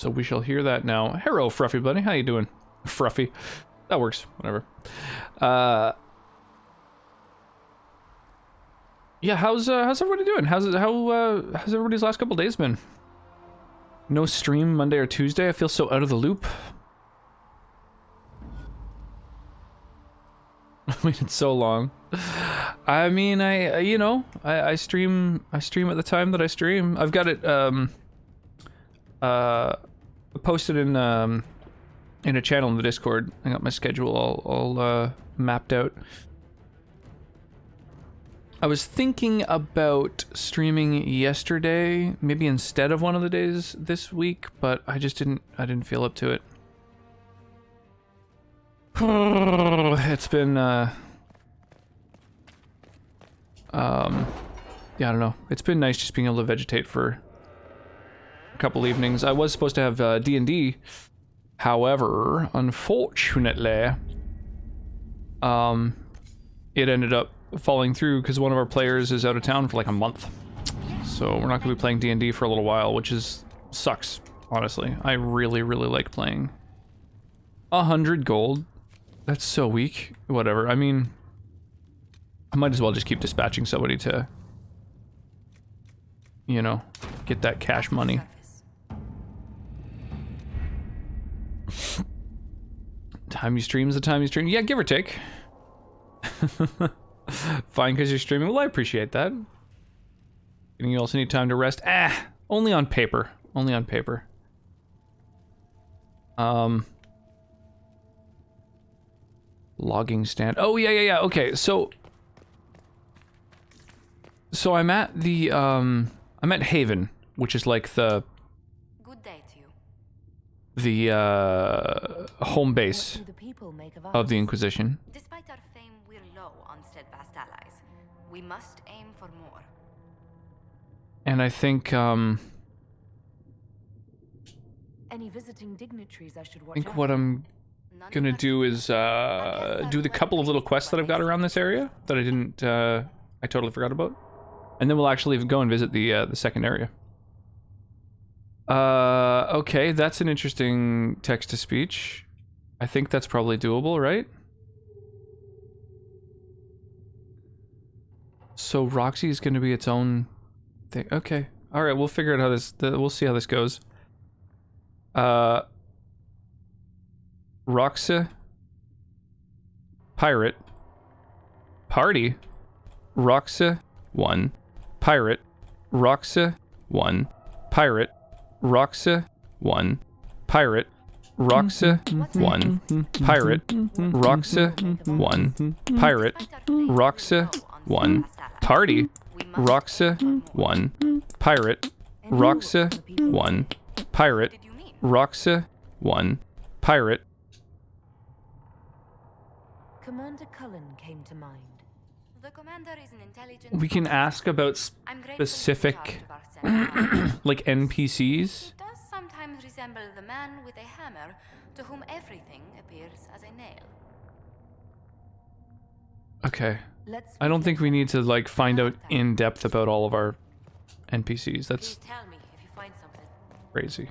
So we shall hear that now. Hello, Fruffy buddy. How you doing? Fruffy. That works. Whatever. Yeah, how's everybody doing? How's everybody's last couple days been? No stream Monday or Tuesday. I feel so out of the loop. I waited so long. I mean, I stream at the time that I stream. I've got it posted in a channel in the Discord. I got my schedule all mapped out. I was thinking about streaming yesterday, maybe instead of one of the days this week, but I didn't feel up to it. It's been yeah, I don't know. It's been nice just being able to vegetate for a couple evenings. I was supposed to have D&D. However, unfortunately, it ended up falling through because one of our players is out of town for like a month. So we're not going to be playing D&D for a little while, which sucks, honestly. I really, really like playing. 100 gold? That's so weak. Whatever. I mean, I might as well just keep dispatching somebody to, you know, get that cash money. Time you stream is the time you stream. Yeah, give or take. Fine, because you're streaming. Well, I appreciate that. And you also need time to rest. Only on paper. Only on paper. Logging stand. Oh, yeah. Okay, so I'm at the, I'm at Haven, which is like the... Good day to you. The, home base of the Inquisition. Despite our fame, we're low on steadfast allies. We must aim for more. And I think, Any visiting dignitaries I should watch I think what I'm gonna do is, do the couple of little quests that I've got around this area that I didn't, I totally forgot about. And then we'll actually go and visit the second area. Okay, that's an interesting text-to-speech. I think that's probably doable, right? So Roxy is going to be its own thing. Okay. All right, we'll figure out how this... we'll see how this goes. Roxy. Pirate. Party. Roxy. 1. Pirate. Roxy. 1. Pirate. Roxy. 1. Pirate. Roxy. 1. Pirate. Roxy. 1. Pirate. Roxy. 1. Party. Roxy. 1. Pirate. Roxy. 1. Pirate. Roxy. 1. Pirate. Commander Cullen came to mind. The commander is an intelligent... We can ask about specific, like, NPCs. He does sometimes resemble the man with a hammer to whom everything appears as a nail. Okay. I don't think we need to, like, find out in depth about all of our NPCs. That's Please tell me if you find something. crazy.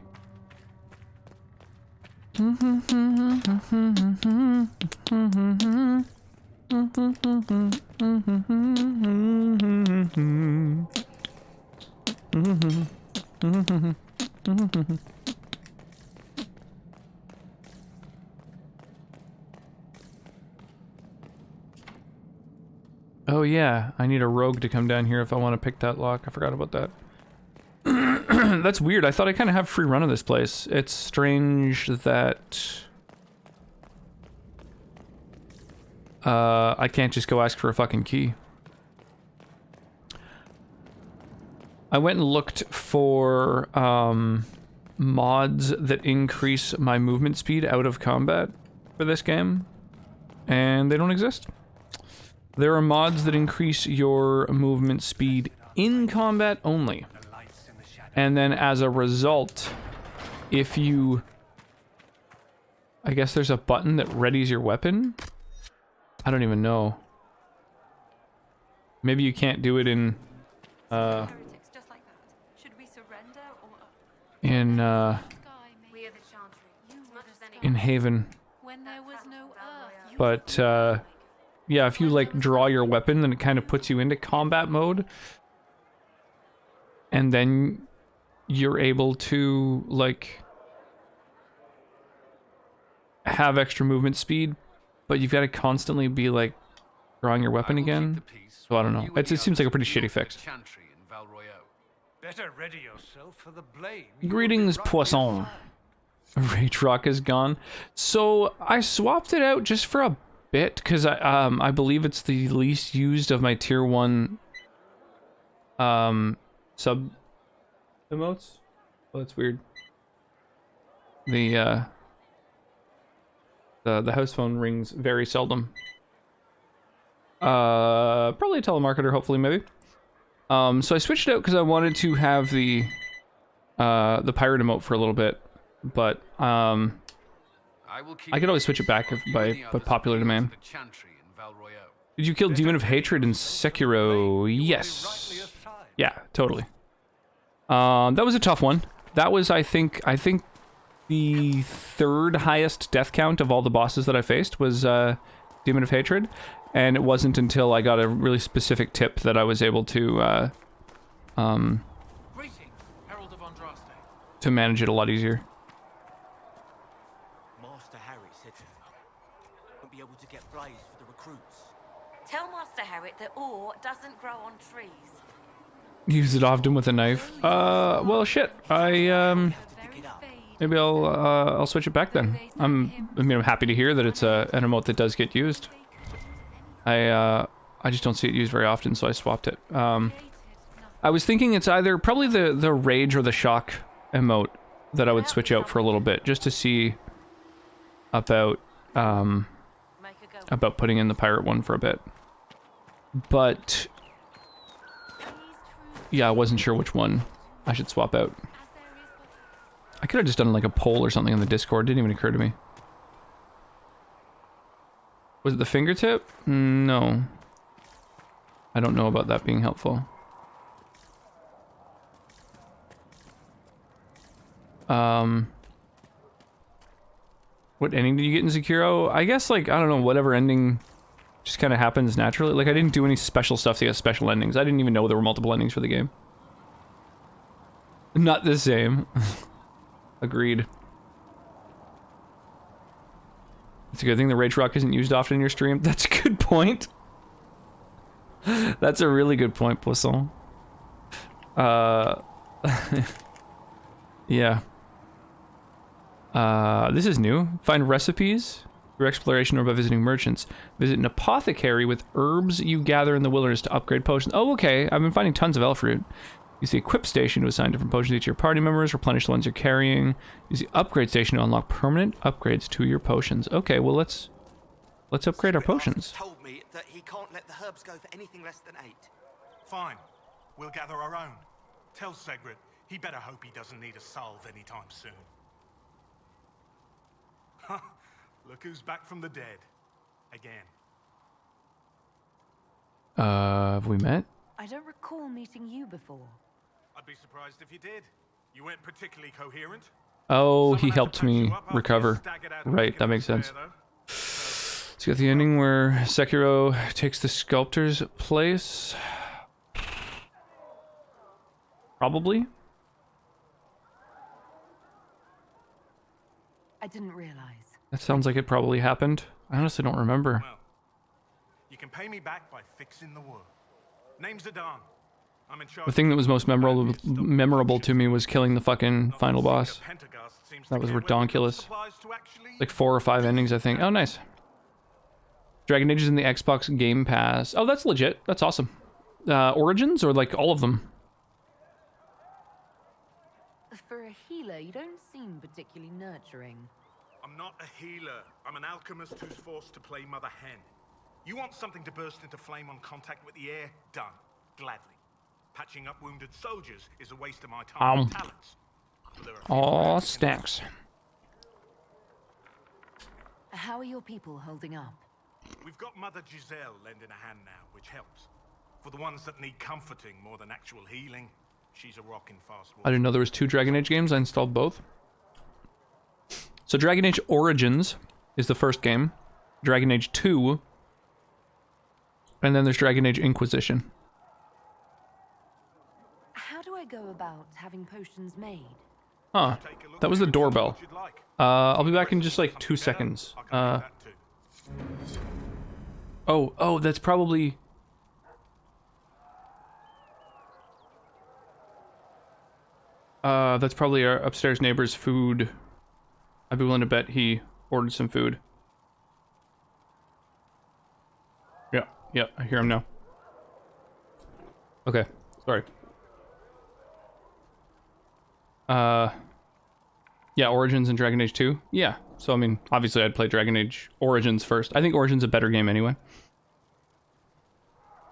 Oh yeah, I need a rogue to come down here if I want to pick that lock. I forgot about that. That's weird. I thought I kind of have free run of this place. It's strange that I can't just go ask for a fucking key. I went and looked for mods that increase my movement speed out of combat for this game, and they don't exist. There are mods that increase your movement speed in combat only. And then as a result, if you... I guess there's a button that readies your weapon? I don't even know. Maybe you can't do it in... in Haven. When there was no earth, But, yeah, if you, like, draw your weapon, then it kind of puts you into combat mode. And then you're able to, like, have extra movement speed, but you've got to constantly be, like, drawing your weapon again. So I don't know. It seems like a pretty shitty fix. Better ready yourself for the blame. Greetings, Poisson. Rage Rock is gone. So I swapped it out just for a bit because I believe it's the least used of my tier 1 sub emotes. Oh, that's weird. The house phone rings very seldom. Probably a telemarketer, hopefully, maybe. So I switched it out because I wanted to have the pirate emote for a little bit, but I could always switch it back by popular demand. Did you kill Demon of Hatred in Sekiro? Yes. Yeah, totally. That was a tough one. That was, I think the 3rd highest death count of all the bosses that I faced was Demon of Hatred. And it wasn't until I got a really specific tip that I was able to manage it a lot easier. Master Harry said won't be able to get blaze for the recruits. Tell Master Harriet that ore doesn't grow on trees. Use it often with a knife. Well, shit. Maybe I'll switch it back then. I'm happy to hear that it's an emote that does get used. I just don't see it used very often, so I swapped it. I was thinking it's either probably the rage or the shock emote that I would switch out for a little bit, just to see about putting in the pirate one for a bit. But yeah, I wasn't sure which one I should swap out. I could have just done like a poll or something on the Discord. Didn't even occur to me. Was it the fingertip? No. I don't know about that being helpful. What ending did you get in Sekiro? I guess, like, I don't know, whatever ending just kind of happens naturally. Like, I didn't do any special stuff to get special endings. I didn't even know there were multiple endings for the game. Not the same. Agreed. It's a good thing the Rage Rock isn't used often in your stream. That's a good point. That's a really good point, Poisson. Yeah. This is new. Find recipes through exploration or by visiting merchants. Visit an apothecary with herbs you gather in the wilderness to upgrade potions. Oh, okay. I've been finding tons of elf root. Use the equip station to assign different potions to each of your party members. Replenish the ones you're carrying. Use the upgrade station to unlock permanent upgrades to your potions. Okay, well let's upgrade our potions. Told me that he can't let the herbs go for anything less than 8. Fine. We'll gather our own. Tell Segret he better hope he doesn't need a salve anytime soon. Look who's back from the dead. Again. Have we met? I don't recall meeting you before. I'd be surprised if you did. You weren't particularly coherent. Oh, he Someone had to helped patch me you up after you recover. staggered out Right, wicked that makes despair, sense. though. Let's get the ending where Sekiro takes the sculptor's place. Probably. I didn't realize. That sounds like it probably happened. I honestly don't remember. Well, you can pay me back by fixing the work. Name's Hadden. I'm in charge. The thing that was most memorable to me was killing the fucking final boss. That was redonkulous. Like 4 or 5 endings, I think. Oh, nice. Dragon Age is in the Xbox Game Pass. Oh, that's legit. That's awesome. Origins or like all of them? For a healer, you don't seem particularly nurturing. I'm not a healer. I'm an alchemist who's forced to play Mother Hen. You want something to burst into flame on contact with the air? Done. Gladly. Patching up wounded soldiers is a waste of my time and talents. Aw, stacks. How are your people holding up? We've got Mother Giselle lending a hand now, which helps. For the ones that need comforting more than actual healing, she's a rockin' fast I walker. didn't know there was 2 Dragon Age games. I installed both. So Dragon Age Origins is the first game. Dragon Age 2. And then there's Dragon Age Inquisition. How do I go about having potions made? Huh. That was the doorbell. I'll be back in just like 2 seconds. Oh, that's probably... that's probably our upstairs neighbor's food. I'd be willing to bet he ordered some food. Yeah, I hear him now. Okay, sorry. Yeah, Origins and Dragon Age 2. Yeah, so I mean, obviously I'd play Dragon Age Origins first. I think Origins a better game anyway.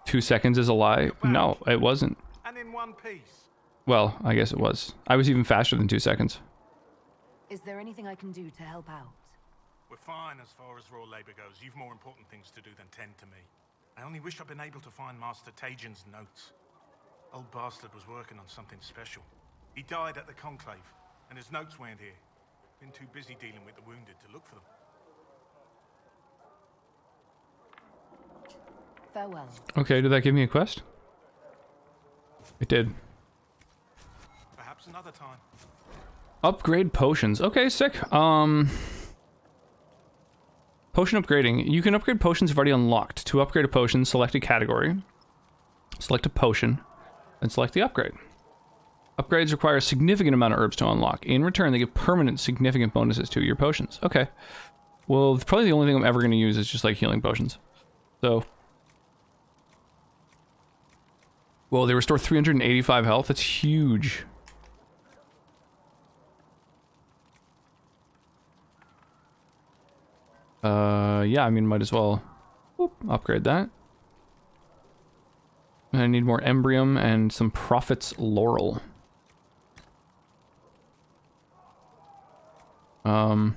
2 seconds is a lie. No, it wasn't. And in one piece. Well, I guess it was. I was even faster than 2 seconds. Is there anything I can do to help out? We're fine as far as raw labor goes. You've more important things to do than tend to me. I only wish I'd been able to find Master Tajin's notes. Old bastard was working on something special. He died at the Conclave, and his notes weren't here. Been too busy dealing with the wounded to look for them. Farewell. Okay, did that give me a quest? It did. Perhaps another time. Upgrade potions. Okay, sick. Potion upgrading. You can upgrade potions you've already unlocked. To upgrade a potion, select a category, select a potion, and select the upgrade. Upgrades require a significant amount of herbs to unlock. In return, they give permanent significant bonuses to your potions. Okay. Well, probably the only thing I'm ever going to use is just like healing potions. So. Whoa, they restore 385 health. That's huge. Yeah, I mean, might as well upgrade that. And I need more Embrium and some Prophet's Laurel. Do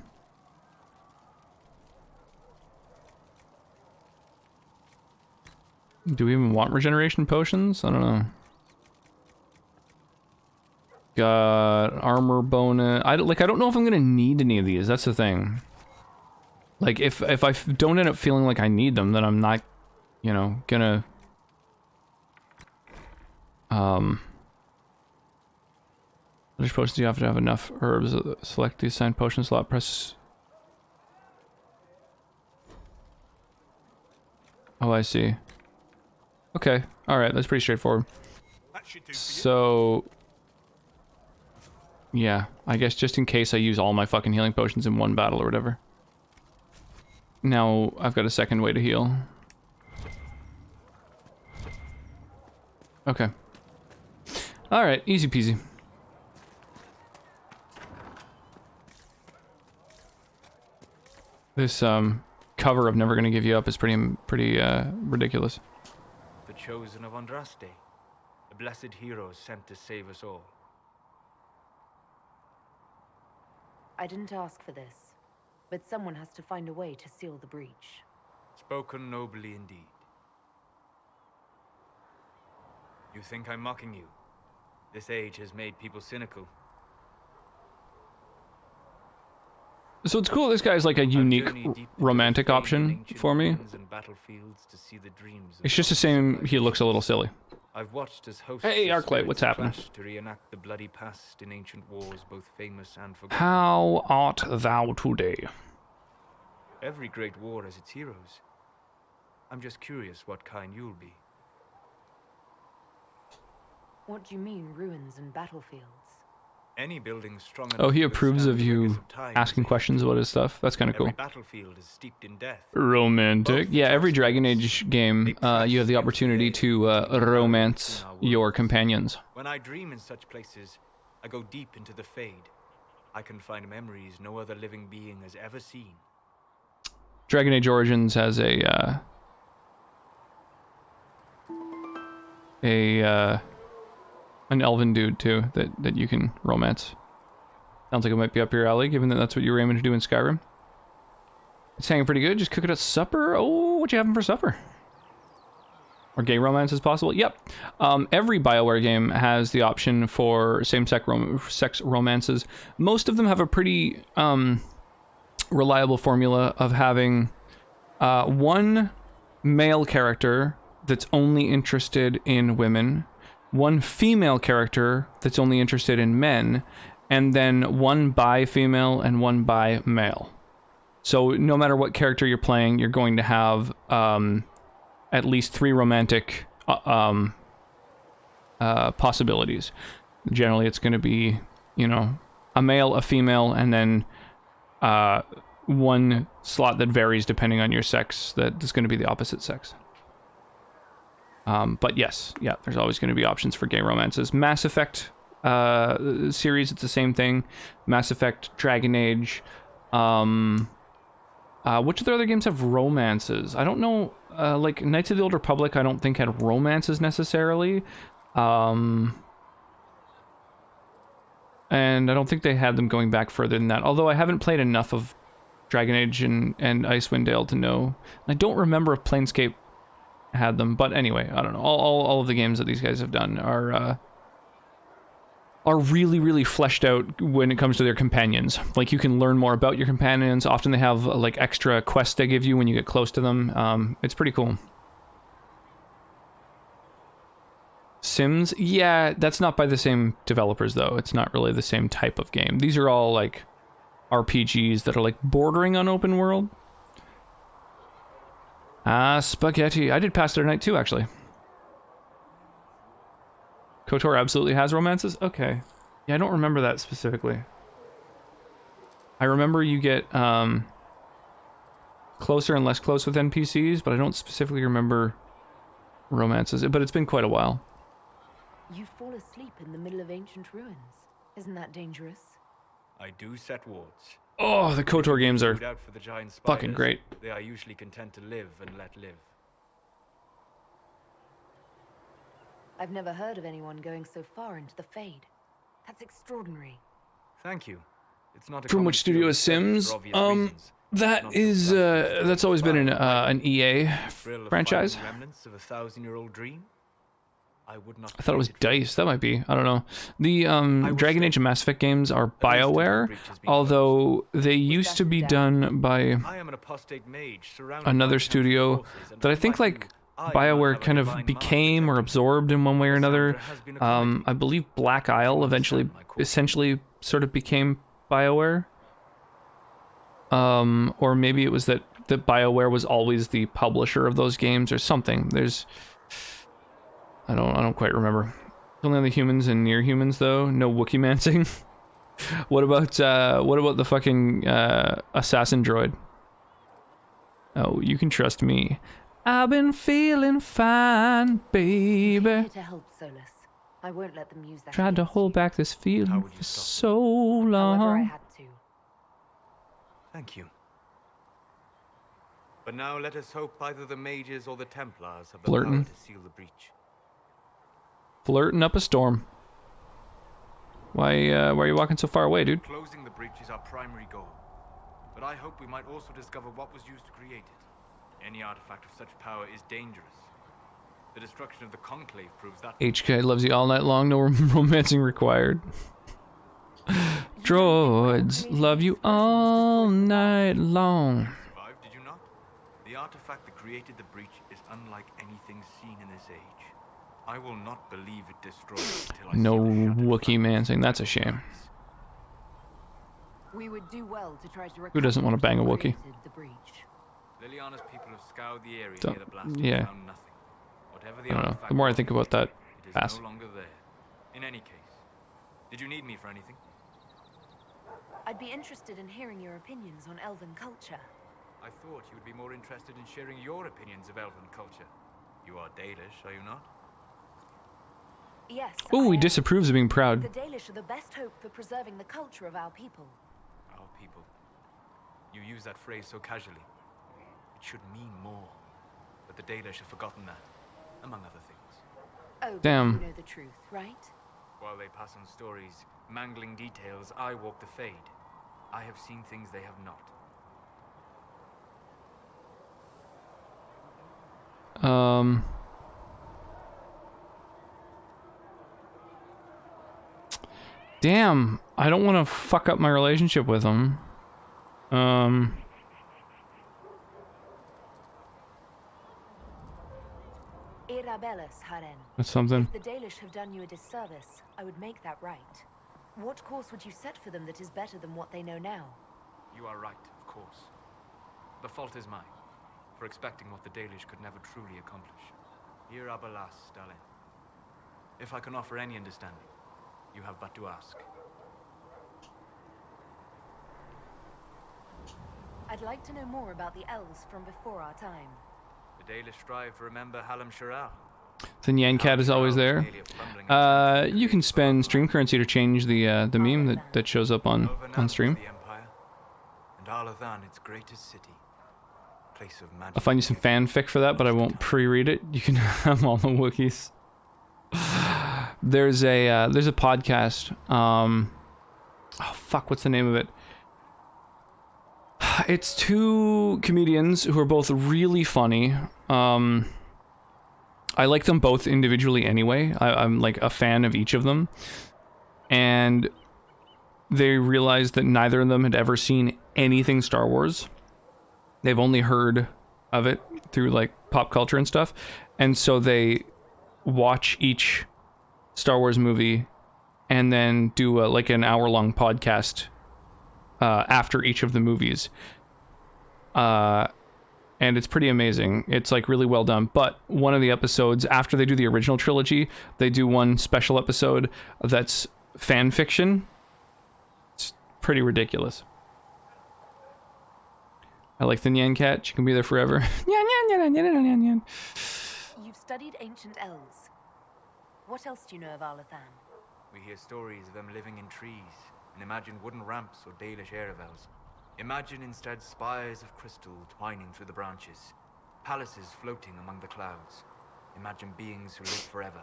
we even want regeneration potions? I don't know. Got armor bonus. I don't know if I'm gonna need any of these. That's the thing. Like, if I don't end up feeling like I need them, then I'm not, you know, gonna... Which potions do you have to have enough herbs? Select the assigned potion slot, press... Oh, I see. Okay, alright, that's pretty straightforward. That should do for you. So... Yeah, I guess just in case I use all my fucking healing potions in one battle or whatever. Now, I've got a second way to heal. Okay. Alright, easy peasy. This, cover of Never Gonna Give You Up is pretty ridiculous. The chosen of Andraste, the blessed heroes sent to save us all. I didn't ask for this, but someone has to find a way to seal the breach. Spoken nobly indeed. You think I'm mocking you? This age has made people cynical. So it's cool this guy's like a unique romantic option for me. It's just the same, he looks a little silly. I've watched as hosts Hey, Arclight, what's happening? To reenact the bloody past in ancient wars, both famous and forgotten. How art thou today? Every great war has its heroes. I'm just curious what kind you'll be. What do you mean, ruins and battlefields? Any building strong enough Oh, he to approves of withstand the you rigors of time asking is questions about his stuff. That's kind of Every cool. battlefield is steeped in death. Romantic. Yeah, every Dragon Age game, you have the opportunity to romance your companions. When I dream in such places, I go deep into the Fade. I can find memories no other living being has ever seen. Dragon Age Origins has an elven dude too that you can romance. Sounds like it might be up your alley, given that that's what you were aiming to do in Skyrim. It's hanging pretty good. Just cook it at supper. Oh, what you having for supper? Or gay romance is possible? Yep. Every BioWare game has the option for same-sex romances. Most of them have a pretty reliable formula of having one male character that's only interested in women, one female character that's only interested in men, and then one bi female and one bi male. So no matter what character you're playing, you're going to have at least 3 romantic possibilities. Generally, it's going to be, you know, a male, a female, and then one slot that varies depending on your sex that is going to be the opposite sex. But yes, yeah, there's always going to be options for gay romances. Mass Effect series, it's the same thing. Mass Effect, Dragon Age. Which of the other games have romances? I don't know. Like Knights of the Old Republic, I don't think had romances necessarily. And I don't think they had them going back further than that. Although I haven't played enough of Dragon Age and Icewind Dale to know. I don't remember if Planescape had them. But anyway, I don't know. All of the games that these guys have done are really, really fleshed out when it comes to their companions. Like, you can learn more about your companions. Often they have, like, extra quests they give you when you get close to them. It's pretty cool. Sims? Yeah, that's not by the same developers, though. It's not really the same type of game. These are all, like, RPGs that are, like, bordering on open world. Spaghetti. I did Past Their Night, too, actually. KOTOR absolutely has romances? Okay. Yeah, I don't remember that specifically. I remember you get closer and less close with NPCs, but I don't specifically remember romances. But it's been quite a while. You fall asleep in the middle of ancient ruins. Isn't that dangerous? I do set wards. Oh, the KOTOR games are Out for the giant fucking spiders, great. They are usually content to live and let live. I've never heard of anyone going so far into the Fade. That's extraordinary. Thank you. It's not a From common which studio field is of study Sims? for obvious reasons. That Not is, so fast. that's always been an EA Thrill of franchise. finding remnants of a 1,000-year-old dream? I would not I thought it was trade for DICE. That might be. I don't know. The will Dragon say, Age and Mass Effect games are at least until the BioWare, breach has been although they used to be done by I am an apostate mage surrounded by another potential studio forces, and that I think, unlike like, you, I do not BioWare have a kind of divine became mind or protecting me. absorbed in one way or another. Cassandra has been a commodity. I believe Black Isle eventually, essentially, sort of became BioWare. Or maybe it was that BioWare was always the publisher of those games or something. There's, I don't quite remember. Only on the humans and near humans though. No Wookiemancing. What about the fucking assassin droid? Oh, you can trust me. I've been feeling fine, baby. Here to help, Solus. I won't let them use that. Tried to against hold you. back this How feeling would you for stop so However, I long. had to. Thank you. But now let us hope either the mages or the Templars have the Flirting. power to seal the breach. Flirting up a storm. Why are you walking so far away, dude? Closing the breach is our primary goal. But I hope we might also discover what was used to create it. Any artifact of such power is dangerous. The destruction of the Conclave proves that. HK loves you all night long, no romancing required. Droids love you all night long. Survived, did you not? The artifact that created the breach is unlike anything seen in this age. I will not believe it destroyed until I No see the shattered Wookiemancing, fragments that's a with shame. my eyes. We would do well to try to Who doesn't want to bang a Wookiee? The breach. Liliana's people have scoured the area Don't- near the blast yeah. and found nothing. Whatever the I don't know. artifact The more I was, think about that, it is pass. no longer there. In any case, did you need me for anything? I'd be interested in hearing your opinions on elven culture. I thought you would be more interested in sharing your opinions of elven culture. You are Dalish, are you not? Yes. Ooh, I he am. disapproves of being The proud. Dalish are the best hope for preserving the culture of our people. Our people. You use that phrase so casually. It should mean more. But the Dalish have forgotten that, among other things. Oh, but Damn. you know the truth, right? While they pass on stories, mangling details, I walk the Fade. I have seen things they have not. Damn, I don't want to fuck up my relationship with him. Irabellis, Hadden. That's something. If the Dalish have done you a disservice, I would make that right. What course would you set for them that is better than what they know now? You are right, of course. The fault is mine, for expecting what the Dalish could never truly accomplish. Irabelas, Stalin. If I can offer any understanding, you have but to ask. I'd like to know more about the elves from before our time. The Dalish strive to remember Hallam Sharal. The Nyan Cat is always there. You can spend stream currency to change the meme that shows up on stream. And Alathan, its greatest city. Place of magic. I'll find you some fanfic for that, but I won't pre-read it. You can have all the Wookiees. There's a podcast. Oh fuck, what's the name of it? It's two comedians who are both really funny. I like them both individually anyway. I'm like a fan of each of them. And they realized that neither of them had ever seen anything Star Wars. They've only heard of it through like pop culture and stuff. And so they watch each Star Wars movie and then do like an hour-long podcast after each of the movies. And it's pretty amazing. It's like really well done. But one of the episodes, after they do the original trilogy, they do one special episode that's fan fiction. It's pretty ridiculous. I like the Nyan Cat. She can be there forever. You've studied ancient elves. What else do you know of Alathan? We hear stories of them living in trees, and imagine wooden ramps or Dalish Erebels. Imagine instead spires of crystal twining through the branches, palaces floating among the clouds. Imagine beings who live forever,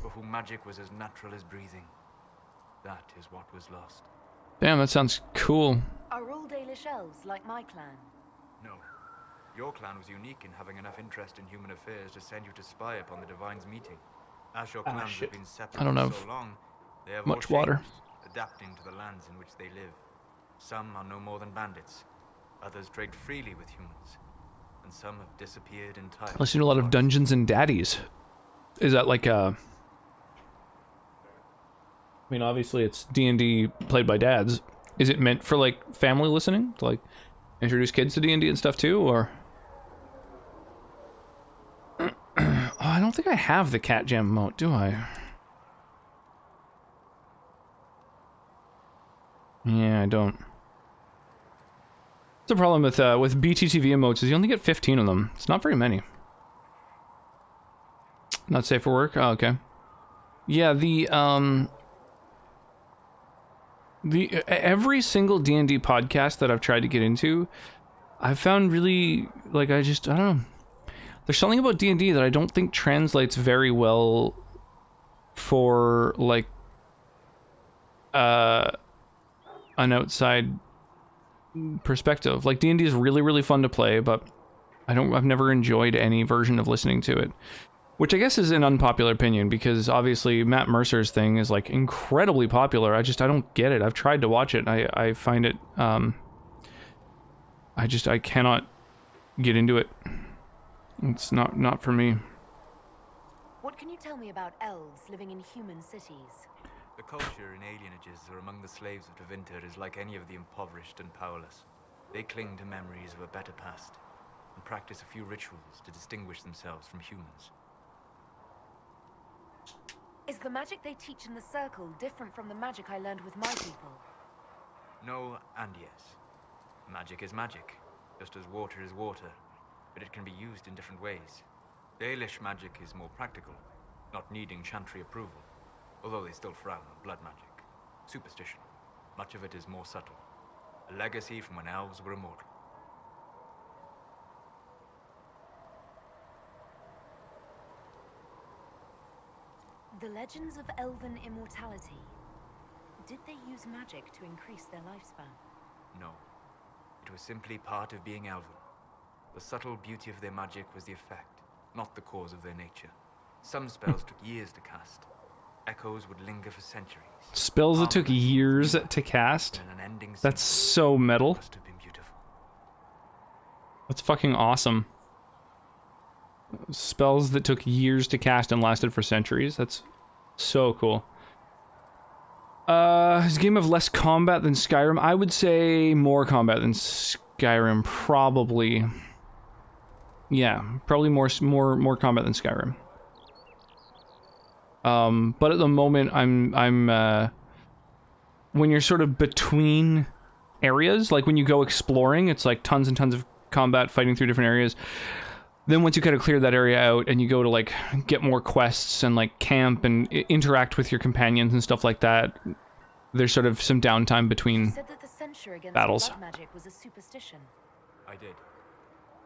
for whom magic was as natural as breathing. That is what was lost. Damn, that sounds cool. Are all Dalish elves like my clan? No. Your clan was unique in having enough interest in human affairs to send you to spy upon the Divine's meeting. As your clans have been separate I don't for have so long, they have much all water. changed, adapting to the lands in which they live. Some are no more than bandits, others trade freely with humans, and some have disappeared entirely. I listen to a lot of Dungeons and Daddies. Is that like a... I mean, obviously it's D&D played by dads. Is it meant for like family listening? To like introduce kids to D&D and stuff too, or... Oh, I don't think I have the Cat Jam emote, do I? Yeah, I don't. The problem with BTTV emotes is you only get 15 of them. It's not very many. Not safe for work? Oh, okay. Yeah, every single D&D podcast that I've tried to get into, I've found really, like, I don't know. There's something about D&D that I don't think translates very well for, like, an outside perspective. Like, D&D is really, really fun to play, but I've never enjoyed any version of listening to it. Which I guess is an unpopular opinion, because obviously Matt Mercer's thing is, like, incredibly popular. I don't get it. I've tried to watch it. I find it, I cannot get into it. It's not for me. What can you tell me about elves living in human cities? The culture in alienages or among the slaves of Tevinter is like any of the impoverished and powerless. They cling to memories of a better past, and practice a few rituals to distinguish themselves from humans. Is the magic they teach in the Circle different from the magic I learned with my people? No and yes. Magic is magic, just as water is water, but it can be used in different ways. Dalish magic is more practical, not needing chantry approval, although they still frown on blood magic. Superstition. Much of it is more subtle. A legacy from when elves were immortal. The legends of elven immortality. Did they use magic to increase their lifespan? No. It was simply part of being elven. The subtle beauty of their magic was the effect, not the cause of their nature. Some spells took years to cast. Echoes would linger for centuries. Spells that took years to cast? An unending That's so metal. must have been beautiful. That's fucking awesome. Spells that took years to cast and lasted for centuries. That's so cool. Is a game of less combat than Skyrim? I would say more combat than Skyrim, probably. Yeah, probably more combat than Skyrim. But at the moment, I'm when you're sort of between areas, like when you go exploring, it's like tons and tons of combat fighting through different areas. Then once you kind of clear that area out and you go to like get more quests and like camp and interact with your companions and stuff like that, there's sort of some downtime between You said that the censure against battles. blood magic was a superstition. I did.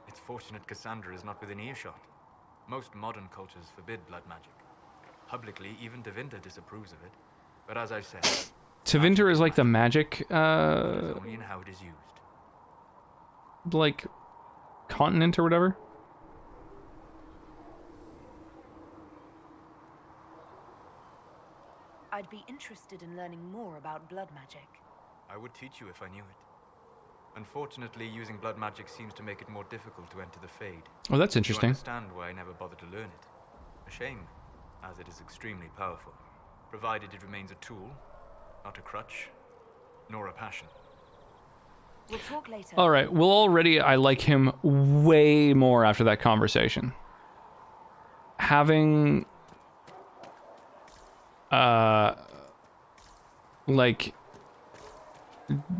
It's fortunate Cassandra is not within earshot. Most modern cultures forbid blood magic. Publicly, even Tevinter disapproves of it. But as I've said, Tevinter is like the magic, only in how it is used. like, continent or whatever. I'd be interested in learning more about blood magic. I would teach you if I knew it. Unfortunately, using blood magic seems to make it more difficult to enter the Fade. Oh, that's You interesting. understand why I never bothered to learn it. A shame, as it is extremely powerful, provided it remains a tool, not a crutch, nor a passion. We'll talk later. All right. Well, already I like him way more after that conversation. Having, like,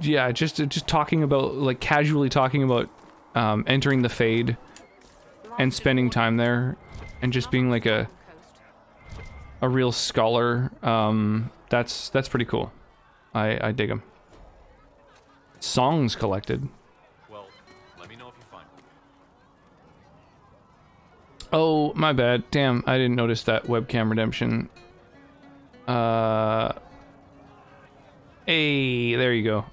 yeah, just talking about, like, casually talking about entering the Fade and spending time there and just being like a real scholar. That's pretty cool. I dig him. Songs collected. Well, let me know if you find one. Oh, my bad. Damn, I didn't notice that webcam redemption. Hey, there you go.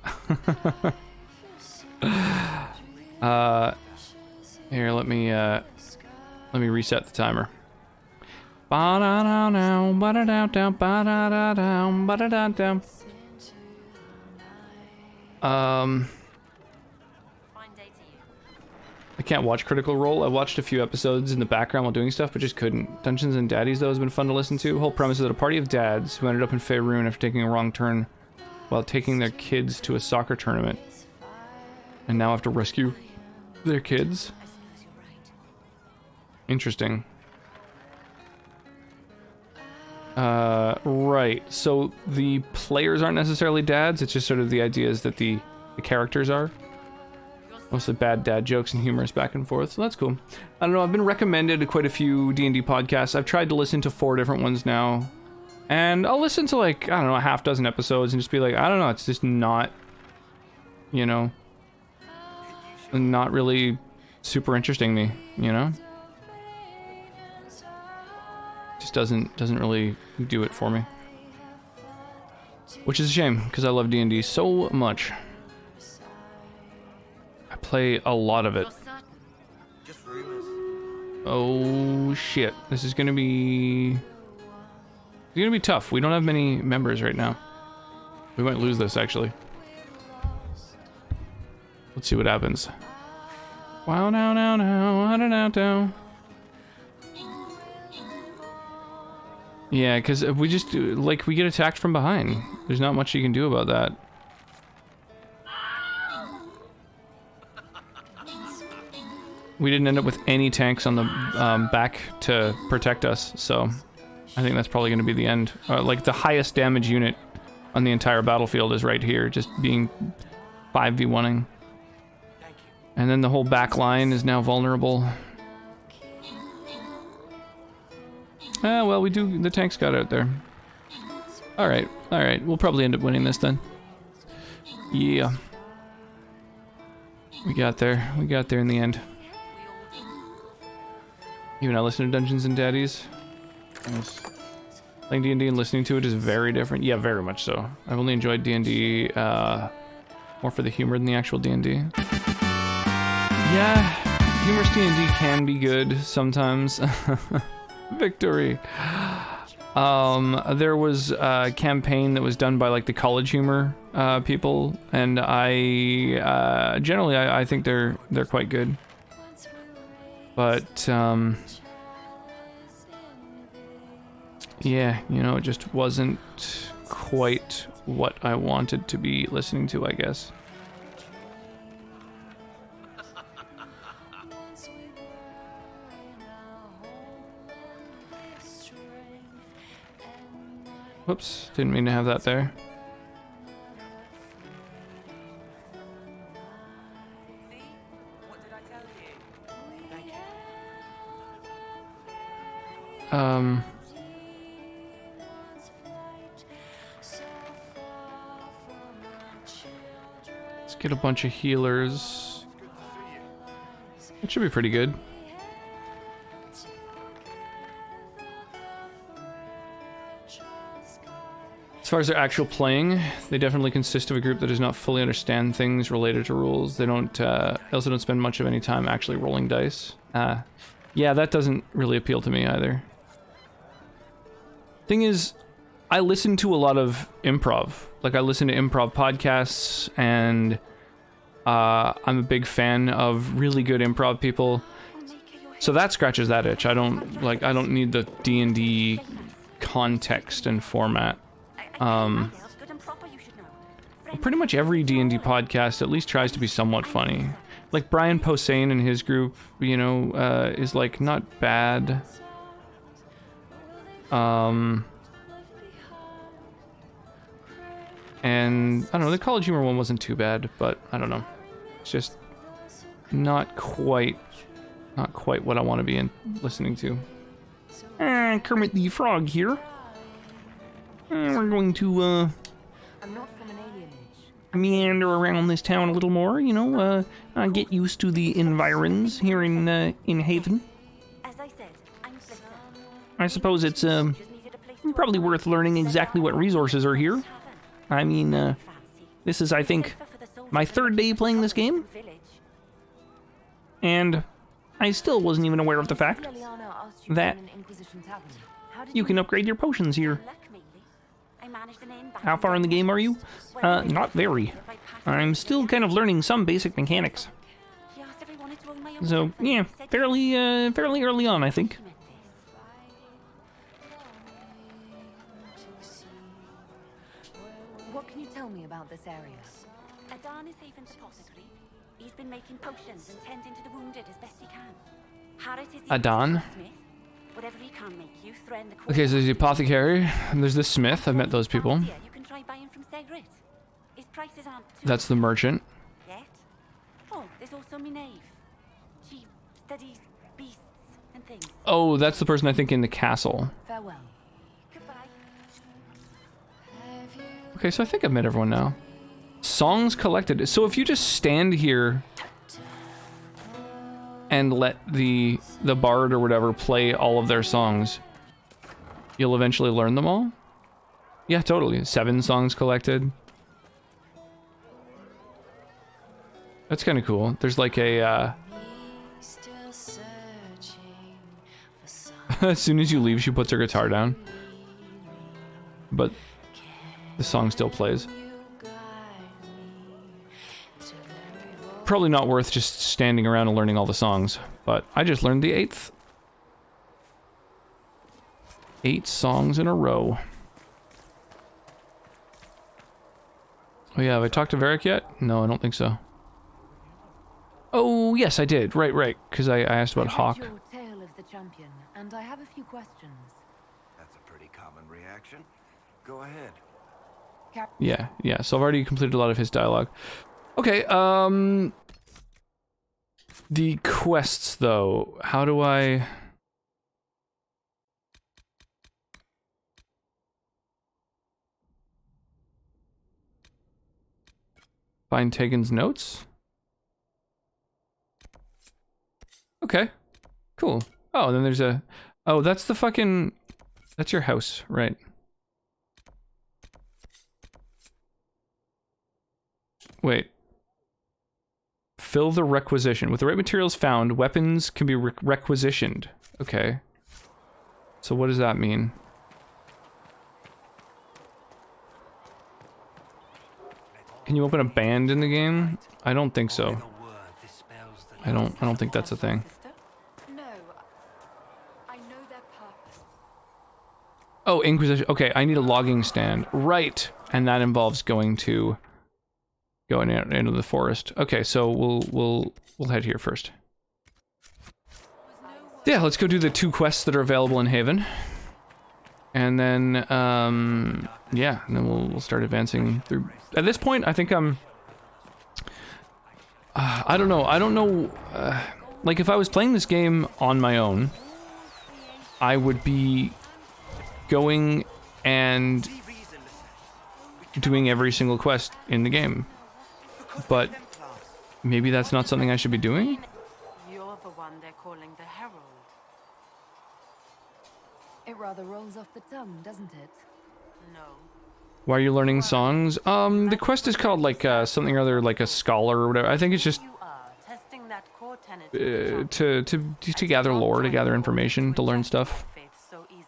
Here, let me reset the timer. Ba-da-da-down, ba-da-da-down, ba-da-da-down, ba-da-da-down. Fine day to you. I can't watch Critical Role. I watched a few episodes in the background while doing stuff, but just couldn't. Dungeons and Daddies, though, has been fun to listen to. Whole premise is that a party of dads who ended up in Faerun after taking a wrong turn while taking their kids to a soccer tournament, and now have to rescue their kids. I suppose you're right. Interesting. Right. So the players aren't necessarily dads. It's just sort of the idea is that the characters are. Mostly bad dad jokes and humorous back and forth. So that's cool. I don't know. I've been recommended quite a few D&D podcasts. I've tried to listen to 4 different ones now. And I'll listen to like, I don't know, a half dozen episodes and just be like, I don't know. It's just not, you know, not really super interesting me, you know? Just doesn't really do it for me, which is a shame because I love D&D so much. I play a lot of it. You're certain? Just rumors. Oh shit, this is gonna be tough. We don't have many members right now. We might lose this actually. Let's see what happens. Wow, now. Yeah, because we just, like, we get attacked from behind. There's not much you can do about that. We didn't end up with any tanks on the back to protect us, so I think that's probably going to be the end. Like, the highest damage unit on the entire battlefield is right here, just being 5v1ing. And then the whole back line is now vulnerable. Ah, well, the tanks got out there. Alright, we'll probably end up winning this then. Yeah. We got there in the end. Even I listen to Dungeons and Daddies. Nice. Playing D&D and listening to it is very different. Yeah, very much so. I've only enjoyed D&D more for the humor than the actual D&D. Yeah, humorous D&D can be good sometimes. Victory. There was a campaign that was done by like the College Humor people, and I generally I think they're quite good. But, yeah, you know, it just wasn't quite what I wanted to be listening to, I guess. Whoops, didn't mean to have that there. Let's get a bunch of healers. It should be pretty good. As far as their actual playing, they definitely consist of a group that does not fully understand things related to rules. They don't, they also don't spend much of any time actually rolling dice. Yeah, that doesn't really appeal to me either. Thing is, I listen to a lot of improv. Like, I listen to improv podcasts, and I'm a big fan of really good improv people. So that scratches that itch. I don't need the D&D context and format. Pretty much every D&D podcast at least tries to be somewhat funny. Like Brian Posehn and his group, you know, is like not bad. And I don't know, the College Humor one wasn't too bad, but I don't know. It's just not quite what I want to be listening to. Kermit the Frog here. We're going to I'm not from an alien age. meander around this town a little more, you know, get used to the environs here in Haven. As I said, I'm Blister. I suppose it's probably worth learning exactly what resources are here. I mean, this is, I think, my third day playing this game, and I still wasn't even aware of the fact that you can upgrade your potions here. How far in the game are you? Not very. I'm still kind of learning some basic mechanics. So, yeah, fairly early on, I think. What can you tell me about this area? Hadden is Haven's apothecary. He's been making potions and tending to the wounded as best he can. Harris is the Hadden? smith. Whatever he can make you, thread the Okay, so there's the apothecary, and there's the smith. I've met those people. You can try buying from Segret. His prices aren't too That's the merchant. yet. Oh, there's also Minave. She studies beasts and things. Oh, that's the person I think in the castle. Farewell. Goodbye. Okay, so I think I've met everyone now. Songs collected. So if you just stand here and let the bard or whatever play all of their songs, you'll eventually learn them all? Yeah, totally. 7 songs collected. That's kind of cool. There's like a, as soon as you leave, she puts her guitar down. But the song still plays. Probably not worth just standing around and learning all the songs, but I just learned the 8th. 8 songs in a row. Oh yeah, have I talked to Varric yet? No, I don't think so. Oh, yes, I did. Right, because I asked about Hawk. I read your tale of the champion, and I have a few questions. That's a pretty common reaction. Go ahead. Yeah, so I've already completed a lot of his dialogue. Okay, the quests, though, how do I... Find Tegan's notes? Okay, cool. Oh, and then there's a... Oh, that's the fucking... That's your house, right. Wait. Fill the requisition. With the right materials found, weapons can be requisitioned. Okay. So what does that mean? Can you open a band in the game? I don't think so. I don't think that's a thing. Oh, Inquisition. Okay, I need a logging stand. Right. And that involves going out into the forest. Okay, so we'll head here first. Yeah, let's go do the 2 quests that are available in Haven. And then, yeah, and then we'll start advancing through. At this point, I think I'm... I don't know, like, if I was playing this game on my own, I would be going and doing every single quest in the game. But maybe that's not something I should be doing? You're the one they're calling the Herald. It rather rolls off the tongue, doesn't it? No. Why are you learning songs? The quest is called, like, something or other, like a scholar or whatever. I think it's just You are testing that core tenet to gather lore, to gather information, to learn stuff. faith so easily.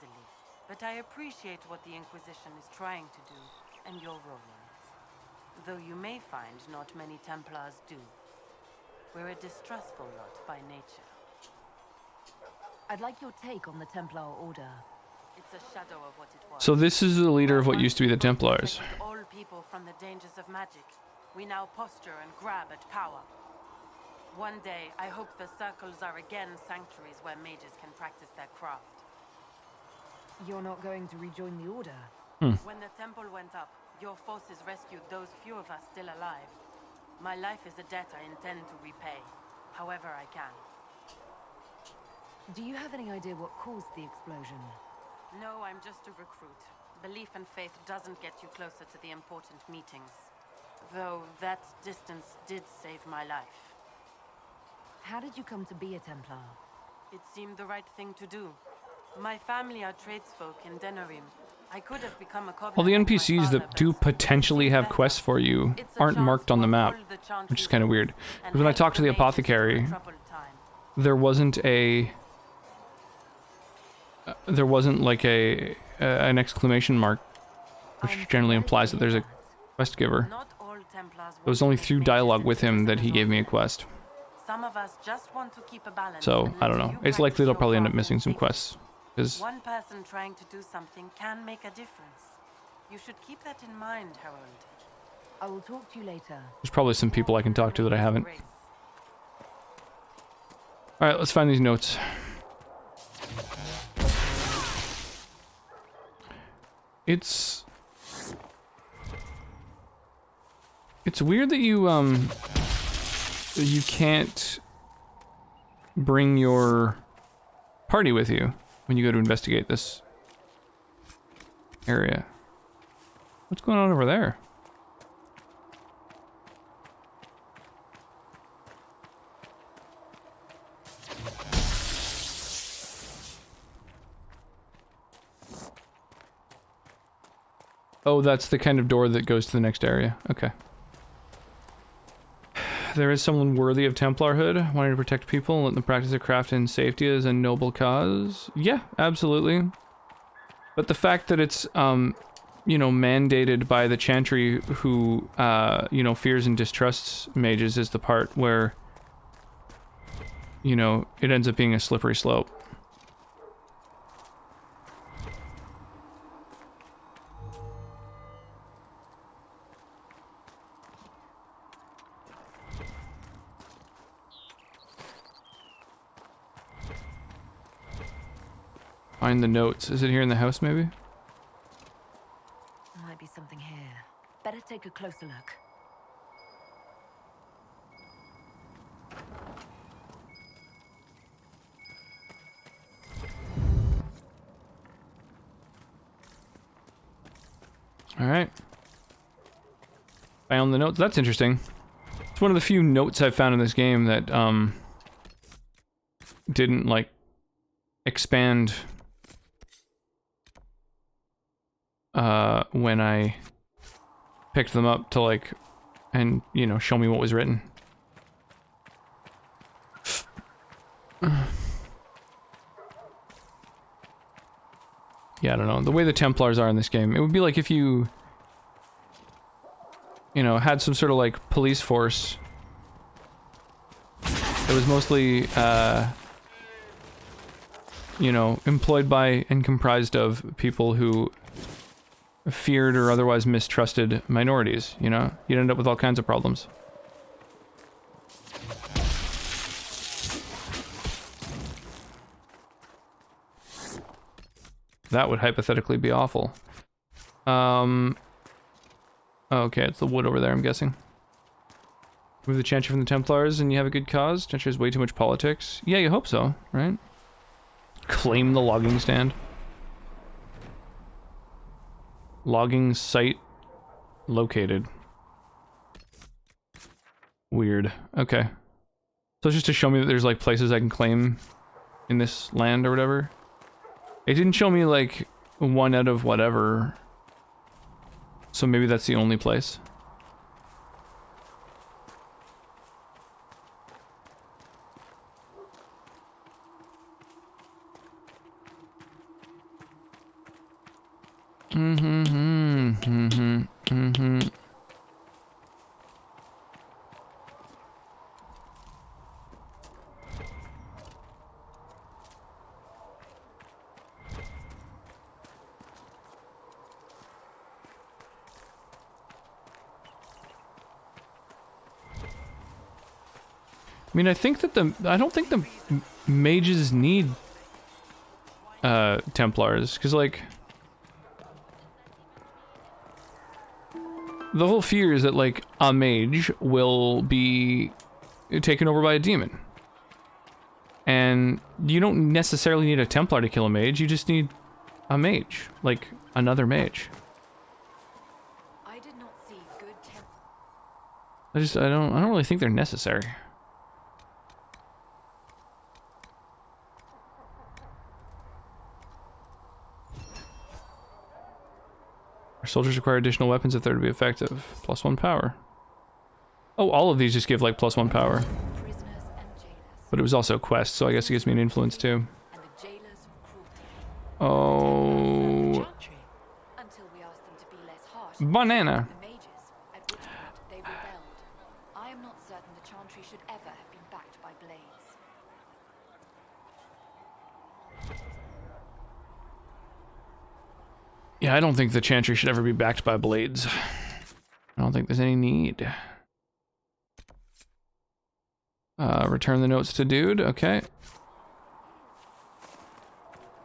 But I appreciate what the Inquisition is trying to do, and your role in it. Though you may find not many Templars do. We're a distrustful lot by nature. I'd like your take on the Templar Order. It's a shadow of what it was. So this is the leader of what used to be the Templars. Protected all people from the dangers of magic. We now posture and grab at power. One day, I hope the circles are again sanctuaries where mages can practice their craft. You're not going to rejoin the Order? When the temple went up, your forces rescued those few of us still alive. My life is a debt I intend to repay, however I can. Do you have any idea what caused the explosion? No, I'm just a recruit. Belief and faith doesn't get you closer to the important meetings. Though that distance did save my life. How did you come to be a Templar? It seemed the right thing to do. My family are tradesfolk in Denerim. I could have become a All the covenant with my NPCs father, that do but potentially have better. quests for you It's a aren't chance marked on to the map, uphold the chant which is we kind of preach, weird. and Because when I help talked to the mages through a apothecary, troubled time. there wasn't like an exclamation mark, which generally implies that there's a quest giver. Not all Templars It was want only to make through mages dialogue with him into that he gave me a resources. quest. Some of us just want to keep a balance. So, and I don't let know. you It's likely practice they'll your probably end up craft missing in some safety. quests. Because One person trying to do something can make a difference. You should keep that in mind, Harold. I will talk to you later. there's probably some people I can talk to that I haven't. Alright, let's find these notes. It's weird that you can't bring your party with you when you go to investigate this area. What's going on over there? Oh, that's the kind of door that goes to the next area. Okay. There is someone worthy of Templarhood, wanting to protect people and let them practice their craft in safety as a noble cause. Yeah, absolutely. But the fact that it's, you know, mandated by the Chantry who, you know, fears and distrusts mages is the part where, you know, it ends up being a slippery slope. Find the notes. Is it here in the house, maybe? Might be something here. Better take a closer look. Alright. Found the notes. That's interesting. It's one of the few notes I've found in this game that, didn't, like, expand when I picked them up to, like, and, you know, show me what was written. Yeah, I don't know. The way the Templars are in this game, it would be like if you know, had some sort of, like, police force that was mostly, you know, employed by and comprised of people who feared or otherwise mistrusted minorities, you know? You'd end up with all kinds of problems. That would hypothetically be awful. Okay, it's the wood over there, I'm guessing. Move the Chantry from the Templars and you have a good cause? Chantry has way too much politics. Yeah, you hope so, right? Claim the logging stand. Logging site located. Weird. Okay. So it's just to show me that there's like places I can claim in this land or whatever. It didn't show me like one out of whatever. So maybe that's the only place. I mean, I think that I don't think the mages need Templars, because like the whole fear is that like a mage will be taken over by a demon. And you don't necessarily need a Templar to kill a mage, you just need a mage, like another mage. I did not see good I don't really think they're necessary. Our soldiers require additional weapons if they're to be effective. +1 power. Oh, all of these just give like +1 power. But it was also a quest, so I guess it gives me an influence too. Oh. Banana. I am not certain the Chantry should ever have been backed by blades. Yeah, I don't think the Chantry should ever be backed by blades. I don't think there's any need. Return the notes to dude, okay.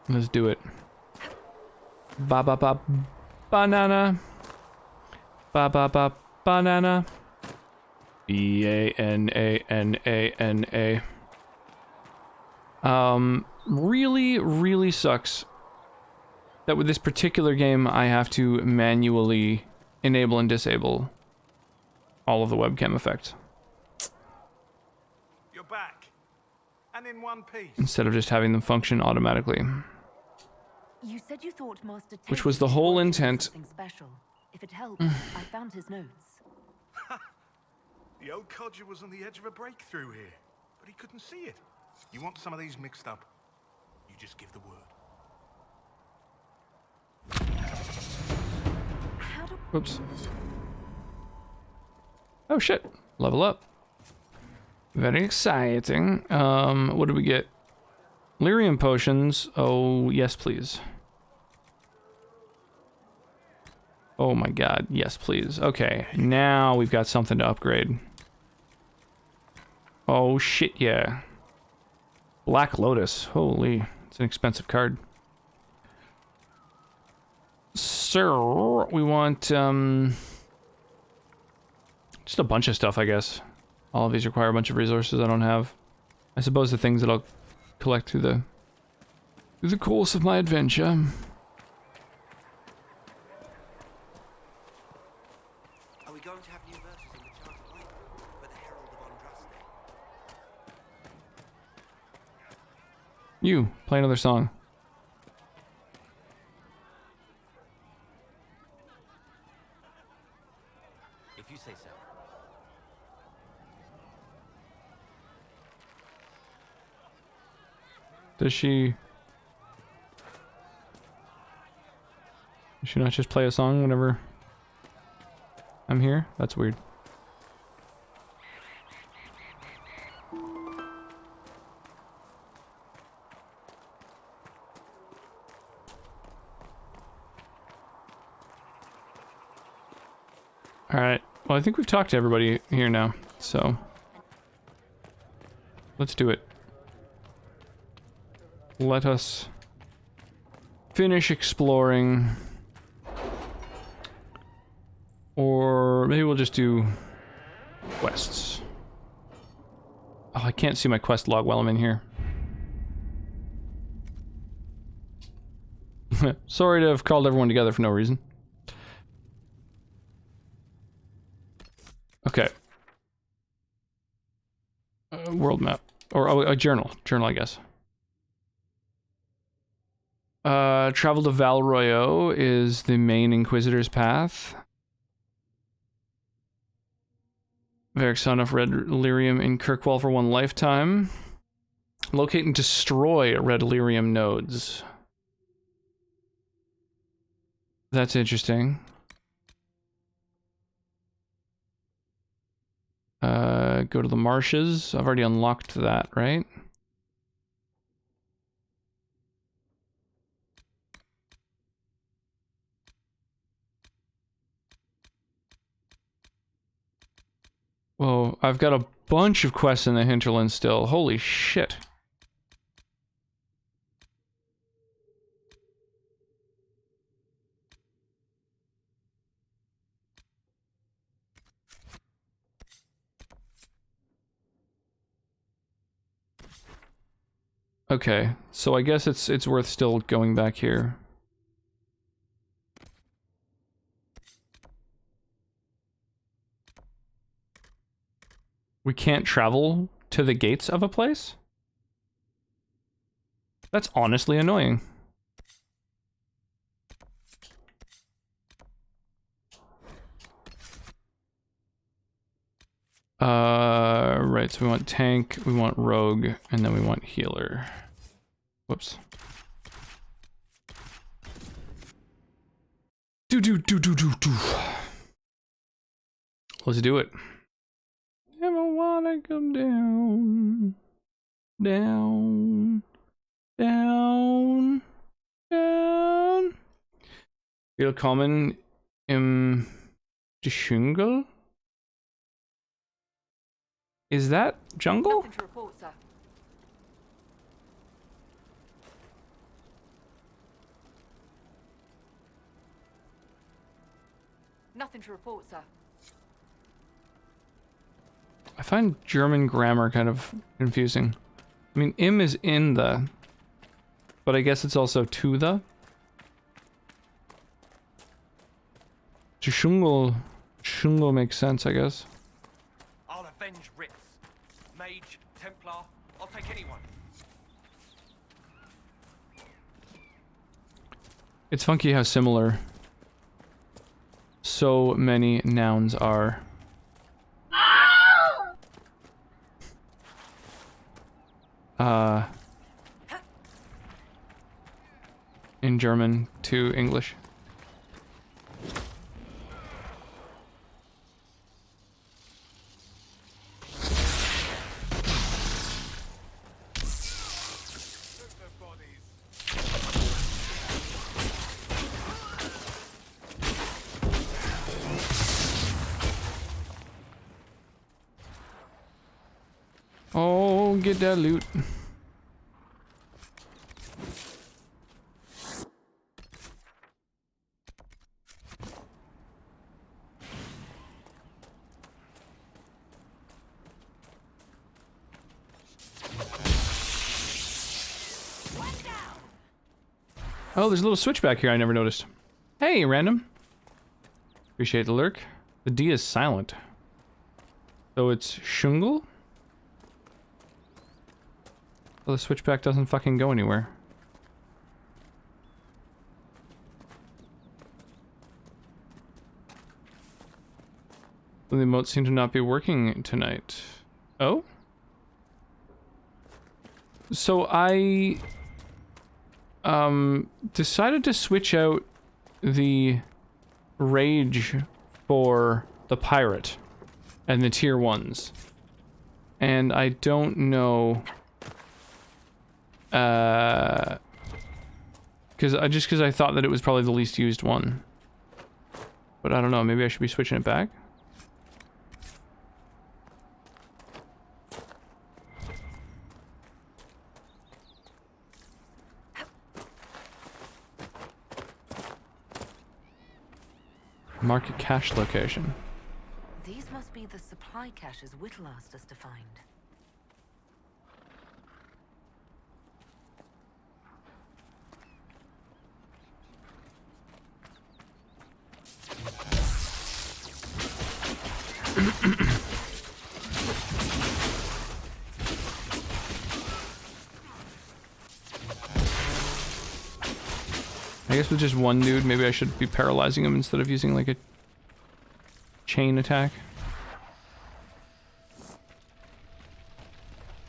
Let's do it. Ba ba ba banana. Ba ba ba banana. B-A-N-A-N-A-N-A. Really sucks that with this particular game I have to manually enable and disable all of the webcam effects. You're back. And in one piece. Instead of just having them function automatically. You said you thought Master Which was the whole intent. Something special. If it helps, I found his notes. The old codger was on the edge of a breakthrough here, but he couldn't see it. You want some of these mixed up? You just give the word. Oops. Oh shit. Level up. Very exciting. What did we get? Lyrium potions. Oh, yes, please. Oh my god, yes, please. Okay, now we've got something to upgrade. Oh shit, yeah. Black Lotus. Holy, it's an expensive card. So, we want, just a bunch of stuff, I guess. All of these require a bunch of resources I don't have. I suppose the things that I'll collect through the course of my adventure. Are we going to have new verses in the Chant of Light for the Herald of Andraste? You, play another song. If you say so. Does she not just play a song whenever I'm here? That's weird. Alright. Well, I think we've talked to everybody here now, so... let's do it. Let us finish exploring. Or maybe we'll just do quests. Oh, I can't see my quest log while I'm in here. Sorry to have called everyone together for no reason. Okay. World map. Or a journal. Journal, I guess. Travel to Val Royeaux is the main Inquisitor's path. Varric saw enough red lyrium in Kirkwall for one lifetime. Locate and destroy red lyrium nodes. That's interesting. Go to the marshes. I've already unlocked that, right? Whoa, I've got a bunch of quests in the Hinterlands still. Holy shit. Okay, so I guess it's worth still going back here. We can't travel to the gates of a place? That's honestly annoying. Right, so we want tank, we want rogue, and then we want healer. Whoops. Do. Let's do it. Never wanna come down. Down. Down. Down. Willkommen im Dschungel? Is that jungle? Nothing to report, sir. Nothing to report, sir. I find German grammar kind of confusing. I mean, im is in the, but I guess it's also to the. Dschungel makes sense, I guess. I'll avenge Ritz. Mage, Templar, I'll take anyone. It's funky how similar so many nouns are. In German to English. Oh, get that loot. Oh, there's a little switch back here I never noticed. Hey, random. Appreciate the lurk. The D is silent. So it's Shungle? Well, the switchback doesn't fucking go anywhere. The emotes seem to not be working tonight. Oh? So I decided to switch out the rage for the pirate and the tier 1s. And I don't know because I thought that it was probably the least used one. But I don't know, maybe I should be switching it back? Market cache location. These must be the supply caches Whittle asked us to find. I guess with just one dude, maybe I should be paralyzing him instead of using like a chain attack.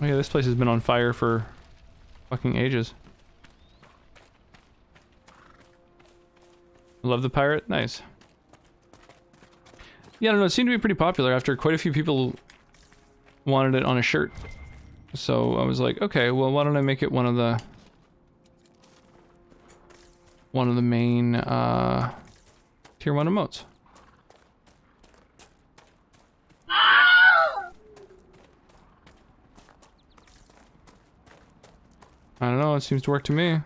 Oh yeah, this place has been on fire for fucking ages. Love the pirate? Nice. Yeah, I don't know, it seemed to be pretty popular after quite a few people wanted it on a shirt. So I was like, okay, well why don't I make it one of the main tier 1 emotes. I don't know, it seems to work to me.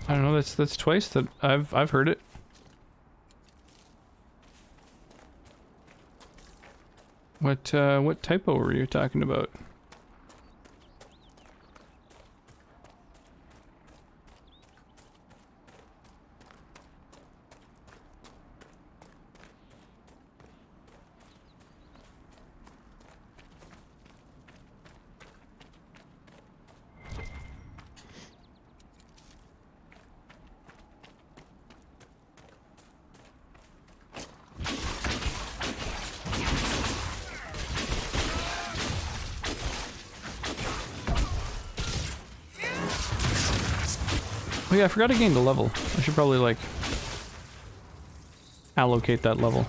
I don't know, that's twice that I've heard it. What typo were you talking about? Oh yeah, I forgot I gained a level. I should probably, like, allocate that level.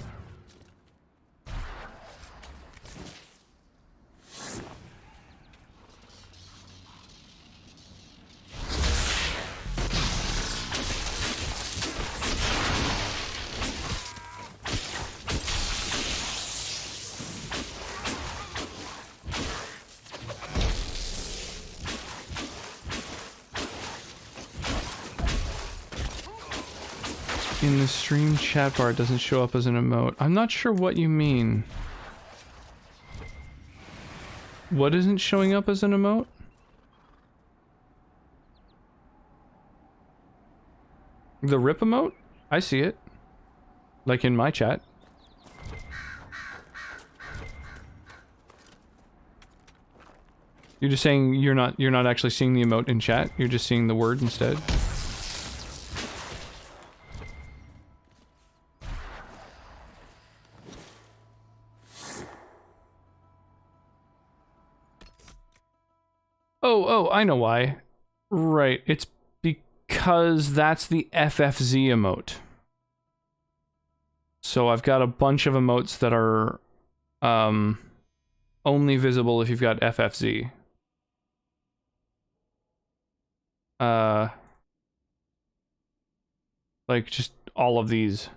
In the stream chat bar, it doesn't show up as an emote. I'm not sure what you mean. What isn't showing up as an emote? The rip emote? I see it. Like in my chat. You're just saying you're not actually seeing the emote in chat, you're just seeing the word instead. Oh, I know why. Right, it's because that's the FFZ emote. So I've got a bunch of emotes that are only visible if you've got FFZ. Like just all of these.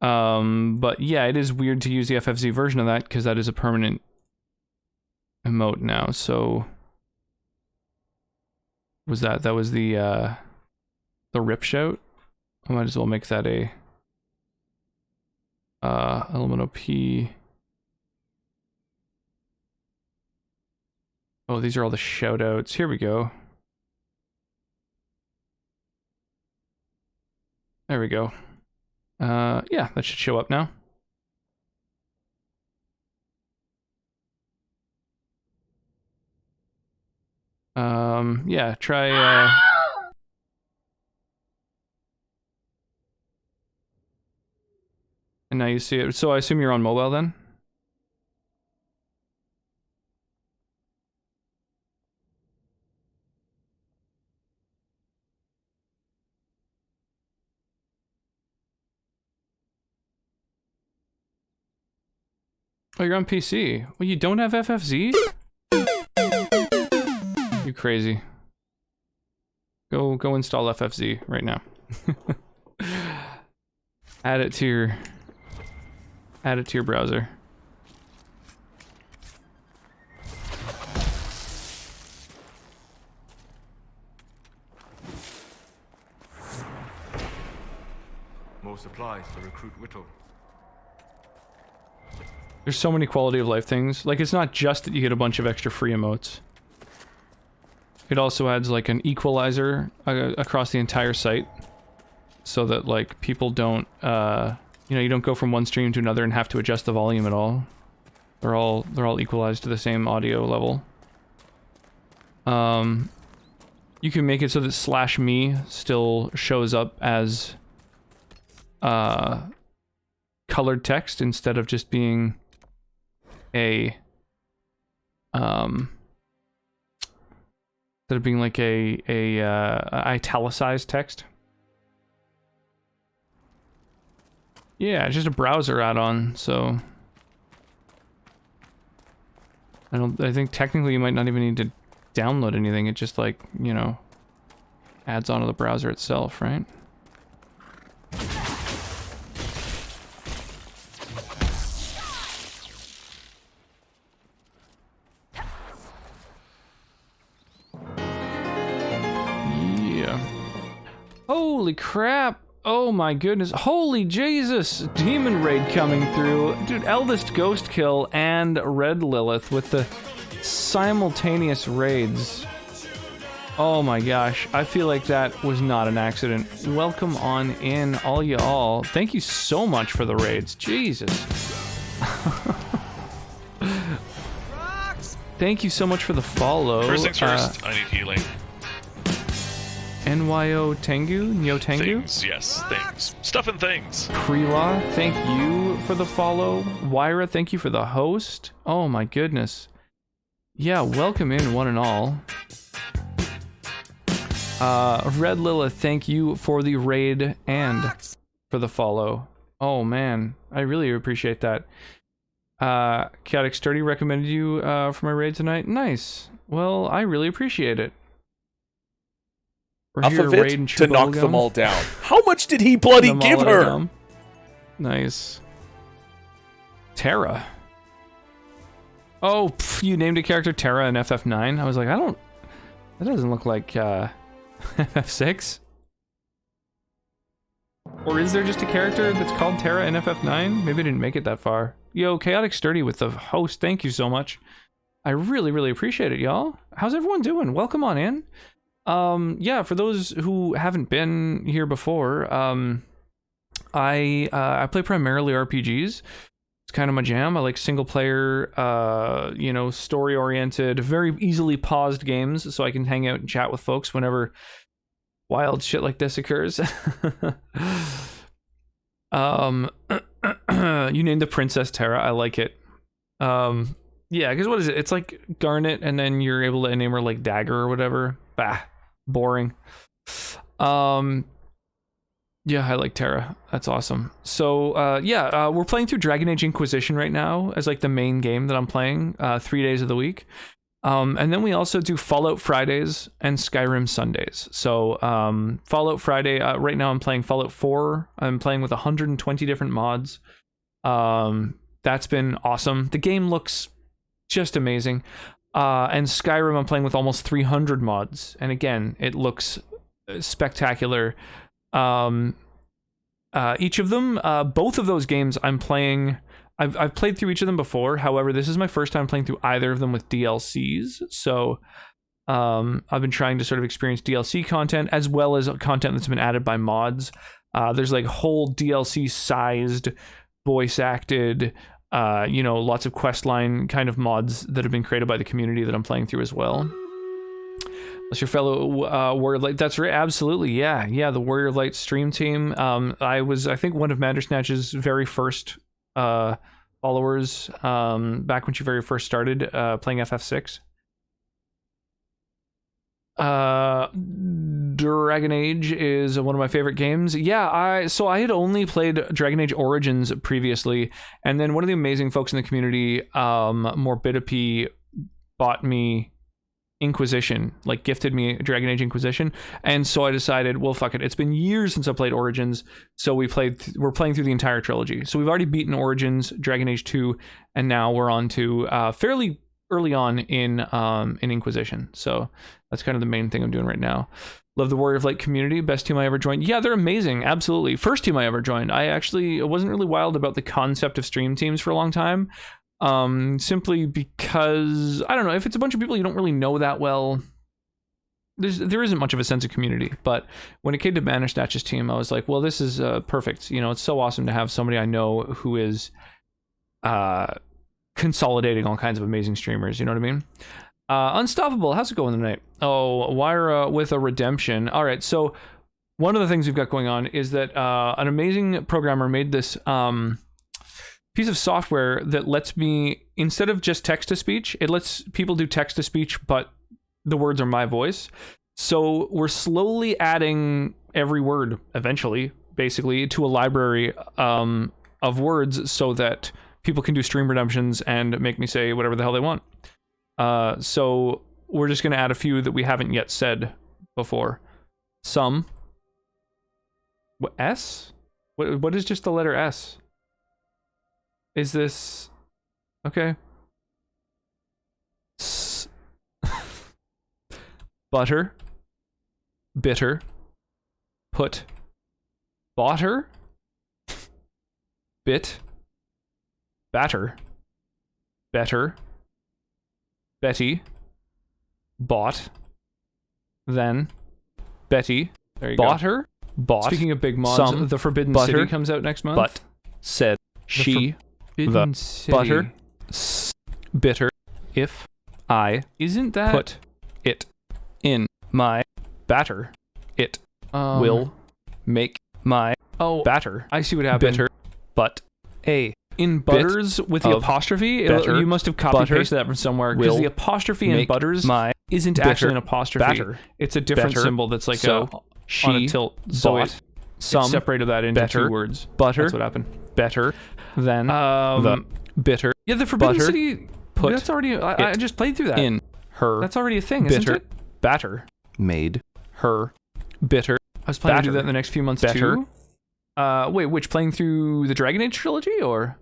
But yeah, it is weird to use the FFZ version of that because that is a permanent emote now. So was that was the rip shout? I might as well make that a element OP. Oh, these are all the shout outs. Here we go. There we go. Yeah, that should show up now. Yeah, try, and now you see it. So I assume you're on mobile then? Oh, you're on PC. Well, you don't have FFZ? You crazy. Go install FFZ right now. Add it to your browser. More supplies to recruit Whittle. There's so many quality of life things. Like, it's not just that you get a bunch of extra free emotes. It also adds like an equalizer across the entire site, so that like people don't, you know, you don't go from one stream to another and have to adjust the volume at all. They're all equalized to the same audio level. You can make it so that /me still shows up as colored text instead of just being a instead of being like a italicized text. Yeah, it's just a browser add-on, so I think technically you might not even need to download anything. It just, like, you know, adds onto the browser itself, right? Yeah. Holy crap! Oh my goodness. Holy Jesus! Demon Raid coming through. Dude, Eldest Ghost Kill and Red Lilith with the simultaneous raids. Oh my gosh. I feel like that was not an accident. Welcome on in, all y'all. Thank you so much for the raids. Jesus. Thank you so much for the follow. First things first, I need healing. NYO Tengu? Nyo Tengu? Things, yes, things. Stuff and things. Prela, thank you for the follow. Wyra, thank you for the host. Oh my goodness. Yeah, welcome in, one and all. Red Lilith, thank you for the raid and for the follow. Oh man, I really appreciate that. Chaotic Sturdy recommended you for my raid tonight. Nice. Well, I really appreciate it. We're here Alphabet raiding to knock them all down. How much did he bloody give her? Nice. Terra. Oh, pff, you named a character Terra in FF9? I was like, that doesn't look like FF6. Or is there just a character that's called Terra in FF9? Maybe I didn't make it that far. Yo, Chaotic Sturdy with the host, thank you so much. I really, really appreciate it, y'all. How's everyone doing? Welcome on in. Yeah, for those who haven't been here before, I play primarily RPGs. It's kind of my jam. I like single player, you know, story oriented, very easily paused games, so I can hang out and chat with folks whenever wild shit like this occurs. You named the Princess Terra. I like it. Yeah, because what is it? It's like Garnet, and then you're able to name her like Dagger or whatever. Bah, boring. Yeah, I like Terra. That's awesome. So, yeah, we're playing through Dragon Age Inquisition right now as like the main game that I'm playing 3 days of the week. And then we also do Fallout Fridays and Skyrim Sundays. So, Fallout Friday, right now I'm playing Fallout 4. I'm playing with 120 different mods. That's been awesome. The game looks just amazing. And Skyrim I'm playing with almost 300 mods. And again, it looks spectacular. Each of them, both of those games I'm playing, I've played through each of them before. However, this is my first time playing through either of them with DLCs. So, I've been trying to sort of experience DLC content as well as content that's been added by mods. There's like whole DLC sized, voice acted, you know, lots of questline kind of mods that have been created by the community that I'm playing through as well. That's your fellow Warrior Light. That's right, absolutely, yeah. The Warrior Light stream team. I think, one of Mandersnatch's very first followers back when she very first started playing FF6. Dragon Age is one of my favorite games. Yeah, I had only played Dragon Age Origins previously, and then one of the amazing folks in the community, Morbidipi, bought me Inquisition, like gifted me Dragon Age Inquisition, and so I decided, well, fuck it. It's been years since I played Origins, so we're playing through the entire trilogy. So we've already beaten Origins, Dragon Age 2, and now we're on to fairly early on in Inquisition. So that's kind of the main thing I'm doing right now. Love the Warrior of Light community. Best team I ever joined. Yeah, they're amazing. Absolutely. First team I ever joined. I wasn't really wild about the concept of stream teams for a long time. Simply because, I don't know, if it's a bunch of people you don't really know that well, there isn't much of a sense of community. But when it came to Bandersnatch's team, I was like, well, this is perfect. You know, it's so awesome to have somebody I know who is consolidating all kinds of amazing streamers, you know what I mean? Unstoppable, how's it going tonight? Oh, Wyra with a redemption. All right, so one of the things we've got going on is that an amazing programmer made this piece of software that lets me, instead of just text-to-speech, it lets people do text-to-speech, but the words are my voice. So we're slowly adding every word, eventually, basically, to a library of words so that people can do stream redemptions and make me say whatever the hell they want. So we're just going to add a few that we haven't yet said before. Some. What, S? What is just the letter S? Is this... Okay. Butter. Bitter. Put. Botter. Bit. Batter. Better. Betty. Bought. Then. Betty. There you Bought go. her. Bought. Speaking of big mods, Some. The Forbidden Butter. City comes out next month. But. Said. She. Forbidden The. City. Butter. Bitter. If. I. Isn't that... Put. It. In. My. Batter. It. Will. Make. My. Oh. Batter. I see what happened. Bitter. But. A. In Butters with the apostrophe, you must have copy-pasted that from somewhere, because the apostrophe in Butters isn't actually an apostrophe. Batter. It's a different symbol that's like so on a tilt. So it separated that into better, two words. Butter. That's what happened. Better than the bitter. Yeah, the Forbidden butter, City, put that's already... I just played through that. In her. That's already a thing, bitter, isn't it? Batter. Made her bitter. I was planning batter, to do that in the next few months better. too. Wait, which, playing through the Dragon Age trilogy, or...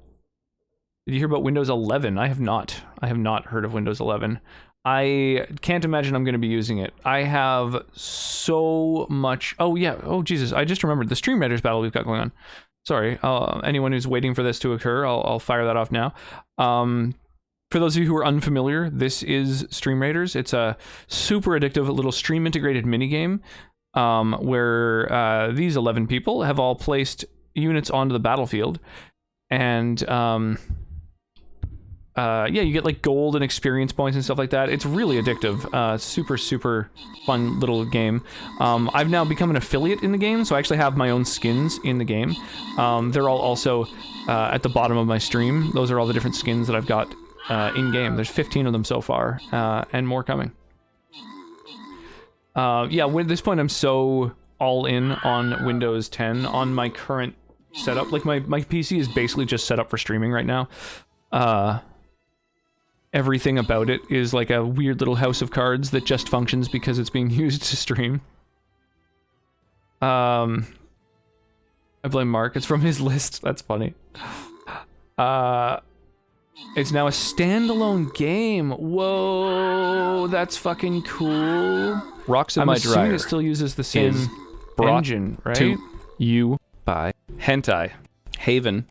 Did you hear about Windows 11? I have not. I have not heard of Windows 11. I can't imagine I'm going to be using it. I have so much... Oh, yeah. Oh, Jesus. I just remembered the Stream Raiders battle we've got going on. Sorry. Anyone who's waiting for this to occur, I'll fire that off now. For those of you who are unfamiliar, this is Stream Raiders. It's a super addictive little stream-integrated minigame where these 11 people have all placed units onto the battlefield. And... yeah, you get like gold and experience points and stuff like that. It's really addictive. Super fun little game. I've now become an affiliate in the game, so I actually have my own skins in the game. They're all also at the bottom of my stream. Those are all the different skins that I've got in-game. There's 15 of them so far, and more coming. Yeah, at this point I'm so all in on Windows 10 on my current setup. Like my PC is basically just set up for streaming right now. Everything about it is like a weird little house of cards that just functions because it's being used to stream. I blame Mark. It's from his list. That's funny. It's now a standalone game. Whoa, that's fucking cool. Rocks in my dryer. I'm assuming it still uses the same engine, right? To you by Hentai Haven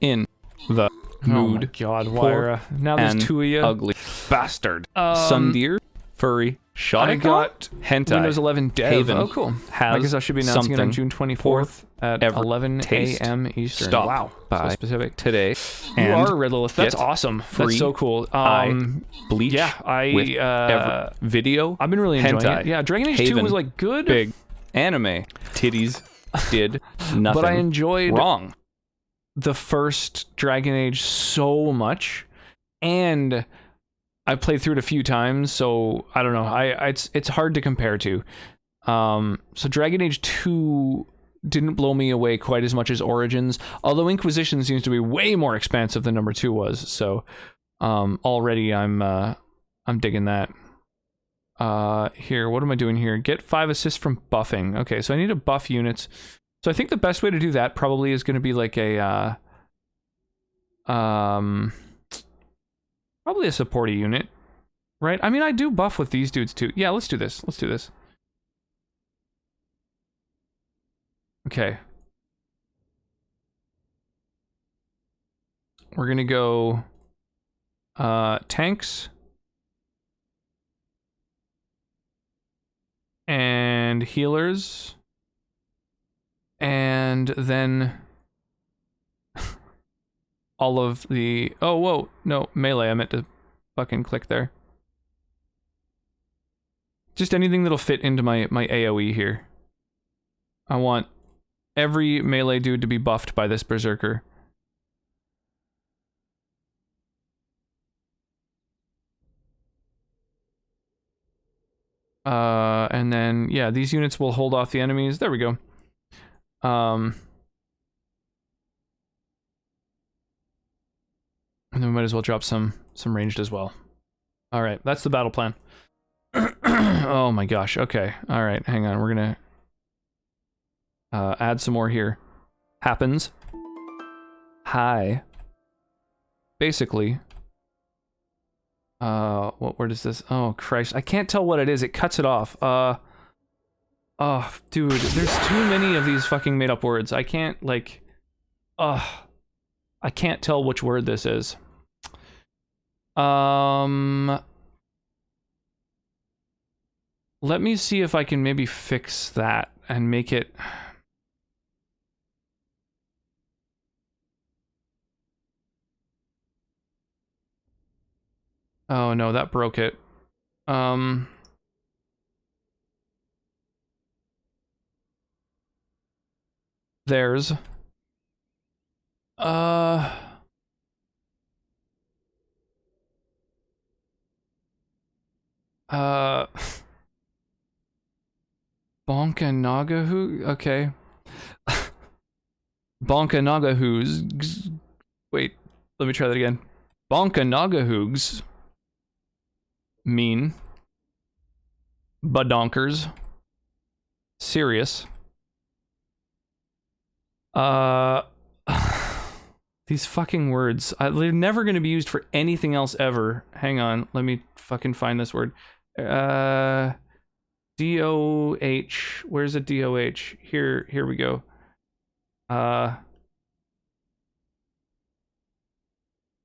in the mood. Oh my god, Wyra. Now there's two of you. Ugly bastard. Sundeer, furry, shot. I got Hentai. Windows 11 Dev. Haven. Oh, cool. Has I guess I should be announcing it on June 24th at 11 a.m. Eastern. Stop wow. by so specific. Today. You and are Red Lilith. That's awesome. That's so cool. Bleach. Yeah, with video. I've been really enjoying Hentai. it. Yeah, Dragon Age 2 was like good. Big anime. Titties did nothing. But I enjoyed wrong. The first Dragon Age so much, and I played through it a few times, so I don't know. It's hard to compare to. So Dragon Age 2 didn't blow me away quite as much as Origins, although Inquisition seems to be way more expansive than number 2 was. So already I'm digging that. Here, what am I doing here? Get 5 assists from buffing. Okay, so I need to buff units. So I think the best way to do that probably is going to be like a probably a supporty unit, right? I mean, I do buff with these dudes too. Yeah, let's do this. Let's do this. Okay. We're gonna go tanks and healers, and then all of the... Oh, whoa, no, melee. I meant to fucking click there. Just anything that'll fit into my AoE here. I want every melee dude to be buffed by this berserker. And then, yeah, these units will hold off the enemies. There we go. And then we might as well drop some ranged as well. Alright, that's the battle plan. Oh my gosh, okay. Alright, hang on, we're gonna add some more here. Happens. Hi. Basically. What word is this? Oh, Christ. I can't tell what it is. It cuts it off. Oh, dude. There's too many of these fucking made-up words. I can't, like... I can't tell which word this is. Let me see if I can maybe fix that and make it... Oh no, that broke it. There's... Bonka Nagahu? Okay. Bonka Nagahoogs. Wait, let me try that again. Bonka Nagahoogs mean badonkers. Serious. These fucking words. They're never going to be used for anything else ever. Hang on, let me fucking find this word. D-O-H. Where's a D-O-H? Here we go. Dohonka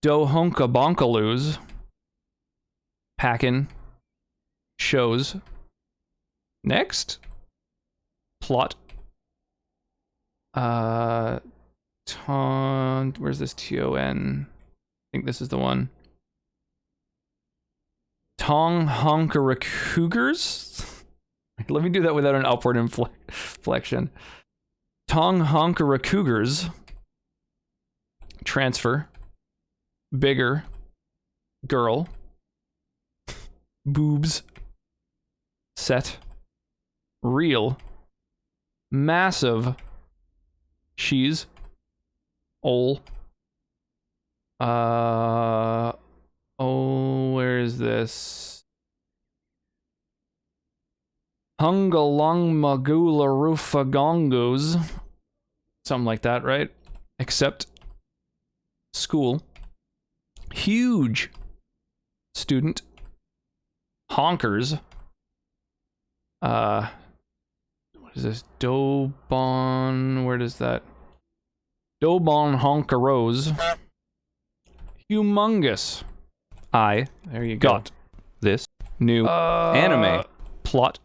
bonkaloos. Packin'. Shows. Next. Plot. Where's this T-O-N? I think this is the one. Tong Honkaracougars? Let me do that without an upward inflection. Tong Honkaracougars. Transfer. Bigger. Girl. Boobs. Set. Real. Massive. She's. Ol. Oh, where is this? Hungalong Magula Rufagongos. Something like that, right? Except school. Huge. Student. Honkers. What is this? Dobon. Where does that? Dobon Honkaros. Humongous. There you go. Got this new anime plot.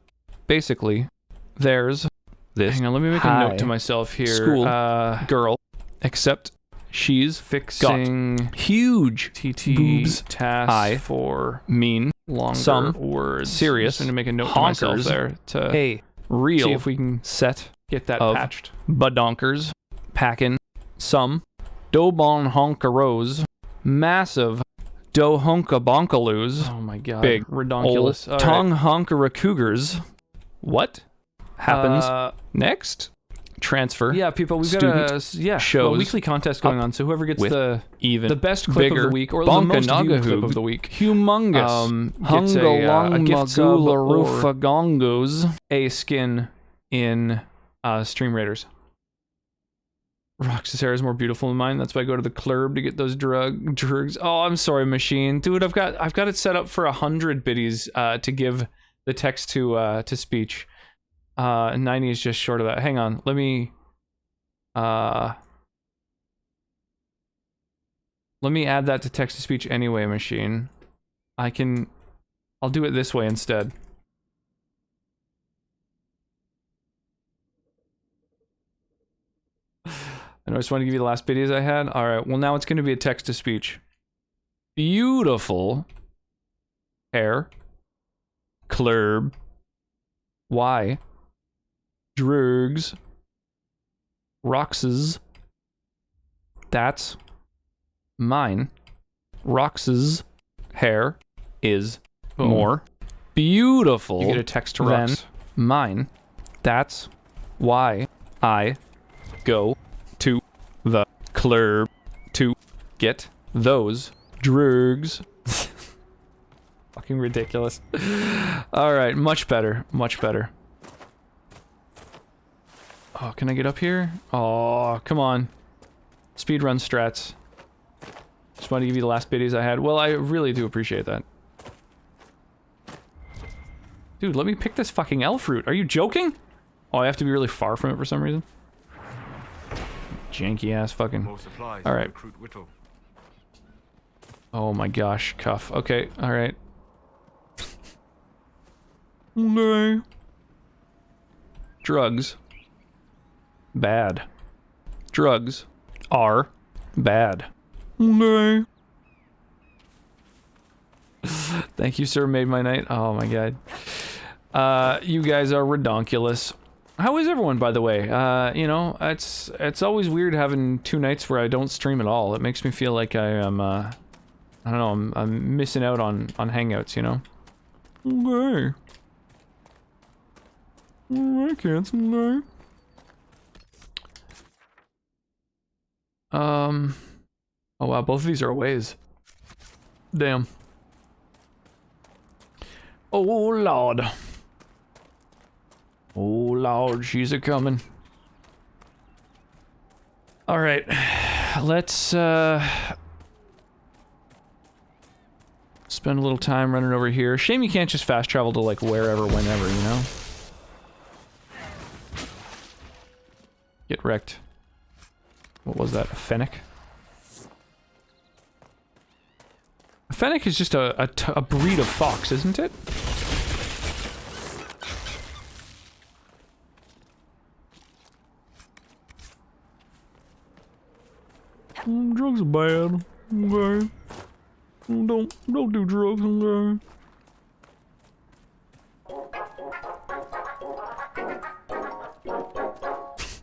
Basically, there's this. Hang on, let me make a note to myself here. School girl, except she's fixing got huge TT boobs task for mean longer some words. Serious. I'm just gonna make a note to myself there to a real. See if we can get that patched. Badonkers, packin' some Dobon Honkaros, massive Dohonka Bonkaloos. Oh my god. Big. Redonkulous. Old Tong Honkara Cougars. What happens next? Transfer. Yeah, people, we've got a shows, weekly contest going on. So whoever gets the best clip of the week or the most viewed clip of the week, humongous, gets a gift sub or a skin in Stream Raiders. Rox's hair is more beautiful than mine. That's why I go to the club to get those drugs. Oh, I'm sorry, machine, dude. I've got it set up for 100 biddies to give the text to speech. 90 is just short of that. Hang on, let me add that to text to speech anyway, machine. I'll do it this way instead. I just want to give you the last biddies I had. Alright, well now it's going to be a text to speech. Beautiful hair. Club. Why? Drugs. Rox's. That's mine. Rox's hair is more beautiful. You get a text to Rox. Than mine. That's why I go to the club to get those drugs. Fucking ridiculous. Alright, much better. Much better. Oh, can I get up here? Oh, come on. Speedrun strats. Just wanted to give you the last biddies I had. Well, I really do appreciate that. Dude, let me pick this fucking elf root. Are you joking? Oh, I have to be really far from it for some reason. Janky ass fucking. Alright. Oh my gosh, cuff. Okay, alright. Okay. Drugs. Bad. Drugs are bad. Okay. Thank you, sir. Made my night. Oh my god. You guys are redonkulous. How is everyone, by the way? You know, it's always weird having 2 nights where I don't stream at all. It makes me feel like I am, I don't know, I'm missing out on hangouts, you know? Okay. I can't say. Oh wow, both of these are a ways. Damn. Oh lord. Oh lord, she's a-coming. Alright, let's spend a little time running over here. Shame you can't just fast travel to like wherever, whenever, you know? Get wrecked. What was that? A fennec? A fennec is just a breed of fox, isn't it? Drugs are bad. Okay. Don't do drugs, okay?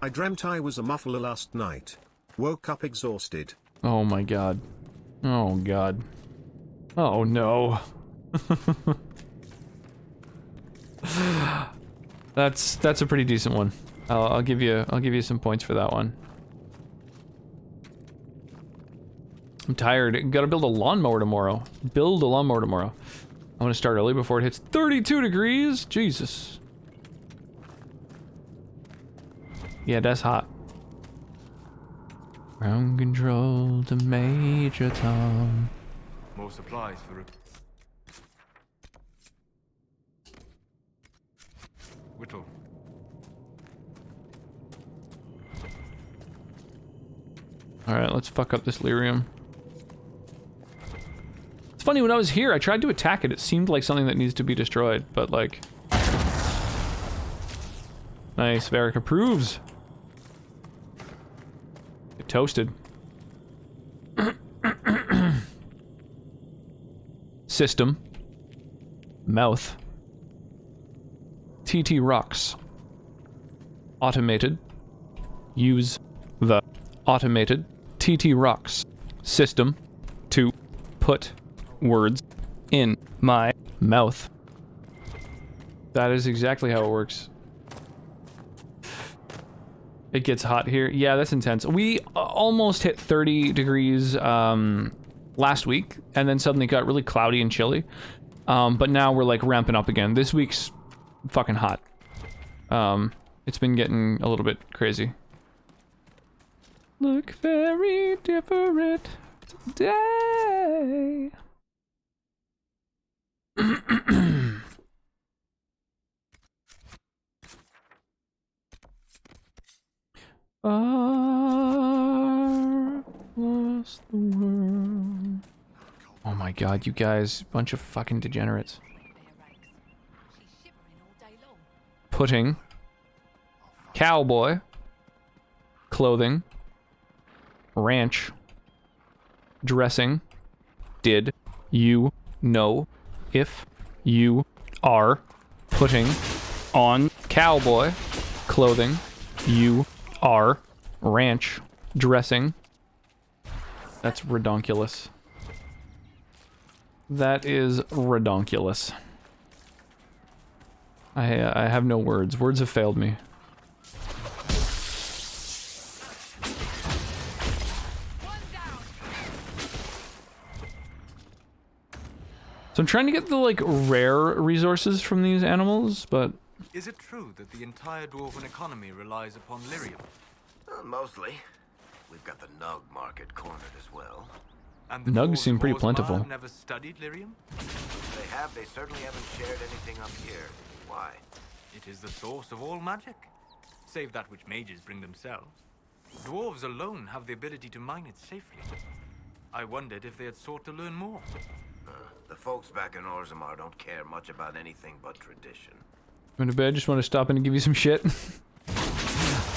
I dreamt I was a muffler last night. Woke up exhausted. Oh my god. Oh god. Oh no. That's a pretty decent one. I'll give you some points for that one. I'm tired. Gotta build a lawnmower tomorrow. Build a lawnmower tomorrow. I want to start early before it hits 32 degrees. Jesus. Yeah, that's hot. Ground control to Major Tom. More supplies for it. Whittle. Alright, let's fuck up this lyrium. It's funny, when I was here, I tried to attack it. It seemed like something that needs to be destroyed, but like... Nice, Varric approves. Get toasted. System. Mouth. TT rocks. Automated. Use the automated TT rocks system to put words in my mouth. That is exactly how it works. It gets hot here. Yeah, that's intense. We almost hit 30 degrees last week, and then suddenly got really cloudy and chilly. But now we're like ramping up again. This week's fucking hot. It's been getting a little bit crazy. Look very different today. Far across the world. Oh my god, you guys, bunch of fucking degenerates. Putting cowboy clothing ranch dressing. Did you know if you are putting on cowboy clothing, you are ranch dressing? That's redonkulous. That is redonkulous. I have no words. Words have failed me. So I'm trying to get the, like, rare resources from these animals, but... Is it true that the entire dwarven economy relies upon lyrium? Mostly. We've got the Nug market cornered as well. And the Nugs seem pretty Orzammar plentiful. never studied lyrium? They have. They certainly haven't shared anything up here. Why? It is the source of all magic, save that which mages bring themselves. Dwarves alone have the ability to mine it safely. I wondered if they had sought to learn more. The folks back in Orzammar don't care much about anything but tradition. Going to bed? Just want to stop in and give you some shit.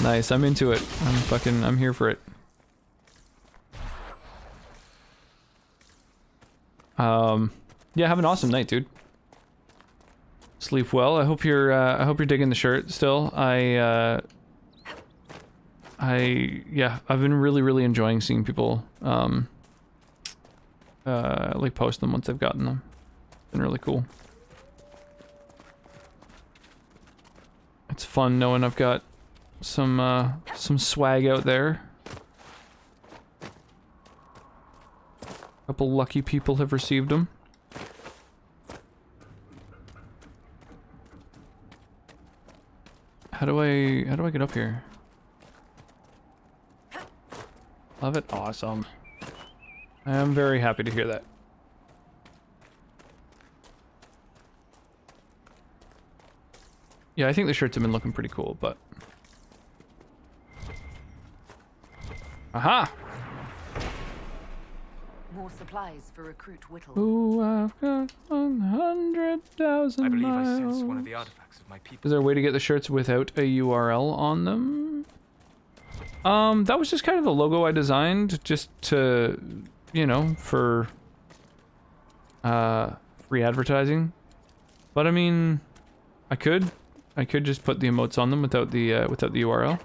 Nice, I'm into it. I'm here for it. Yeah, have an awesome night, dude. Sleep well. I hope you're digging the shirt still. Yeah, I've been really enjoying seeing people, like post them once they've gotten them. Been really cool. It's fun knowing I've got some swag out there. A couple lucky people have received them. How do I get up here? Love it. Awesome. I am very happy to hear that. Yeah, I think the shirts have been looking pretty cool, but... Aha! More supplies for recruit Whittle. Ooh, I've got 100,000 I believe miles. I sensed one of the artifacts of my people. Is there a way to get the shirts without a URL on them? That was just kind of the logo I designed, just to, you know, for free advertising. But I mean, I could just put the emotes on them without the URL.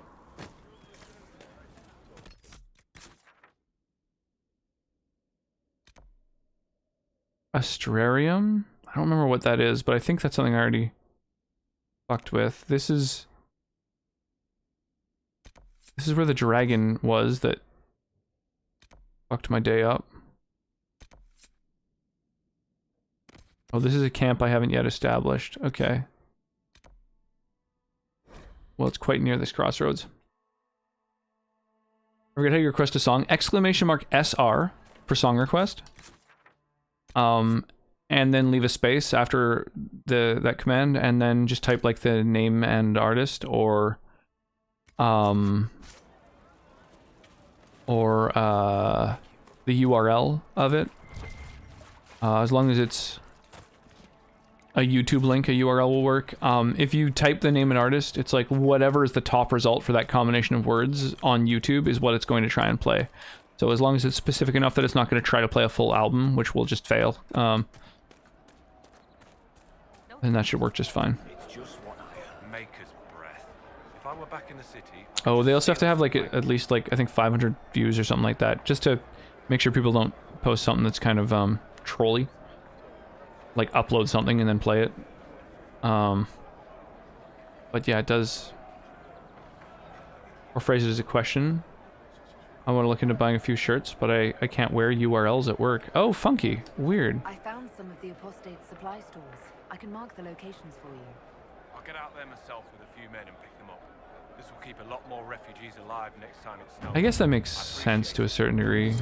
Astrarium? I don't remember what that is, but I think that's something I already fucked with. This is where the dragon was that fucked my day up. Oh, this is a camp I haven't yet established. Okay. Well, it's quite near this crossroads. I forget how you request a song. !SR for song request. And then leave a space after that command, and then just type like the name and artist, or the URL of it. As long as it's a YouTube link, a URL will work. If you type the name and artist, it's like whatever is the top result for that combination of words on YouTube is what it's going to try and play. So as long as it's specific enough that it's not going to try to play a full album, which will just fail, then that should work just fine. It's just what Maker's breath. If I were back in the city... Oh, they also have to have like at least like I think 500 views or something like that, just to make sure people don't post something that's kind of trolley. Like, upload something and then play it. But yeah, it does... Or phrase it as a question. I want to look into buying a few shirts, but I can't wear URLs at work. Oh, funky. Weird. I found some of the apostate's supply stores. I can mark the locations for you. I'll get out there myself with a few men and pick them up. This will keep a lot more refugees alive next time it snows. I guess that makes sense to a certain degree.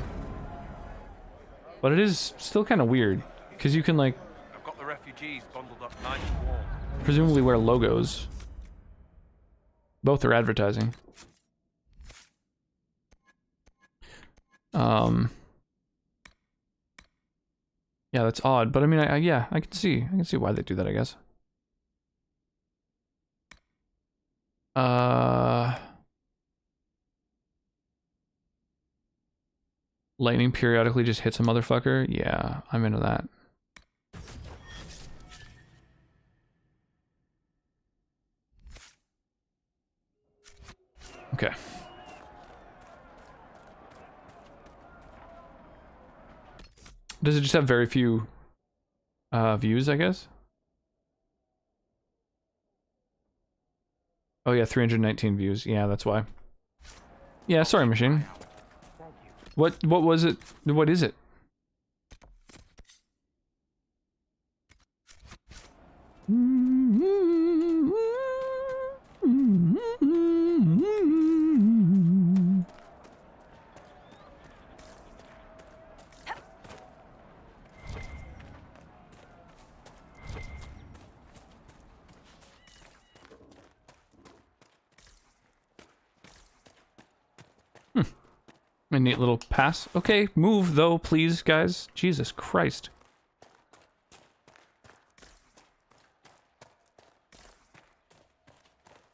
But it is still kind of weird, because you can, like... I've got the refugees bundled up nice and warm. Presumably wear logos. Both are advertising. Yeah, that's odd, but I mean, yeah, I can see why they do that, I guess. Lightning periodically just hits a motherfucker. Yeah, I'm into that. Okay. Does it just have very few views, I guess? Oh yeah, 319 views. Yeah, that's why. Yeah, sorry, machine. What was it? What is it? A neat little pass. Okay, move though, please, guys. Jesus Christ.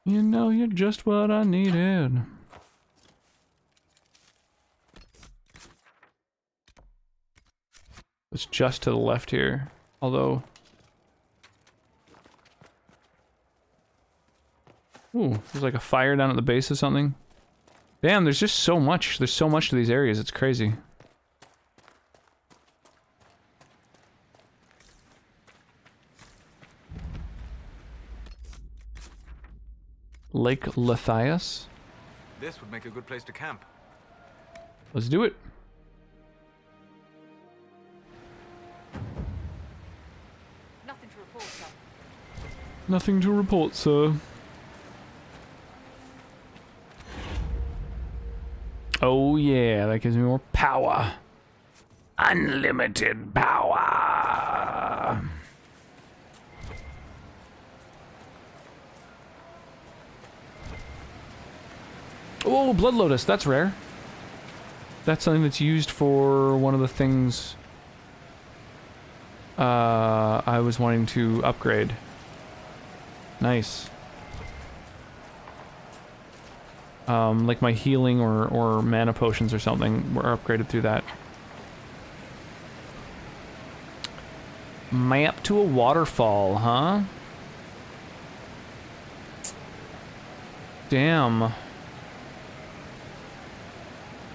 You know, you're just what I needed. It's just to the left here, although... Ooh, there's like a fire down at the base of something. Damn, there's just so much. There's so much to these areas, it's crazy. Lake Lethias? This would make a good place to camp. Let's do it. Nothing to report, sir. Nothing to report, sir. Oh yeah, that gives me more power. Unlimited power. Oh, Blood Lotus, that's rare. That's something that's used for one of the things I was wanting to upgrade. Nice. Like my healing or mana potions or something were upgraded through that. Map to a waterfall, huh? Damn.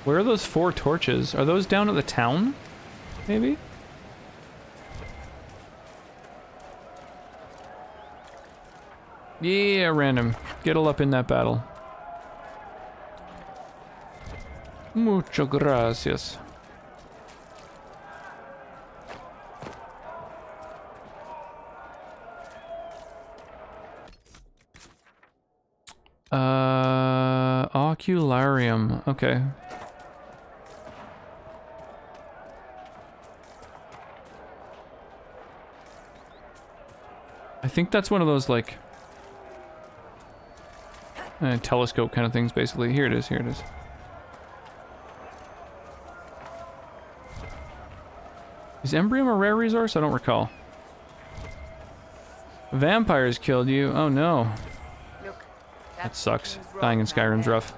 Where are those 4 torches? Are those down at the town? Maybe? Yeah, random. Get all up in that battle. Mucho gracias. Ocularium. Okay. I think that's one of those, like, telescope kind of things, basically. Here it is, here it is. Is Embrium a rare resource? I don't recall. Vampires killed you. Oh no. That sucks. Dying in Skyrim's rough.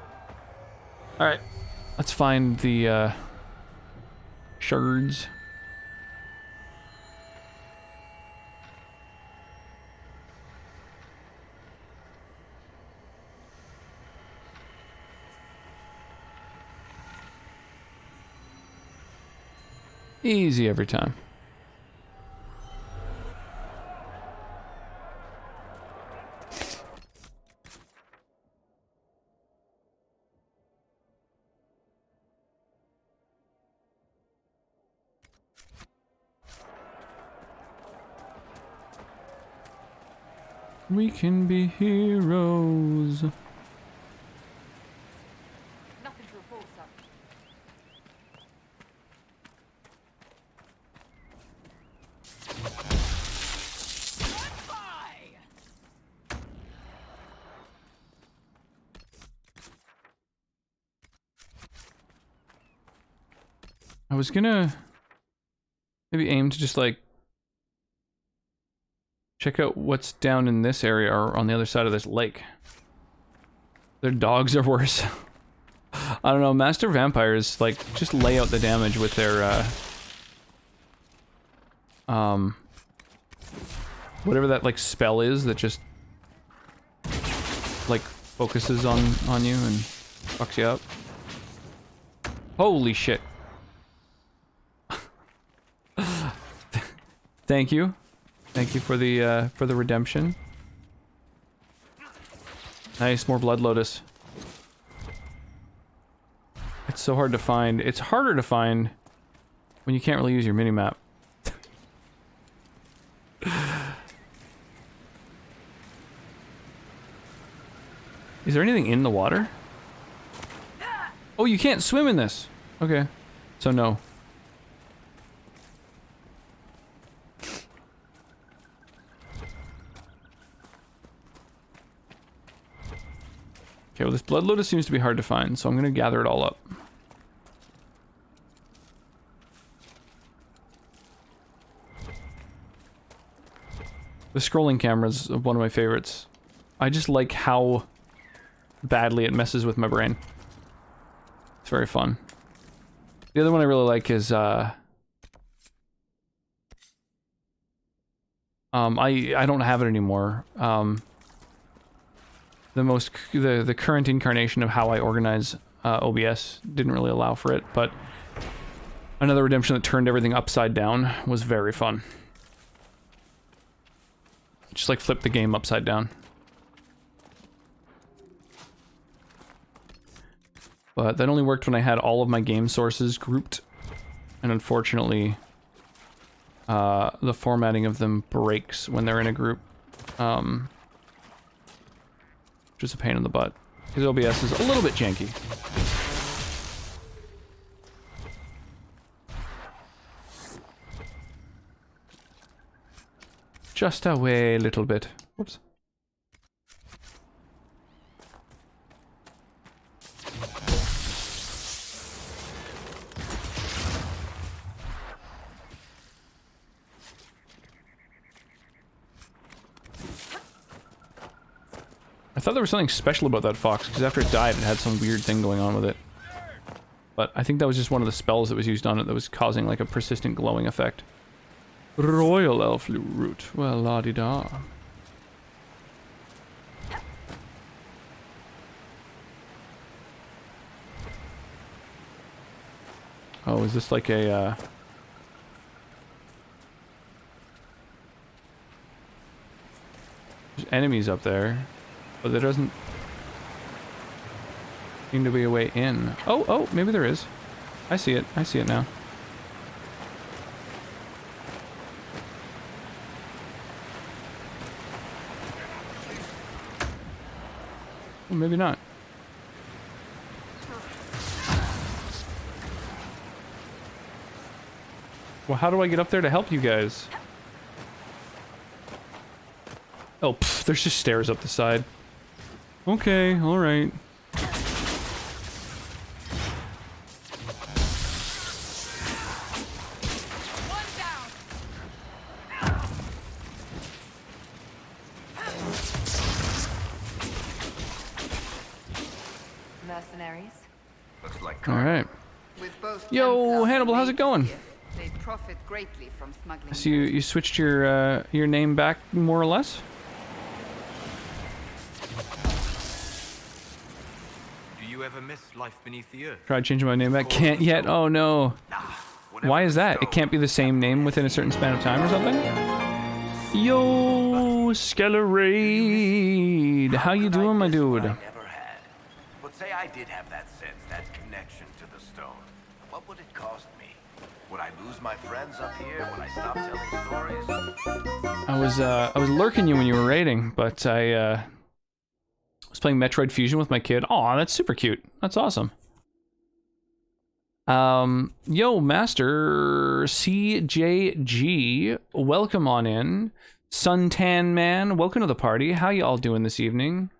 Alright. Let's find the shards. Easy every time. We can be heroes. Nothing to report, sir. I was gonna maybe aim to just like check out what's down in this area or on the other side of this lake. Their dogs are worse. I don't know, Master Vampires like just lay out the damage with their whatever that like spell is that just like focuses on you and fucks you up. Holy shit. Thank you. Thank you for the redemption. Nice, more Blood Lotus. It's so hard to find. It's harder to find when you can't really use your minimap. Is there anything in the water? Oh, you can't swim in this. Okay. So no. Okay, well this Blood Lotus seems to be hard to find, so I'm gonna gather it all up. The scrolling camera is one of my favorites. I just like how badly it messes with my brain. It's very fun. The other one I really like is I don't have it anymore. The current incarnation of how I organize OBS didn't really allow for it, but another redemption that turned everything upside down was very fun. Just like flip the game upside down. But that only worked when I had all of my game sources grouped, and unfortunately the formatting of them breaks when they're in a group. Which is a pain in the butt, because OBS is a little bit janky. Just a way little bit. Whoops. I thought there was something special about that fox, because after it died, it had some weird thing going on with it. But I think that was just one of the spells that was used on it that was causing like a persistent glowing effect. Royal Elf Root. Well, la-di-da. Oh, is this like a, There's enemies up there, but there doesn't seem to be a way in. Oh, maybe there is. I see it. I see it now. Well, maybe not. Well, how do I get up there to help you guys? Oh, pff, there's just stairs up the side. Okay, alright. Mercenaries. Looks like Alright. With both Yo, Hannibal, how's it going? they profit greatly from smuggling. So you switched your name back more or less? Do you ever miss life beneath the earth? Tried changing my name back. Can't yet. Oh no. Why is that? It can't be the same name within a certain span of time or something? Yo, Skellerade. How you doing, my dude? Never had. But say I did have that sense, that connection to the stone. What would it cost me? Would I lose my friends up here when I stop telling stories? I was lurking you when you were raiding, but I was playing Metroid Fusion with my kid. Aw, that's super cute. That's awesome. Yo, Master CJG, welcome on in. Suntan Man, welcome to the party. How you all doing this evening?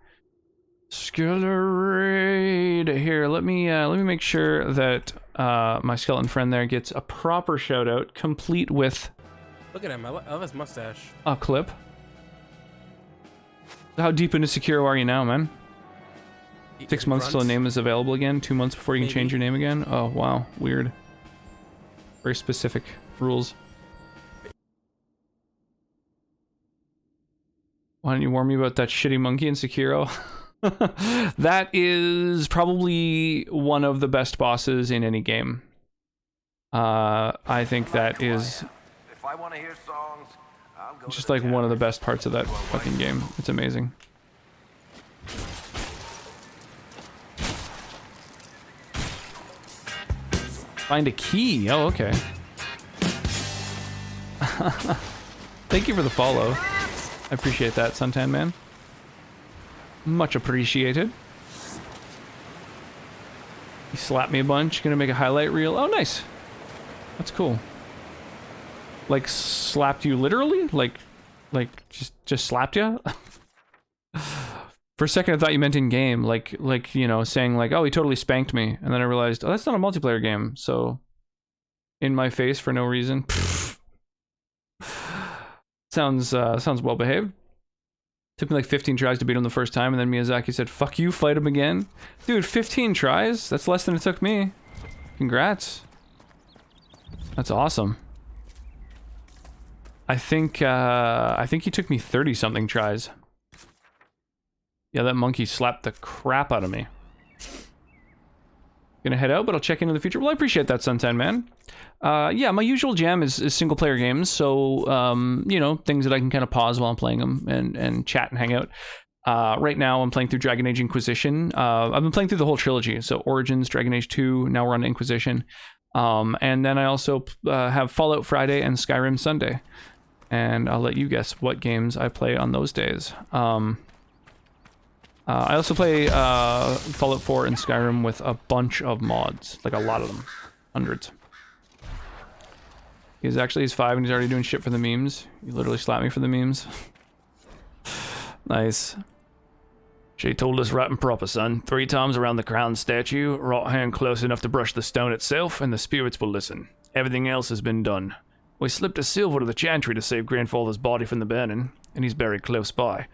Skeleton here. Let me make sure that my skeleton friend there gets a proper shout out, complete with. Look at him. I love his mustache. A clip. How deep into Sekiro are you now, man? 6 months till a name is available again. 2 months before you can change your name again. Oh wow, weird. Very specific rules. Why don't you warn me about that shitty monkey in Sekiro? That is probably one of the best bosses in any game. I think that is If I want to hear songs, I'll go just like one of the best parts of that fucking game. It's amazing. Find a key. Oh, okay. Thank you for the follow. I appreciate that, Suntan Man. Much appreciated. He slapped me a bunch. Gonna make a highlight reel. Oh, nice. That's cool. Like, slapped you literally? Like just slapped you? For a second, I thought you meant in game, like you know, saying like, "Oh, he totally spanked me," and then I realized, oh, that's not a multiplayer game. So, in my face for no reason. Sounds well behaved. Took me like 15 tries to beat him the first time, and then Miyazaki said, "Fuck you, fight him again." Dude, 15 tries? That's less than it took me. Congrats. That's awesome. I think he took me 30 something tries. Yeah, that monkey slapped the crap out of me. Gonna head out, but I'll check in the future. Well, I appreciate that, Suntan Man. Yeah, my usual jam is single player games, so, you know, things that I can kind of pause while I'm playing them and chat and hang out. Right now, I'm playing through Dragon Age Inquisition. I've been playing through the whole trilogy, so Origins, Dragon Age 2, now we're on Inquisition. And then I also have Fallout Friday and Skyrim Sunday. And I'll let you guess what games I play on those days. I also play Fallout 4 and Skyrim with a bunch of mods, like a lot of them, hundreds. He's 5 and he's already doing shit for the memes. You literally slapped me for the memes. Nice. She told us right and proper, son. 3 times around the crown statue, right hand close enough to brush the stone itself, and the spirits will listen. Everything else has been done. We slipped a silver to the chantry to save grandfather's body from the burning, and he's buried close by.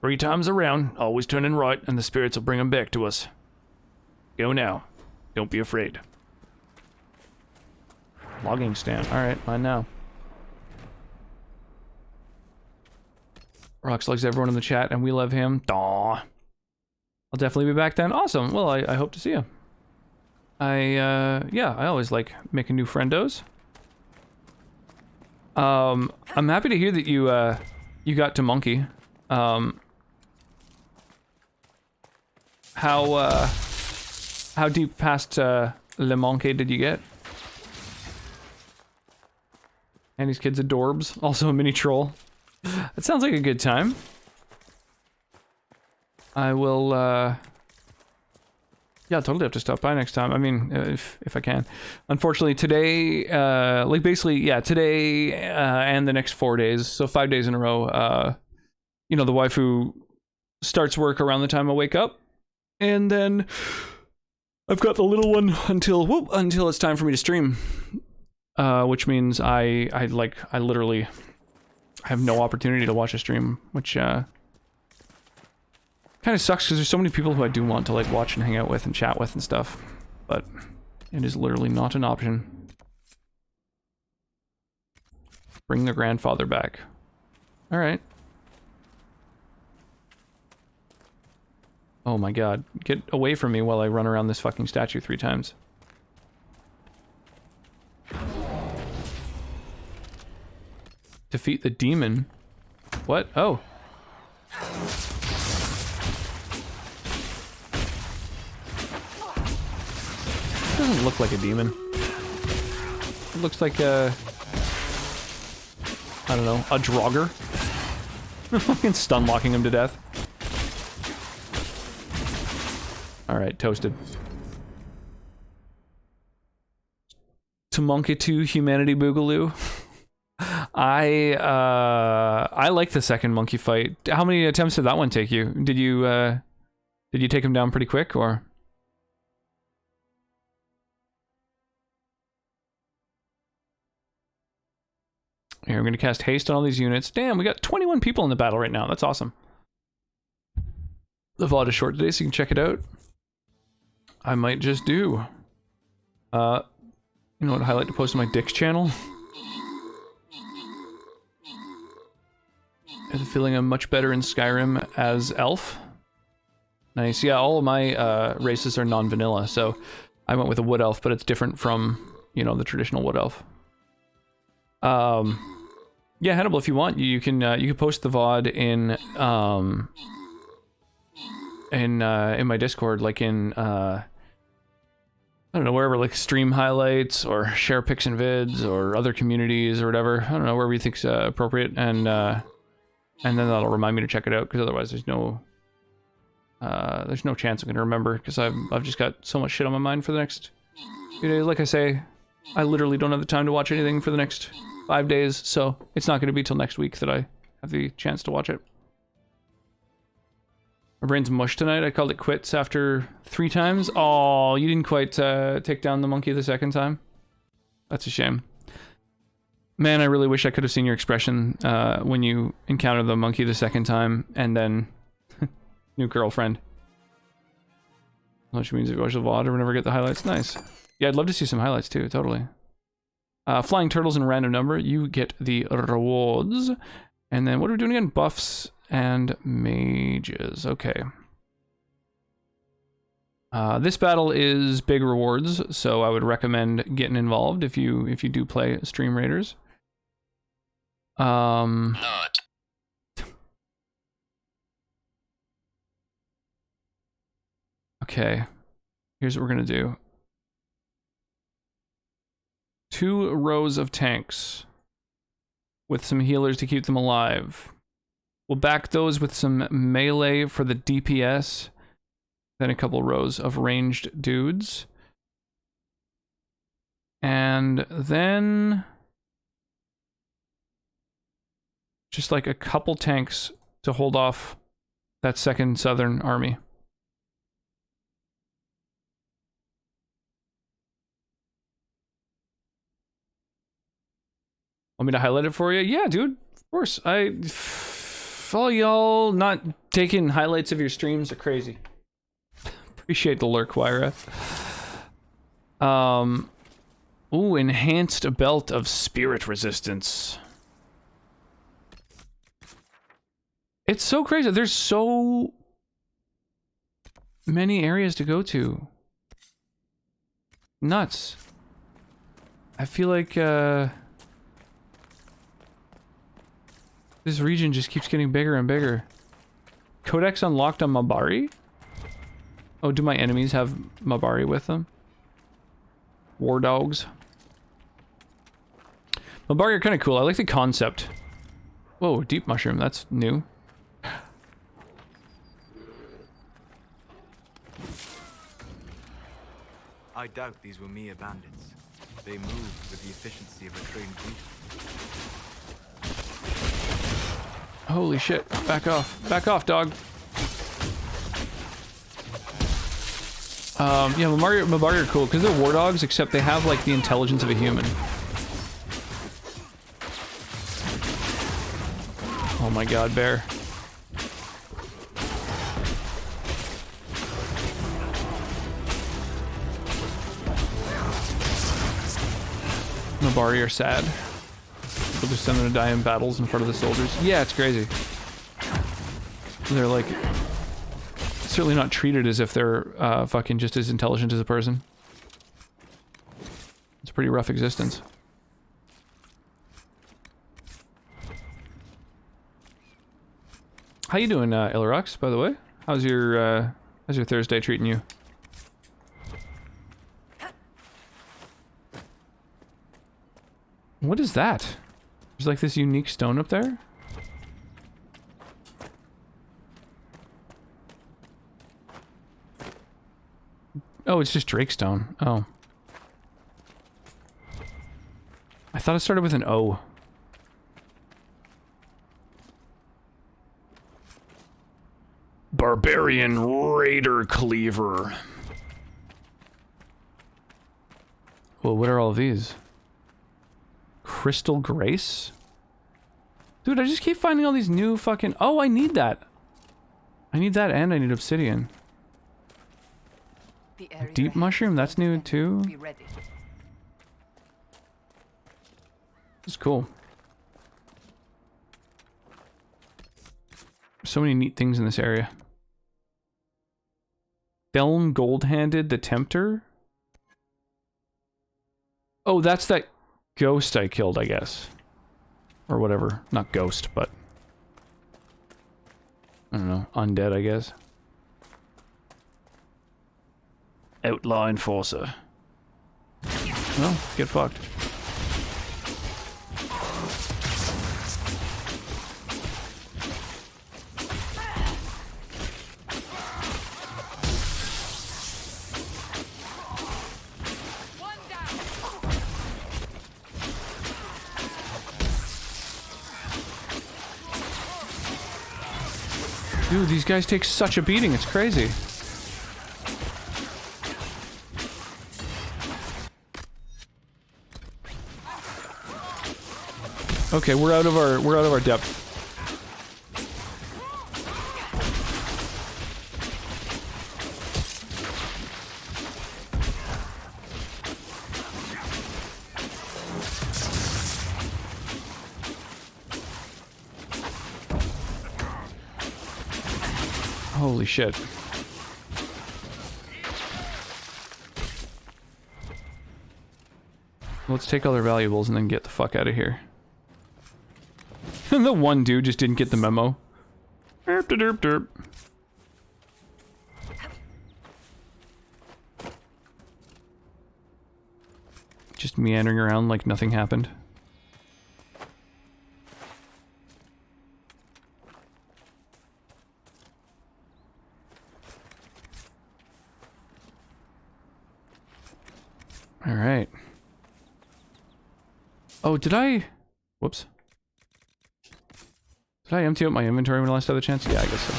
3 times around, always turning right, and the spirits will bring him back to us. Go now. Don't be afraid. Logging stand. Alright, mine now. Rox likes everyone in the chat, and we love him. Daw. I'll definitely be back then. Awesome. Well, I hope to see you. Yeah, I always like making new friendos. I'm happy to hear that you got to Monkey. How deep past Le Monkey did you get? And these kids adorbs, also a mini troll. That sounds like a good time. I will, yeah, I'll totally have to stop by next time. I mean, if I can. Unfortunately, today, like basically, yeah, today and the next 4 days, so 5 days in a row, you know, the waifu starts work around the time I wake up. And then I've got the little one until it's time for me to stream. Which means I literally have no opportunity to watch a stream, which kind of sucks because there's so many people who I do want to like watch and hang out with and chat with and stuff, but it is literally not an option. Bring their grandfather back. All right. Oh my god, get away from me while I run around this fucking statue 3 times. Defeat the demon. What? Oh. Doesn't look like a demon. It looks like a... I don't know, a Draugr. Fucking stun locking him to death. Alright, toasted. To Monkey 2 Humanity Boogaloo. I like the second monkey fight. How many attempts did that one take you? Did you take him down pretty quick, or? Here, I'm gonna cast haste on all these units. Damn, we got 21 people in the battle right now. That's awesome. The VOD is short today, so you can check it out. I might just do. You know what highlight to post on my Dick's channel? I have a feeling I'm much better in Skyrim as Elf. Nice. Yeah, all of my races are non-vanilla, so I went with a Wood Elf, but it's different from, you know, the traditional Wood Elf. Yeah, Hannibal, if you want, you can post the VOD in my Discord, like in I don't know, wherever, like stream highlights or share pics and vids or other communities or whatever. I don't know, wherever you think's appropriate, and then that'll remind me to check it out, because otherwise there's no chance I'm gonna remember, because I've just got so much shit on my mind for the next few days. Like I say, I literally don't have the time to watch anything for the next 5 days, so it's not gonna be till next week that I have the chance to watch it. My brain's mush tonight. I called it quits after 3 times. Oh, you didn't quite take down the monkey the second time? That's a shame. Man, I really wish I could have seen your expression when you encountered the monkey the second time, and then new girlfriend. Which means if you watch the VOD or whenever get the highlights. Nice. Yeah, I'd love to see some highlights too, totally. Flying turtles in random number, you get the rewards. And then what are we doing again? Buffs and mages. Okay. This battle is big rewards, so I would recommend getting involved if you do play Stream Raiders. Not. Okay. Here's what we're gonna do. 2 rows of tanks with some healers to keep them alive. We'll back those with some melee for the DPS. Then a couple rows of ranged dudes. And then just like a couple tanks to hold off that second southern army. Want me to highlight it for you? Yeah, dude. Of course. All y'all not taking highlights of your streams are crazy. Appreciate the lurk, Wyra. Ooh, enhanced belt of spirit resistance. It's so crazy. There's so many areas to go to. Nuts. I feel like this region just keeps getting bigger and bigger. Codex unlocked on Mabari? Oh, do my enemies have Mabari with them? War dogs. Mabari are kind of cool. I like the concept. Whoa, deep mushroom. That's new. I doubt these were mere bandits. They moved with the efficiency of a trained beast. Holy shit. Back off. Back off, dog. Yeah, Mabari are cool, because they're war dogs, except they have, like, the intelligence of a human. Oh my god, bear. Mabari are sad. People just send them to die in battles in front of the soldiers. Yeah, it's crazy. They're like... certainly not treated as if they're fucking just as intelligent as a person. It's a pretty rough existence. How you doing, Ilrox, by the way? How's your Thursday treating you? What is that? There's like this unique stone up there? Oh, it's just Drakestone. Oh. I thought it started with an O. Barbarian Raider Cleaver. Well, what are all of these? Crystal Grace? Dude, I just keep finding all these new fucking... Oh, I need that. I need that and I need obsidian. Deep mushroom, that's new too. Be ready. It's cool. So many neat things in this area. Thelm Gold-Handed the Tempter? Oh, that's that ghost I killed, I guess. Or whatever. Not ghost, but... I don't know. Undead, I guess. Outlaw Enforcer. Well, get fucked. Dude, these guys take such a beating, it's crazy. Okay, we're out of our depth. Holy shit. Let's take all their valuables and then get the fuck out of here. The one dude just didn't get the memo. Derp derp derp. Just meandering around like nothing happened. All right. Oh, did I... Whoops. Did I empty out my inventory when I last had the chance? Yeah, I guess so.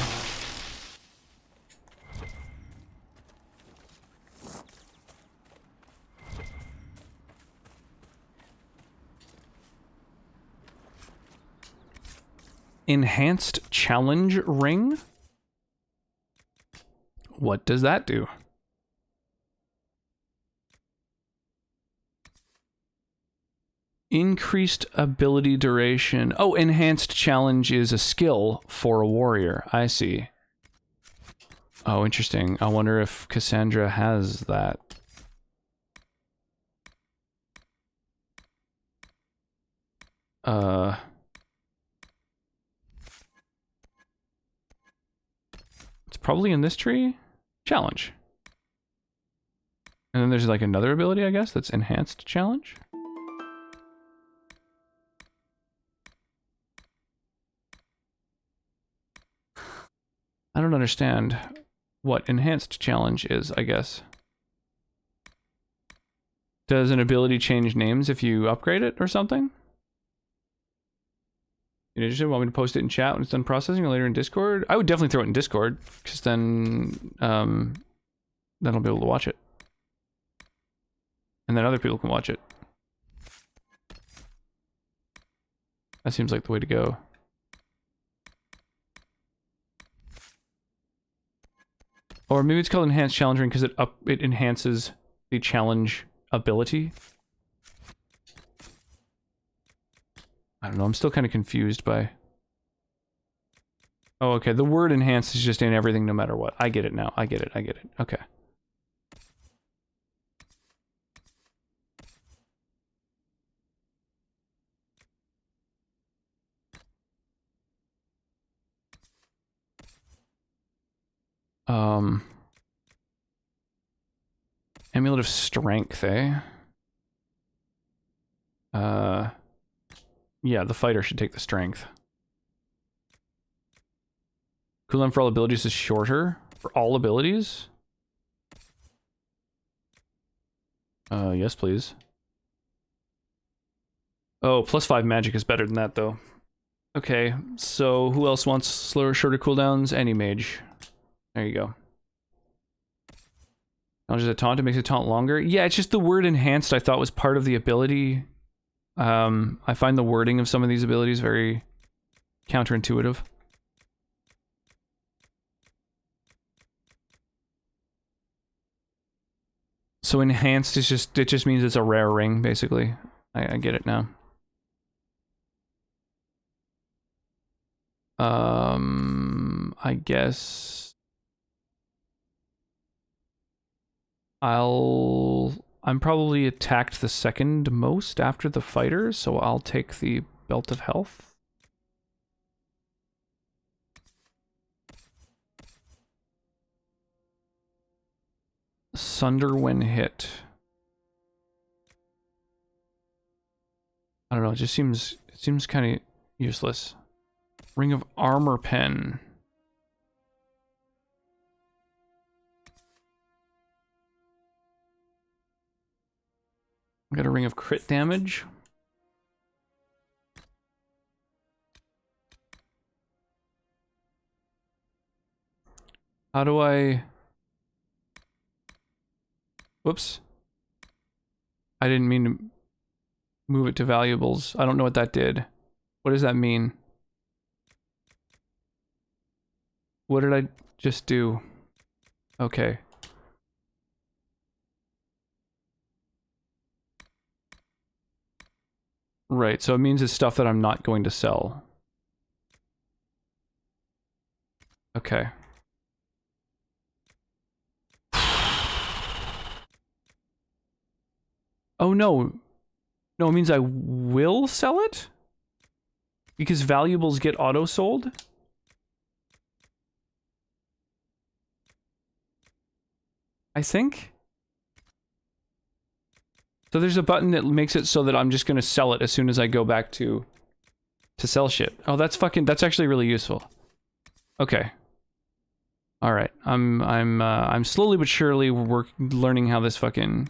Enhanced Challenge Ring? What does that do? Increased ability duration. Oh, enhanced challenge is a skill for a warrior. I see. Oh, interesting. I wonder if Cassandra has that. It's probably in this tree. Challenge. And then there's like another ability, I guess, that's enhanced challenge. I don't understand what enhanced challenge is, I guess. Does an ability change names if you upgrade it or something? You interested? Want me to post it in chat when it's done processing or later in Discord? I would definitely throw it in Discord, because then I'll be able to watch it. And then other people can watch it. That seems like the way to go. Or maybe it's called enhanced challenge ring because it enhances the challenge ability. I don't know, I'm still kind of confused by... Oh, okay, the word enhance is just in everything no matter what. I get it now, I get it. Okay. Amulet of Strength, eh? Yeah, the fighter should take the strength. Cooldown for all abilities is shorter? For all abilities? Yes, please. Oh, +5 magic is better than that, though. Okay, so who else wants slower, shorter cooldowns? Any mage. There you go. Challenges a taunt, it makes a taunt longer. Yeah, it's just the word enhanced I thought was part of the ability. I find the wording of some of these abilities very counterintuitive. So enhanced is just, it just means it's a rare ring, basically. I get it now. I guess I'm probably attacked the second most after the fighter, so I'll take the Belt of Health. Sunder when hit. I don't know, it seems kind of useless. Ring of Armor Pen. I got a ring of crit damage. How do I... Whoops. I didn't mean to move it to valuables. I don't know what that did. What does that mean? What did I just do? Okay. Right, so it means it's stuff that I'm not going to sell. Okay. Oh no. No, it means I will sell it? Because valuables get auto-sold? I think? So there's a button that makes it so that I'm just gonna sell it as soon as I go back to sell shit. Oh, that's actually really useful. Okay. Alright, I'm slowly but surely learning how this fucking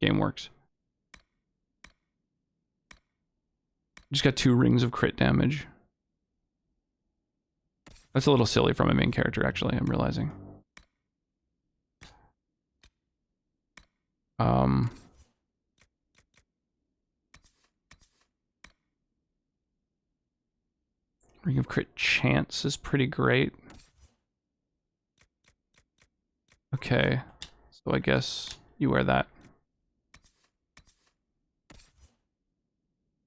game works. Just got 2 rings of crit damage. That's a little silly from my main character, actually, I'm realizing. Ring of crit chance is pretty great. Okay, so I guess you wear that.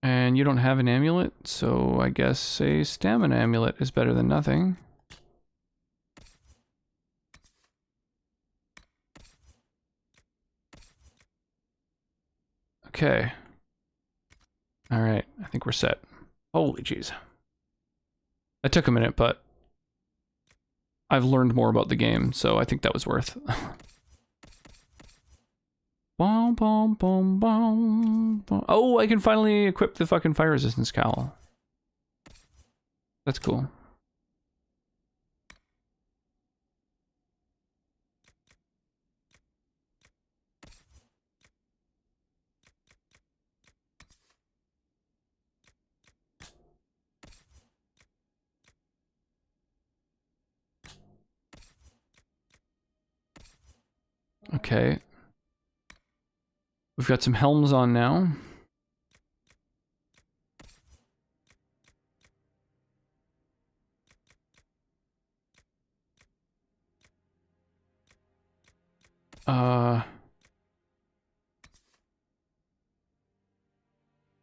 And you don't have an amulet, so I guess a stamina amulet is better than nothing. Okay. Alright, I think we're set. Holy jeez. That took a minute, but I've learned more about the game, so I think that was worth. Bom, bom, bom, bom, bom. Oh, I can finally equip the fucking fire resistance cowl. That's cool. Okay. We've got some helms on now.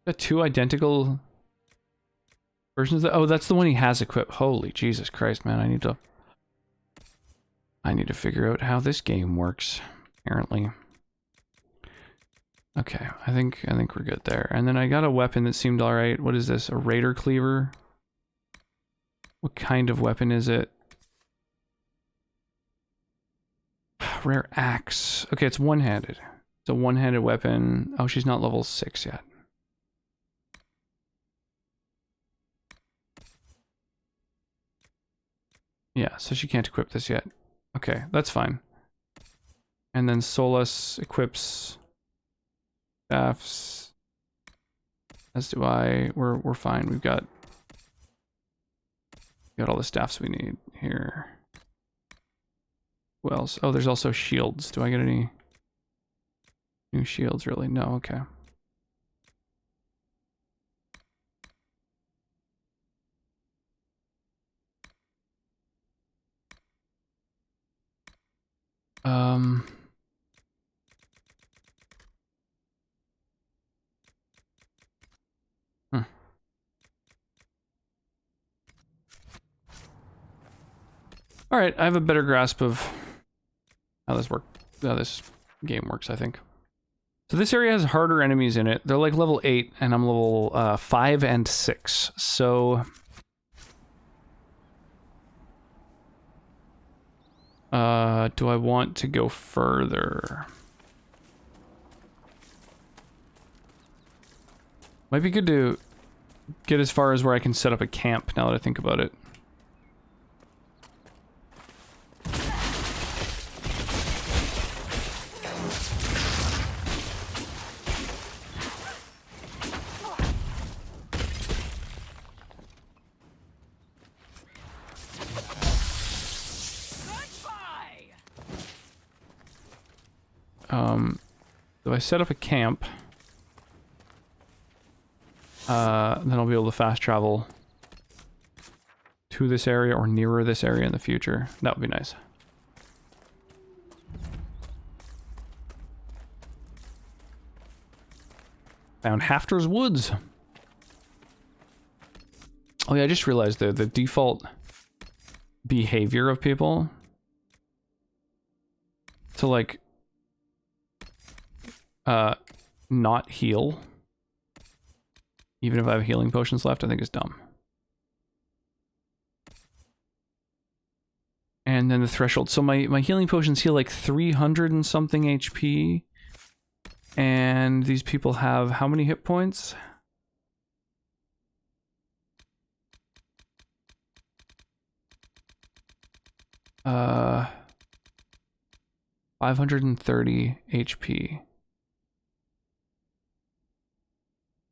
Got 2 identical versions of that. Oh, that's the one he has equipped. Holy Jesus Christ, man. I need to figure out how this game works, apparently. Okay, I think we're good there. And then I got a weapon that seemed alright. What is this? A Raider Cleaver? What kind of weapon is it? Rare axe. Okay, it's one-handed. It's a one-handed weapon. Oh, she's not level 6 yet. Yeah, so she can't equip this yet. Okay, that's fine. And then Solus equips staffs. As do I. We're fine. We've got all the staffs we need here. Who else? Oh, there's also shields. Do I get any new shields really? No, okay. All right, I have a better grasp of how this game works, I think. So this area has harder enemies in it. They're like level 8, and I'm level 5 and 6. So do I want to go further? Might be good to get as far as where I can set up a camp now that I think about it. So I set up a camp, then I'll be able to fast travel to this area or nearer this area in the future. That would be nice. Found Hafter's Woods. Oh yeah, I just realized the default behavior of people to like not heal even if I have healing potions left, I think is dumb. And then the threshold. So my healing potions heal like 300 and something HP. And these people have how many hit points? Uh, 530 HP.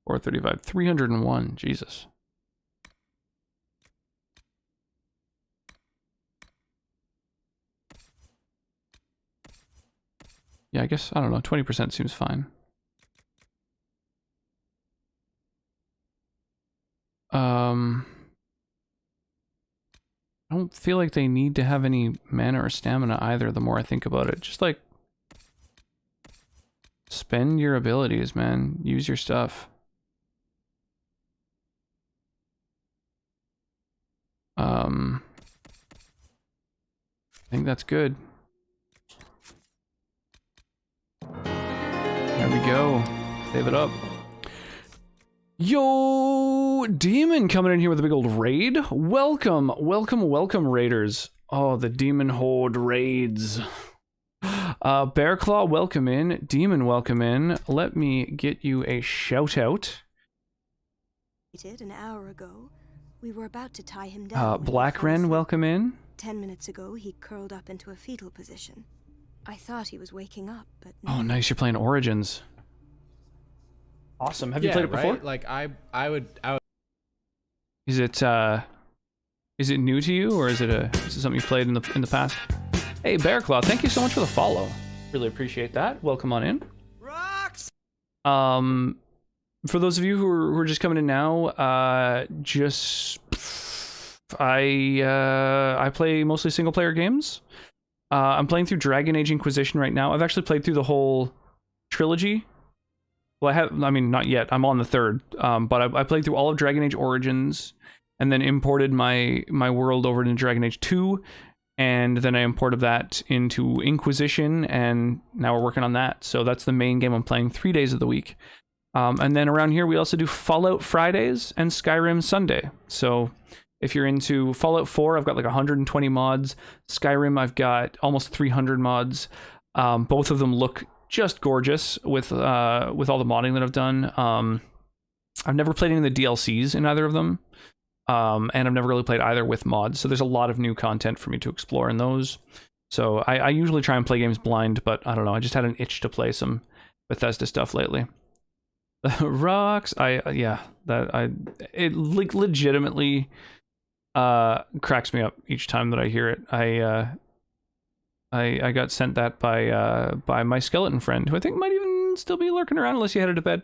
435. 301. Jesus. Yeah, I guess, I don't know, 20% seems fine. I don't feel like they need to have any mana or stamina either, the more I think about it. Just like, spend your abilities, man. Use your stuff. I think that's good. There we go. Save it up. Yo, Demon coming in here with a big old raid. Welcome, welcome, welcome, raiders. Oh, the Demon Horde raids. Bearclaw, welcome in. Demon, welcome in. Let me get you a shout out. An hour ago, we were about to tie him down. Black Wren, welcome in. 10 minutes ago, he curled up into a fetal position. I thought he was waking up, but no. Oh, nice. You're playing Origins. Awesome. Have you played it before? Right? Like I would. Is it new to you, or is it something you've played in the past? Hey, Bearclaw, thank you so much for the follow. Really appreciate that. Welcome on in. Rocks. For those of you who are just coming in now, I play mostly single player games. I'm playing through Dragon Age Inquisition right now. I've actually played through the whole trilogy. Well, I mean, not yet. I'm on the third. But I played through all of Dragon Age Origins, and then imported my world over into Dragon Age 2, and then I imported that into Inquisition, and now we're working on that. So that's the main game I'm playing 3 days of the week. And then around here, we also do Fallout Fridays and Skyrim Sunday. So if you're into Fallout 4, I've got like 120 mods. Skyrim, I've got almost 300 mods. Both of them look just gorgeous with all the modding that I've done. I've never played any of the DLCs in either of them. And I've never really played either with mods, so there's a lot of new content for me to explore in those. So I usually try and play games blind, but I don't know, I just had an itch to play some Bethesda stuff lately. The rocks, it like legitimately cracks me up each time that I hear it. I got sent that by my skeleton friend, who I think might even still be lurking around unless you headed to bed.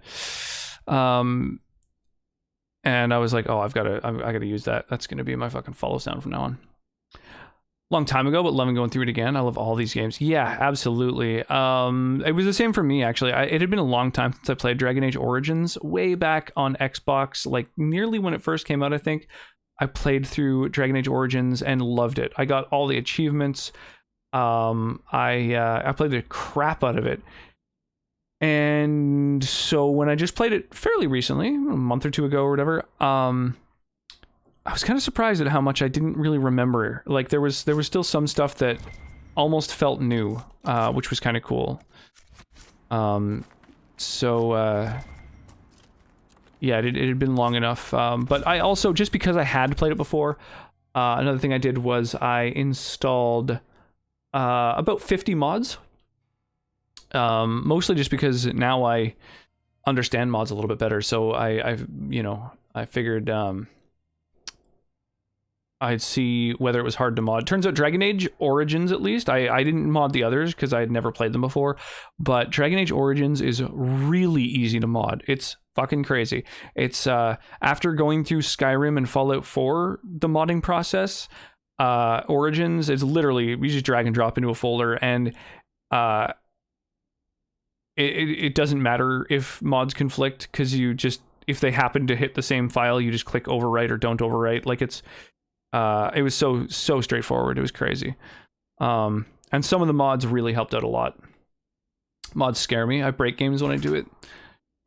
And I was like, oh, I gotta use that. That's gonna be my fucking follow sound from now on. Long time ago, but loving going through it again. I love all these games. Yeah, absolutely. It was the same for me, actually. It had been a long time since I played Dragon Age Origins, way back on Xbox, like nearly when it first came out, I think. I played through Dragon Age Origins and loved it. I got all the achievements. I played the crap out of it. And so when I just played it fairly recently, a month or two ago or whatever, I was kind of surprised at how much I didn't really remember. Like there was still some stuff that almost felt new, which was kind of cool. Yeah, it had been long enough. But I also, just because I had played it before, another thing I did was I installed about 50 mods. Mostly just because now I understand mods a little bit better. So I figured I'd see whether it was hard to mod. Turns out Dragon Age Origins, at least, I didn't mod the others because I had never played them before, but Dragon Age Origins is really easy to mod. It's fucking crazy. It's after going through Skyrim and Fallout 4, the modding process, Origins is literally, you just drag and drop into a folder, and it doesn't matter if mods conflict, because if they happen to hit the same file, you just click overwrite or don't overwrite. Like it was so straightforward. It was crazy. And some of the mods really helped out a lot. Mods scare me. I break games when I do it.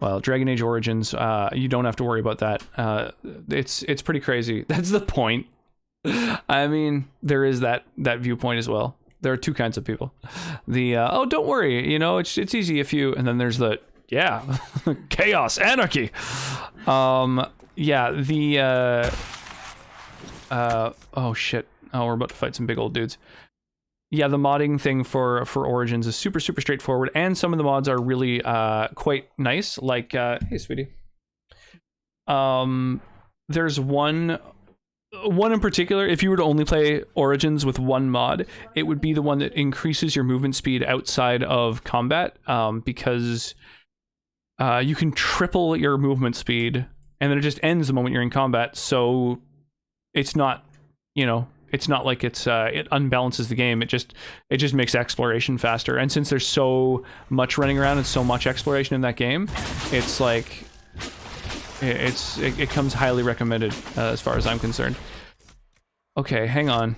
Well, Dragon Age Origins, you don't have to worry about that. It's pretty crazy. That's the point. I mean, there is that viewpoint as well. There are two kinds of people. The oh, don't worry, it's easy if you, and then there's the chaos, anarchy. Yeah, the oh shit. Oh, we're about to fight some big old dudes. Yeah, the modding thing for Origins is super straightforward, and some of the mods are really quite nice. Like hey sweetie. There's one in particular, if you were to only play Origins with one mod, it would be the one that increases your movement speed outside of combat, because you can triple your movement speed, and then it just ends the moment you're in combat, so it's not, it's not like it unbalances the game. It just makes exploration faster, and since there's so much running around and so much exploration in that game, it's like... It comes highly recommended as far as I'm concerned. Okay, hang on.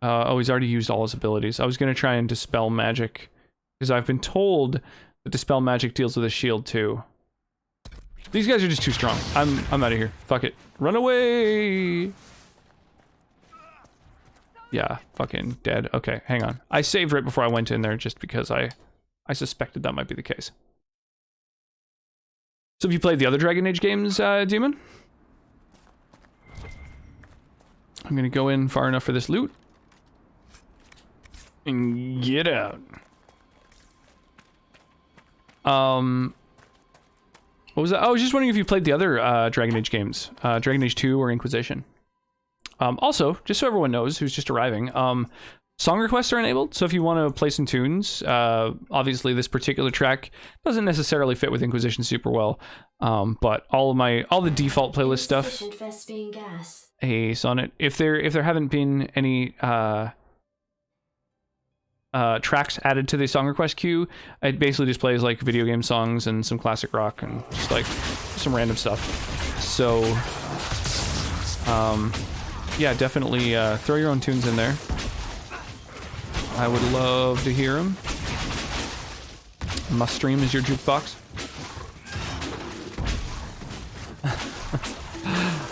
Oh, he's already used all his abilities. I was going to try and dispel magic, because I've been told that dispel magic deals with a shield too. These guys are just too strong. I'm out of here. Fuck it. Run away! Yeah, fucking dead. Okay, hang on. I saved right before I went in there just because I suspected that might be the case. So have you played the other Dragon Age games, Demon? I'm gonna go in far enough for this loot. And get out. What was that? I was just wondering if you played the other Dragon Age games. Dragon Age 2 or Inquisition. Also, just so everyone knows who's just arriving, song requests are enabled, so if you want to play some tunes, obviously this particular track doesn't necessarily fit with Inquisition super well, but all the default playlist stuff is on it. If there haven't been any tracks added to the song request queue, it basically just plays like video game songs and some classic rock and just like some random stuff. So yeah, definitely throw your own tunes in there. I would love to hear them. Must stream is your jukebox.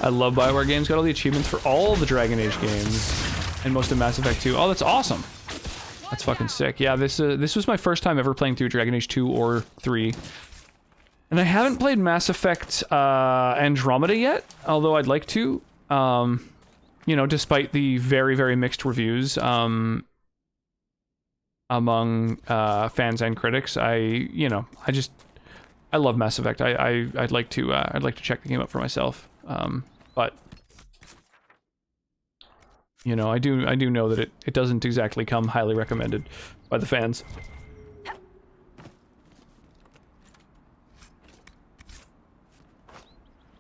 I love BioWare games. Got all the achievements for all the Dragon Age games and most of Mass Effect 2. Oh, that's awesome. That's fucking sick. Yeah, this was my first time ever playing through Dragon Age 2 or 3. And I haven't played Mass Effect Andromeda yet, although I'd like to. You know, despite the very, very mixed reviews among fans and critics, I love Mass Effect. I'd like to check the game out for myself. But you know, I do know that it doesn't exactly come highly recommended by the fans.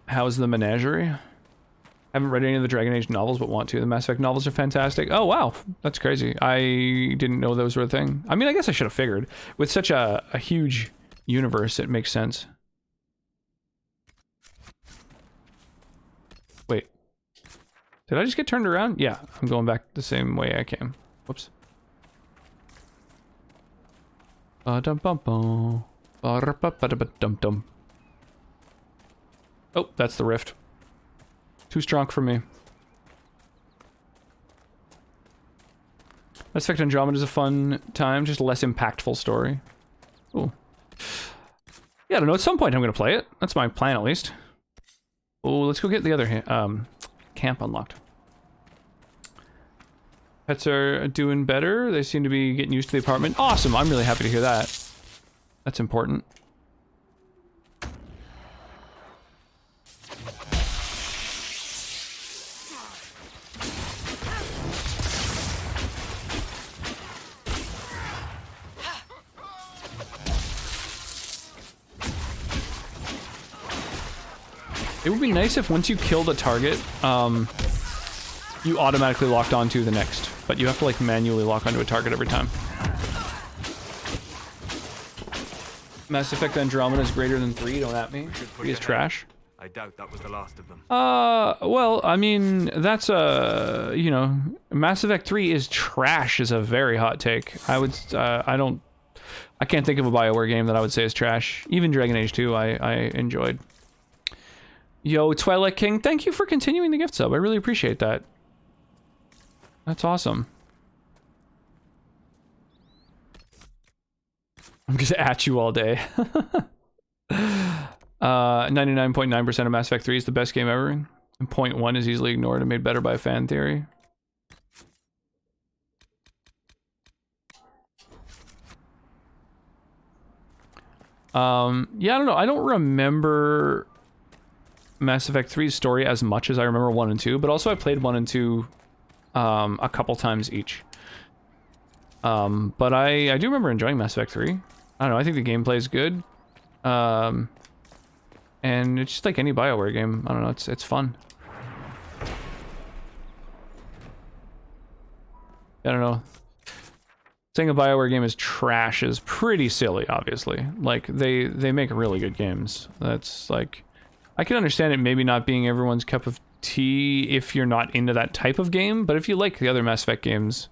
How's the menagerie? Haven't read any of the Dragon Age novels, but want to. The Mass Effect novels are fantastic. Oh, wow. That's crazy. I didn't know those were a thing. I mean, I guess I should have figured. With such a huge universe, it makes sense. Wait. Did I just get turned around? Yeah, I'm going back the same way I came. Whoops. Ba-dum-bum-bum. Ba-da-ba-ba-da-ba-dum-dum. Oh, that's the rift. Too strong for me. Mass Effect Andromeda is a fun time, just a less impactful story. Cool. Yeah, I don't know, at some point I'm gonna play it. That's my plan, at least. Oh, let's go get the other camp unlocked. Pets are doing better. They seem to be getting used to the apartment. Awesome, I'm really happy to hear that. That's important. It would be nice if once you killed a target, you automatically locked onto the next, but you have to like manually lock onto a target every time. Mass Effect Andromeda is greater than 3, don't at me. 3 is trash. I doubt that was the last of them. Well, I mean, that's you know, Mass Effect 3 is trash is a very hot take. I would, I can't think of a BioWare game that I would say is trash. Even Dragon Age 2 I enjoyed. Yo, Twilight King, thank you for continuing the gift sub. I really appreciate that. That's awesome. I'm just at you all day. 99.9% of Mass Effect 3 is the best game ever. And 0.1 is easily ignored and made better by fan theory. Yeah, I don't know. I don't remember Mass Effect 3's story as much as I remember 1 and 2, but also I played 1 and 2 a couple times each. But I do remember enjoying Mass Effect 3. I don't know, I think the gameplay is good. And it's just like any BioWare game. I don't know, it's fun. I don't know. Saying a BioWare game is trash is pretty silly, obviously. Like, they make really good games. That's like... I can understand it maybe not being everyone's cup of tea if you're not into that type of game, but if you like the other Mass Effect games,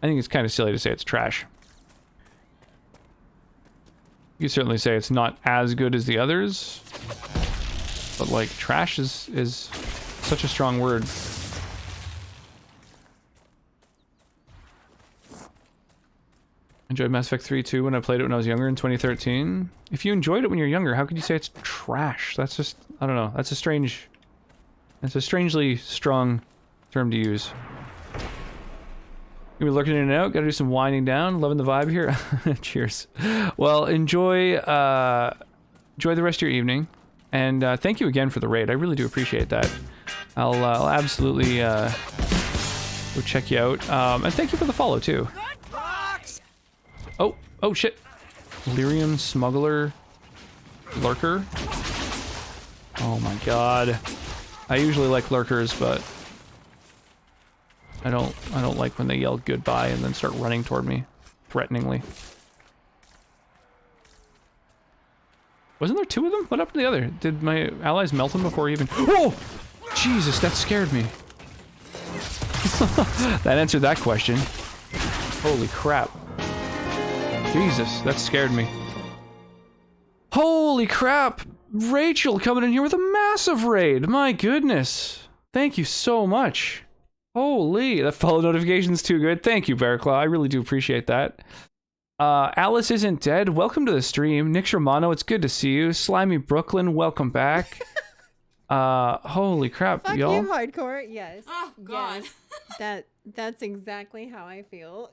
I think it's kind of silly to say it's trash. You can certainly say it's not as good as the others, but like, trash is such a strong word. Enjoyed Mass Effect 3 too when I played it when I was younger in 2013. If you enjoyed it when you're younger, how could you say it's trash? That's just, I don't know, that's a strangely strong term to use. You were looking in and out, gotta do some winding down, loving the vibe here. Cheers. Well, enjoy the rest of your evening, and thank you again for the raid. I really do appreciate that. I'll absolutely go check you out, and thank you for the follow too. Oh shit. Lyrium Smuggler Lurker. Oh my god. I usually like lurkers, but I don't like when they yell goodbye and then start running toward me threateningly. Wasn't there 2 of them? What happened to the other? Did my allies melt them before even... Oh! Jesus, that scared me. That answered that question. Holy crap. Jesus, that scared me. Holy crap! Rachel coming in here with a massive raid! My goodness! Thank you so much. Holy, that follow notification's too good. Thank you, Bearclaw. I really do appreciate that. Alice isn't dead. Welcome to the stream. Nick Romano, it's good to see you. Slimy Brooklyn, welcome back. Holy crap, Fuck y'all. you, hardcore. Yes. Oh God. Yes. That's exactly how I feel.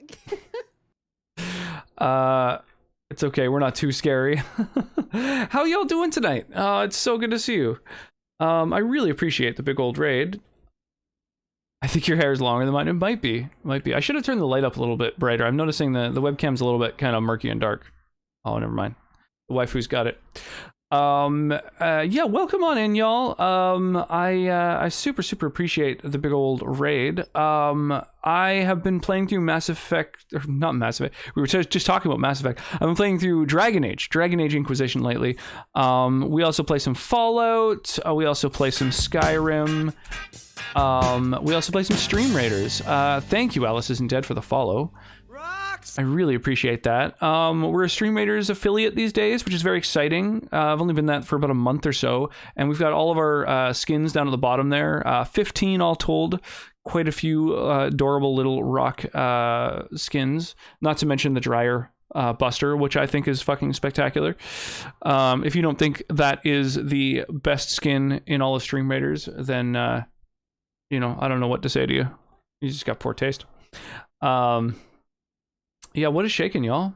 It's okay. We're not too scary. How y'all doing tonight? It's so good to see you. I really appreciate the big old raid. I think your hair is longer than mine. It might be. I should have turned the light up a little bit brighter. I'm noticing the webcam's a little bit kind of murky and dark. Oh, never mind. The waifu's got it. Yeah, welcome on in, y'all. I super appreciate the big old raid. I have been playing through Mass Effect, or not Mass Effect. We were just talking about Mass Effect. I've been playing through Dragon Age Inquisition lately. We also play some Fallout. We also play some Skyrim. We also play some Stream Raiders. Thank you, Alice Isn't Dead, for the follow. I really appreciate that. We're a Stream Raiders affiliate these days, which is very exciting. I've only been that for about a month or so, and we've got all of our skins down at the bottom there. 15 all told. Quite a few adorable little rock skins, not to mention the dryer Buster, which I think is fucking spectacular. If you don't think that is the best skin in all of Stream Raiders, then, you know, I don't know what to say to you. You just got poor taste. Yeah, what is shaking, y'all?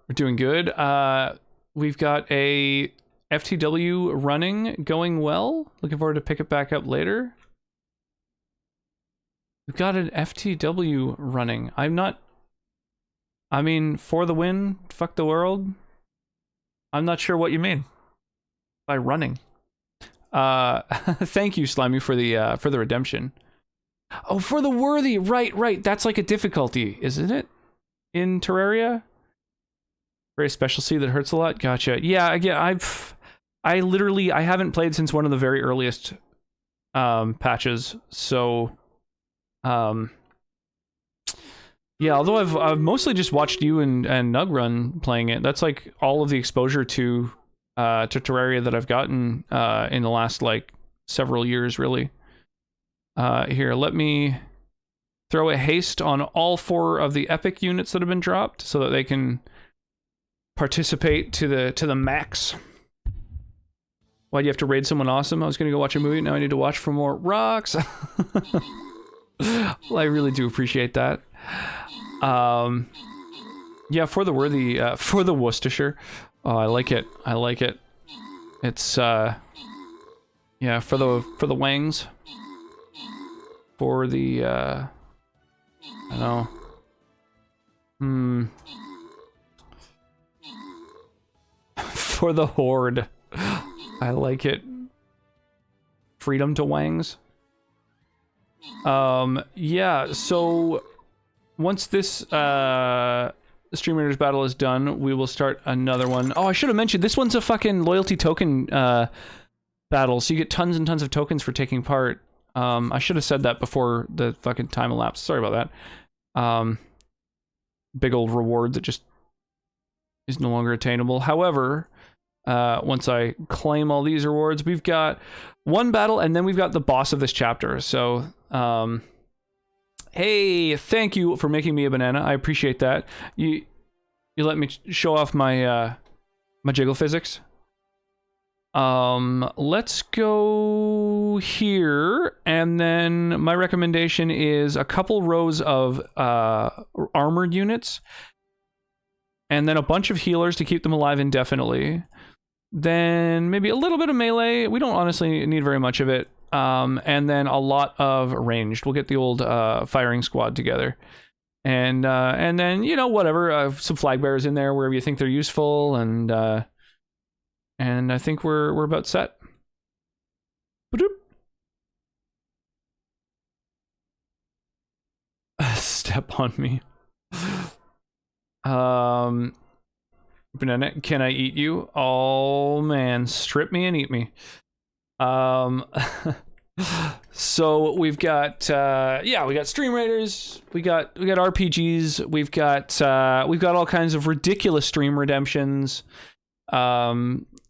We're doing good. We've got a FTW running, going well. Looking forward to pick it back up later. We've got an FTW running. I mean, for the win, fuck the world. I'm not sure what you mean by running. Thank you, Slimy, for the redemption. Oh, for the worthy, right. That's like a difficulty, isn't it? In Terraria? Very specialty that hurts a lot. Gotcha. Yeah, again, I literally haven't played since one of the very earliest patches. So, yeah. Although I've mostly just watched you and Nugrun playing it. That's like all of the exposure to Terraria that I've gotten in the last like several years, really. Here, let me throw a haste on all 4 of the epic units that have been dropped so that they can participate to the max. Why do you have to raid someone awesome? I was gonna go watch a movie, now I need to watch for more rocks. Well, I really do appreciate that. Yeah, for the worthy, for the Worcestershire. Oh, I like it. It's yeah, for the wangs. For the, I don't know. For the horde. I like it. Freedom to wangs. Yeah, so once this Stream Raiders battle is done, we will start another one. Oh, I should have mentioned, this one's a fucking loyalty token battle, so you get tons and tons of tokens for taking part. I should have said that before the fucking time elapsed. Sorry about that. Big old reward that just is no longer attainable. However, once I claim all these rewards, we've got one battle and then we've got the boss of this chapter. So, hey, thank you for making me a banana. I appreciate that. You let me show off my my jiggle physics. Let's go here, and then my recommendation is a couple rows of armored units, and then a bunch of healers to keep them alive indefinitely. Then maybe a little bit of melee. We don't honestly need very much of it. And then a lot of ranged. We'll get the old firing squad together. And then, you know, whatever, some flag bearers in there wherever you think they're useful, and I think we're about set. Ba-doop. Step on me. Banana, can I eat you? Oh man, strip me and eat me. So we've got yeah, we got Stream Raiders, we got RPGs, we've got all kinds of ridiculous stream redemptions.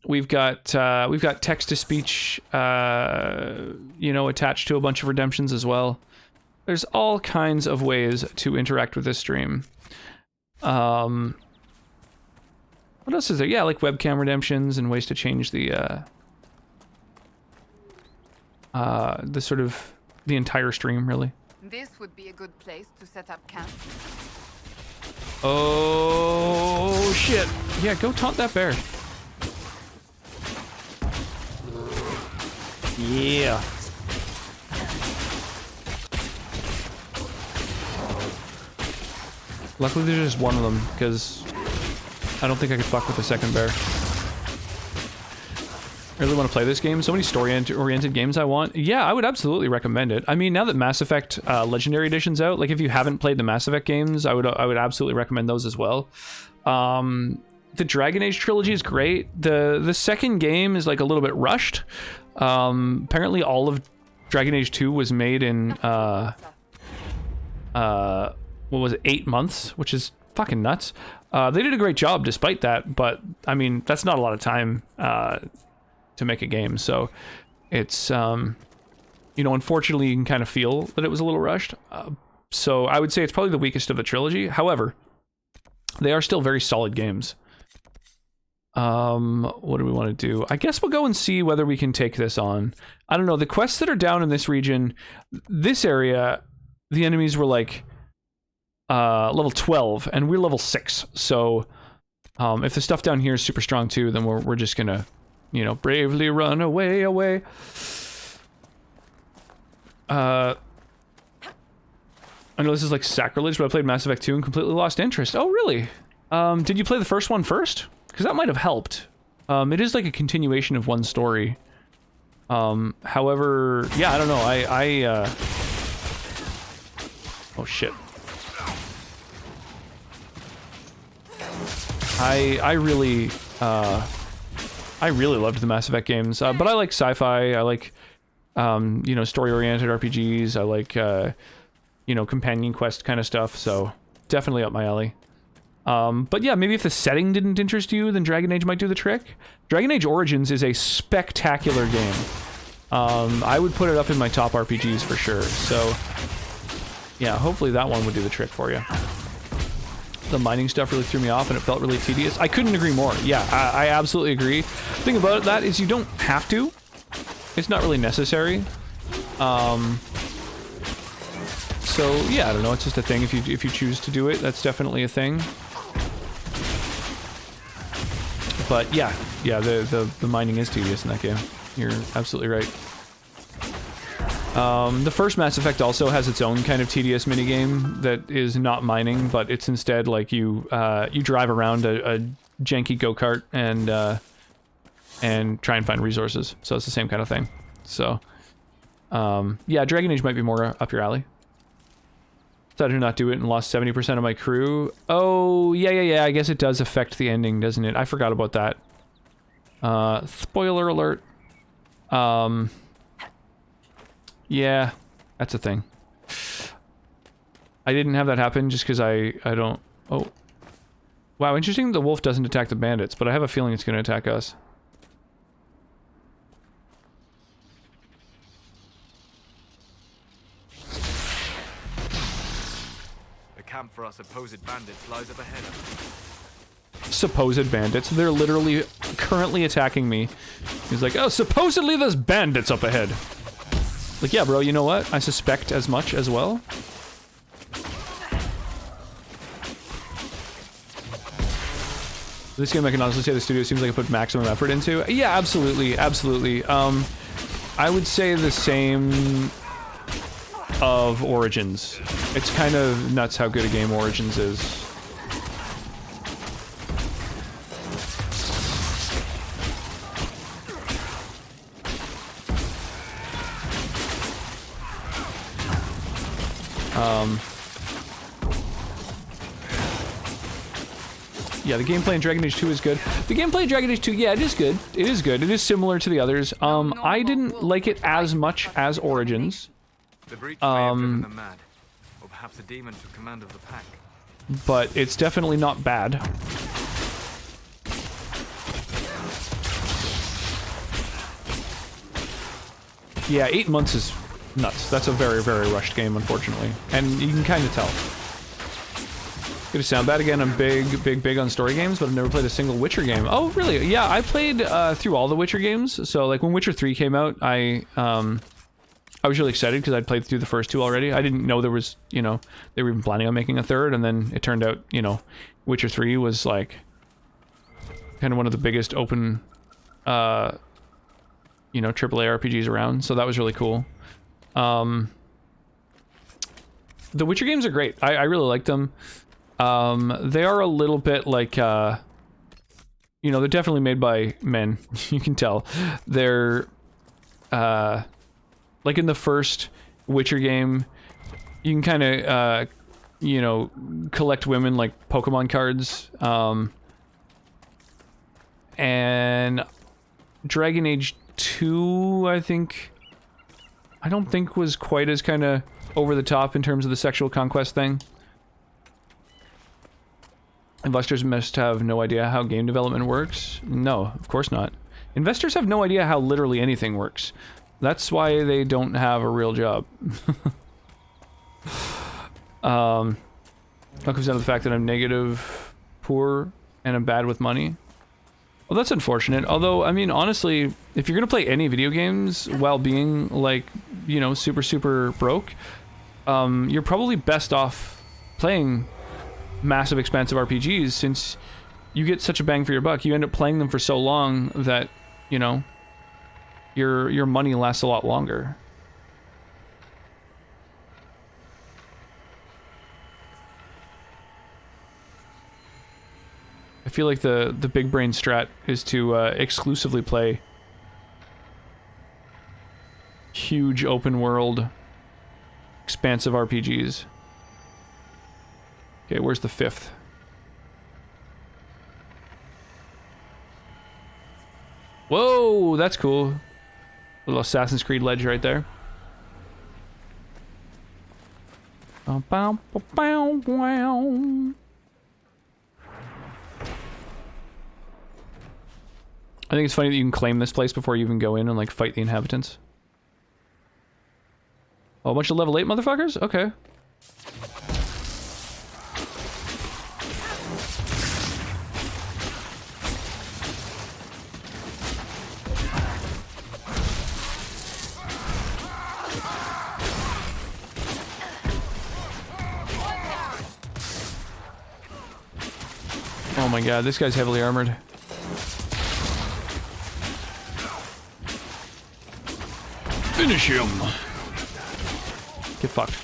We've got text to speech, you know, attached to a bunch of redemptions as well. there's all kinds of ways to interact with this stream. What else is there? Yeah, like webcam redemptions and ways to change the sort of the entire stream, really. This would be a good place to set up camp. Oh shit! Yeah, go taunt that bear. Yeah. Luckily there's just one of them, because I don't think I could fuck with the second bear. I really want to play this game. So many story-oriented games I want. Yeah, I would absolutely recommend it. I mean, now that Mass Effect Legendary Edition's out, like if you haven't played the Mass Effect games, I would absolutely recommend those as well. The Dragon Age trilogy is great. The second game is like a little bit rushed. Apparently all of Dragon Age 2 was made in what was it, 8 months, which is fucking nuts. They did a great job despite that, but I mean, that's not a lot of time to make a game, so it's you know, unfortunately you can kind of feel that it was a little rushed. So I would say it's probably the weakest of the trilogy. However, they are still very solid games. What do we want to do? I guess we'll go and see whether we can take this on. I don't know, the quests that are down in this region, this area, the enemies were like level 12 and we're level 6, so if the stuff down here is super strong too, then we're just gonna, you know, bravely run away. I know this is like sacrilege, but I played Mass Effect 2 and completely lost interest. Oh really? Did you play the first one first? Because that might have helped. It is like a continuation of one story. However, yeah, I don't know, oh shit. I really loved the Mass Effect games, but I like sci-fi, I like, you know, story-oriented RPGs, I like, you know, companion quest kind of stuff, so definitely up my alley. But yeah, maybe if the setting didn't interest you, then Dragon Age might do the trick. Dragon Age Origins is a spectacular game. I would put it up in my top RPGs for sure, so yeah, hopefully that one would do the trick for you. The mining stuff really threw me off and it felt really tedious. I couldn't agree more. Yeah, I absolutely agree. The thing about that is you don't have to. It's not really necessary. So yeah, I don't know, it's just a thing if you choose to do it, that's definitely a thing. But yeah, the mining is tedious in that game. You're absolutely right. The first Mass Effect also has its own kind of tedious minigame that is not mining, but it's instead like you drive around a janky go-kart and try and find resources. So it's the same kind of thing. So yeah, Dragon Age might be more up your alley. Decided to not do it and lost 70% of my crew. Oh, yeah, I guess it does affect the ending, doesn't it? I forgot about that. Spoiler alert. Yeah, that's a thing. I didn't have that happen just because I don't... Oh. Wow, interesting the wolf doesn't attack the bandits, but I have a feeling it's going to attack us. The camp for our supposed bandits lies up ahead. Supposed bandits? They're literally currently attacking me. He's like, oh, supposedly there's bandits up ahead. Like, yeah, bro, you know what? I suspect as much as well. This game, I can honestly say the studio seems like it put maximum effort into. Yeah, absolutely, absolutely. I would say the same of Origins. It's kind of nuts how good a game Origins is. Yeah, the gameplay in Dragon Age 2 is good. The gameplay in Dragon Age 2, yeah, it is good. It is good. It is similar to the others. I didn't like it as much as Origins. The breach may have driven them mad, or perhaps a demon took command of the pack. But it's definitely not bad. Yeah, 8 months is nuts. That's a very, very rushed game, unfortunately. And you can kind of tell. Gonna sound bad again, I'm big on story games, but I've never played a single Witcher game. Oh, really? Yeah, I played through all the Witcher games. So, like, when Witcher 3 came out, I was really excited because I'd played through the first 2 already. I didn't know there was, you know, they were even planning on making a third, and then it turned out, you know, Witcher 3 was, like, kind of one of the biggest open, you know, AAA RPGs around, so that was really cool. The Witcher games are great. I really like them. They are a little bit like, you know, they're definitely made by men. You can tell. They're, like in the first Witcher game, you can kind of, you know, collect women like Pokemon cards. And Dragon Age 2, I don't think was quite as kind of over the top in terms of the sexual conquest thing. Investors must have no idea how game development works. No, of course not. Investors have no idea how literally anything works. That's why they don't have a real job. That comes down to the fact that I'm negative, poor, and I'm bad with money. Well, that's unfortunate. Although, I mean, honestly, if you're gonna play any video games while being, like, you know, super broke, you're probably best off playing massive, expansive RPGs, since you get such a bang for your buck. You end up playing them for so long that, you know, your money lasts a lot longer. I feel like the big brain strat is to exclusively play huge open world, expansive RPGs. Okay, where's the 5th? Whoa, that's cool. Little Assassin's Creed ledge right there. I think it's funny that you can claim this place before you even go in and, like, fight the inhabitants. Oh, a bunch of level 8 motherfuckers? Okay. Oh my god, this guy's heavily armored. Finish him! Get fucked.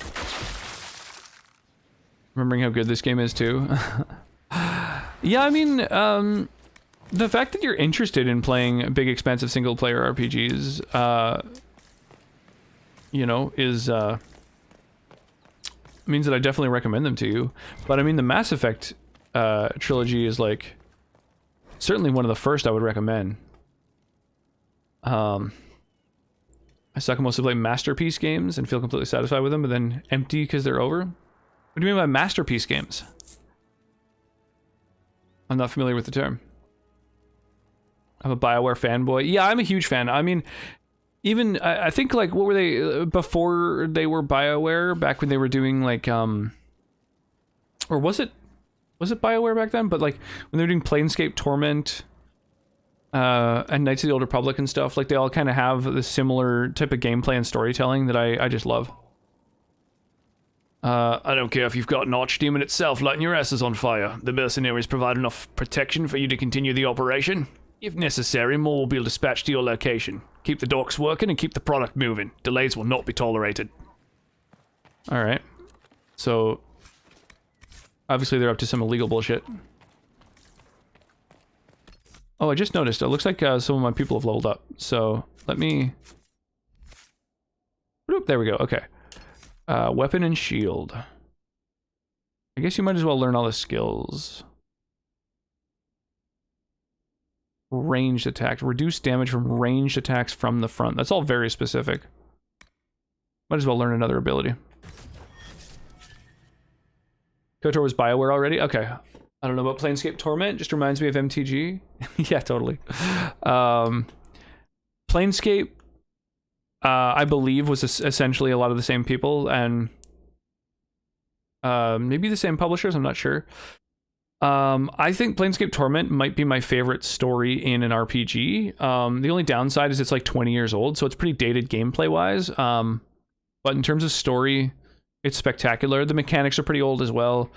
Remembering how good this game is too. Yeah, I mean, the fact that you're interested in playing big, expansive single-player RPGs, you know, is, means that I definitely recommend them to you. But I mean, the Mass Effect trilogy is, like, certainly one of the first I would recommend. I suck at mostly play masterpiece games and feel completely satisfied with them, but then empty because they're over. What do you mean by masterpiece games? I'm not familiar with the term. I'm a BioWare fanboy. Yeah, I'm a huge fan. I mean, even, I think, like, what were they, before they were BioWare, back when they were doing, like, or was it BioWare back then? But, like, when they were doing Planescape Torment, and Knights of the Old Republic and stuff, like, they all kind of have this similar type of gameplay and storytelling that I just love. I don't care if you've got an archdemon itself lighting your asses on fire. The mercenaries provide enough protection for you to continue the operation. If necessary, more will be dispatched to your location. Keep the docks working and keep the product moving. Delays will not be tolerated. Alright. So, obviously they're up to some illegal bullshit. Oh, I just noticed. It looks like some of my people have leveled up. So, let me... Oop, there we go. Okay. Weapon and shield. I guess you might as well learn all the skills. Ranged attacks. Reduce damage from ranged attacks from the front. That's all very specific. Might as well learn another ability. KOTOR was BioWare already? Okay. I don't know about Planescape Torment. Just reminds me of MTG. Yeah, totally. Planescape, I believe was essentially a lot of the same people and maybe the same publishers, I'm not sure. I think Planescape Torment might be my favorite story in an RPG. The only downside is it's like 20 years old, so it's pretty dated gameplay-wise. But in terms of story, it's spectacular. The mechanics are pretty old as well.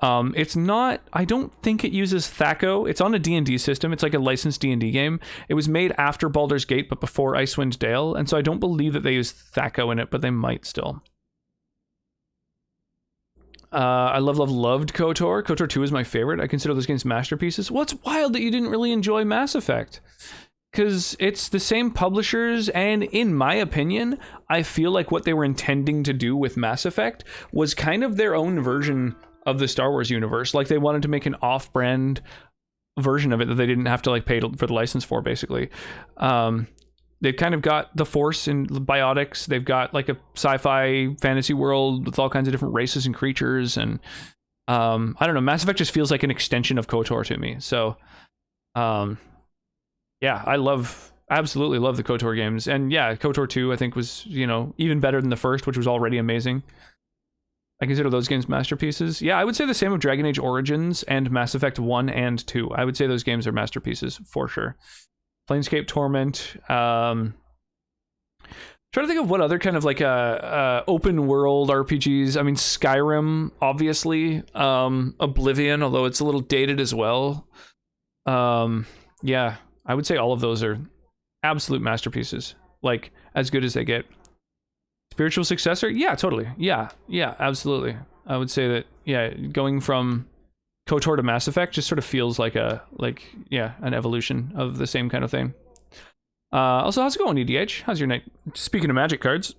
It's not... I don't think it uses THAC0. It's on a D&D system. It's like a licensed D&D game. It was made after Baldur's Gate, but before Icewind Dale, and so I don't believe that they use THAC0 in it, but they might still. I loved KOTOR. KOTOR 2 is my favorite. I consider those games masterpieces. Well, it's wild that you didn't really enjoy Mass Effect. Because it's the same publishers, and in my opinion, I feel like what they were intending to do with Mass Effect was kind of their own version of the Star Wars universe. Like, they wanted to make an off-brand version of it that they didn't have to, like, pay for the license for, basically. They've kind of got the Force and biotics. They've got like a sci-fi fantasy world with all kinds of different races and creatures. And I don't know, Mass Effect just feels like an extension of KOTOR to me. So yeah, I absolutely love the KOTOR games. And yeah, KOTOR 2 I think was, you know, even better than the first, which was already amazing. I consider those games masterpieces. Yeah, I would say the same of Dragon Age Origins and Mass Effect 1 and 2. I would say those games are masterpieces for sure. Planescape Torment. Trying to think of what other kind of like open world RPGs. I mean, Skyrim, obviously. Oblivion, although it's a little dated as well. Yeah, I would say all of those are absolute masterpieces. Like, as good as they get. Spiritual successor? Yeah, totally. Yeah, absolutely. I would say that, yeah, going from KOTOR to Mass Effect just sort of feels like an evolution of the same kind of thing. Also, how's it going, EDH? How's your night? Speaking of Magic cards.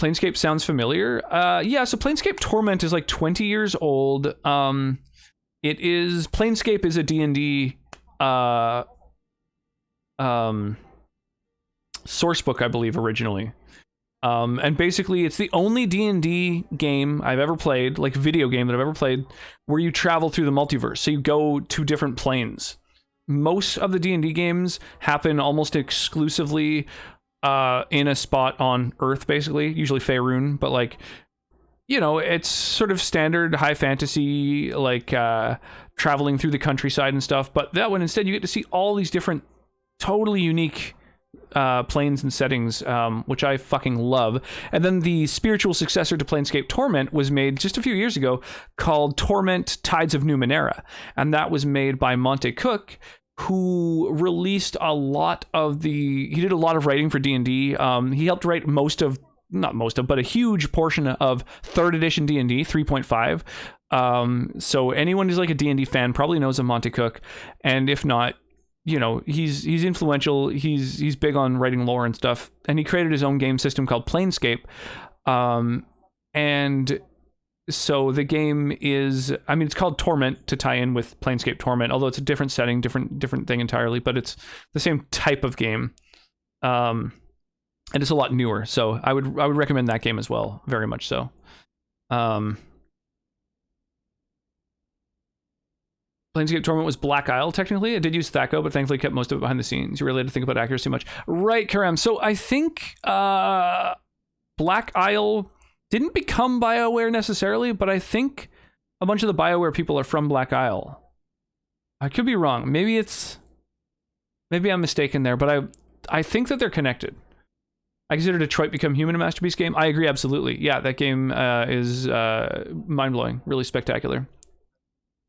Planescape sounds familiar. Yeah, so Planescape Torment is like 20 years old. Planescape is a D&D source book, I believe, originally. And basically, it's the only D&D game I've ever played, like video game that I've ever played, where you travel through the multiverse. So you go to different planes. Most of the D&D games happen almost exclusively in a spot on Earth, basically, usually Faerun, but like, you know, it's sort of standard high fantasy, like traveling through the countryside and stuff. But that one, instead, you get to see all these different, totally unique planes and settings, which I fucking love. And then the spiritual successor to Planescape Torment was made just a few years ago called Torment Tides of Numenera. And that was made by Monte Cook, who released a lot of he did a lot of writing for D&D. He helped write but a huge portion of 3rd edition D&D 3.5. So anyone who's like a D&D fan probably knows of Monte Cook. And if not, you know, he's influential. He's big on writing lore and stuff, and he created his own game system called Planescape. And so the game is, I mean, it's called Torment to tie in with Planescape Torment, although it's a different setting, different thing entirely, but it's the same type of game. And it's a lot newer, so I would recommend that game as well, very much so. Planescape Torment was Black Isle, technically. It did use THAC0, but thankfully kept most of it behind the scenes. You really had to think about accuracy much. Right, Karam. So I think Black Isle didn't become BioWare necessarily, but I think a bunch of the BioWare people are from Black Isle. I could be wrong. Maybe I'm mistaken there, but I think that they're connected. I consider Detroit Become Human a masterpiece game. I agree, absolutely. Yeah, that game is mind-blowing, really spectacular.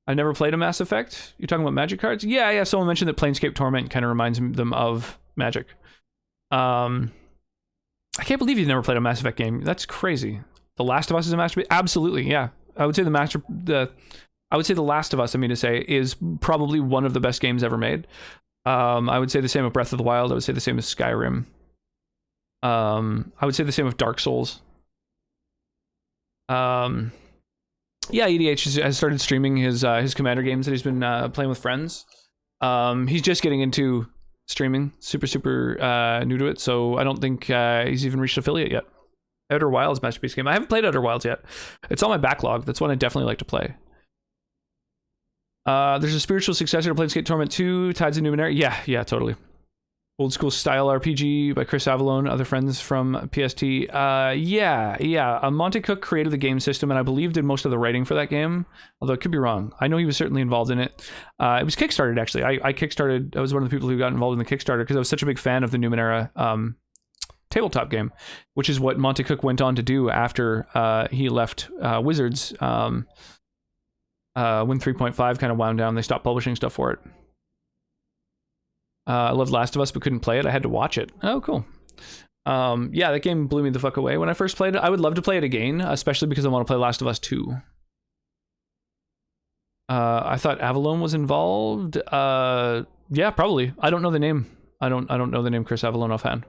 I've never played a Mass Effect. You're talking about Magic cards? Yeah, someone mentioned that Planescape Torment kind of reminds them of Magic. I can't believe you've never played a Mass Effect game. That's crazy. The Last of Us is a masterpiece? Absolutely, yeah. I would say The Last of Us, is probably one of the best games ever made. I would say the same with Breath of the Wild. I would say the same as Skyrim. I would say the same with Dark Souls. Yeah, EDH has started streaming his Commander games that he's been playing with friends. He's just getting into streaming, super new to it, so I don't think he's even reached affiliate yet. Outer Wilds masterpiece game. I haven't played Outer Wilds yet. It's on my backlog. That's one I definitely like to play. There's a spiritual successor to Planescape Torment 2, Tides of Numenera. Yeah, totally. Old school style RPG by Chris Avallone, other friends from PST. Yeah. Monte Cook created the game system, and I believe did most of the writing for that game. Although it could be wrong. I know he was certainly involved in it. It was kickstarted actually. I kickstarted. I was one of the people who got involved in the Kickstarter because I was such a big fan of the Numenera tabletop game, which is what Monte Cook went on to do after he left Wizards. When 3.5 kind of wound down, they stopped publishing stuff for it. I loved Last of Us, but couldn't play it. I had to watch it. Oh, cool. Yeah, that game blew me the fuck away when I first played it. I would love to play it again, especially because I want to play Last of Us 2. I thought Avallone was involved. Yeah, probably. I don't know the name. I don't know the name Chris Avallone offhand.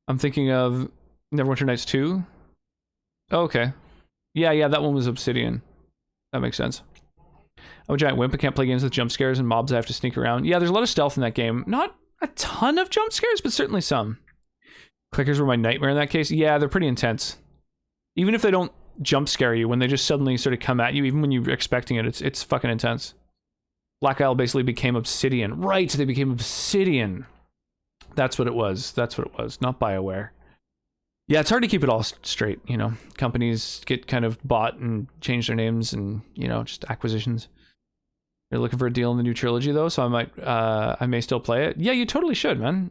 I'm thinking of Neverwinter Nights 2. Oh, okay. Yeah, that one was Obsidian. That makes sense. I'm a giant wimp. I can't play games with jump scares and mobs I have to sneak around. Yeah, there's a lot of stealth in that game. Not a ton of jump scares, but certainly some. Clickers were my nightmare in that case. Yeah, they're pretty intense. Even if they don't jump scare you, when they just suddenly sort of come at you, even when you're expecting it, it's fucking intense. Black Isle basically became Obsidian. Right, they became Obsidian. That's what it was. Not BioWare. Yeah, it's hard to keep it all straight, you know. Companies get kind of bought and change their names and, you know, just acquisitions. You're looking for a deal in the new trilogy though, so I may still play it. Yeah, you totally should, man.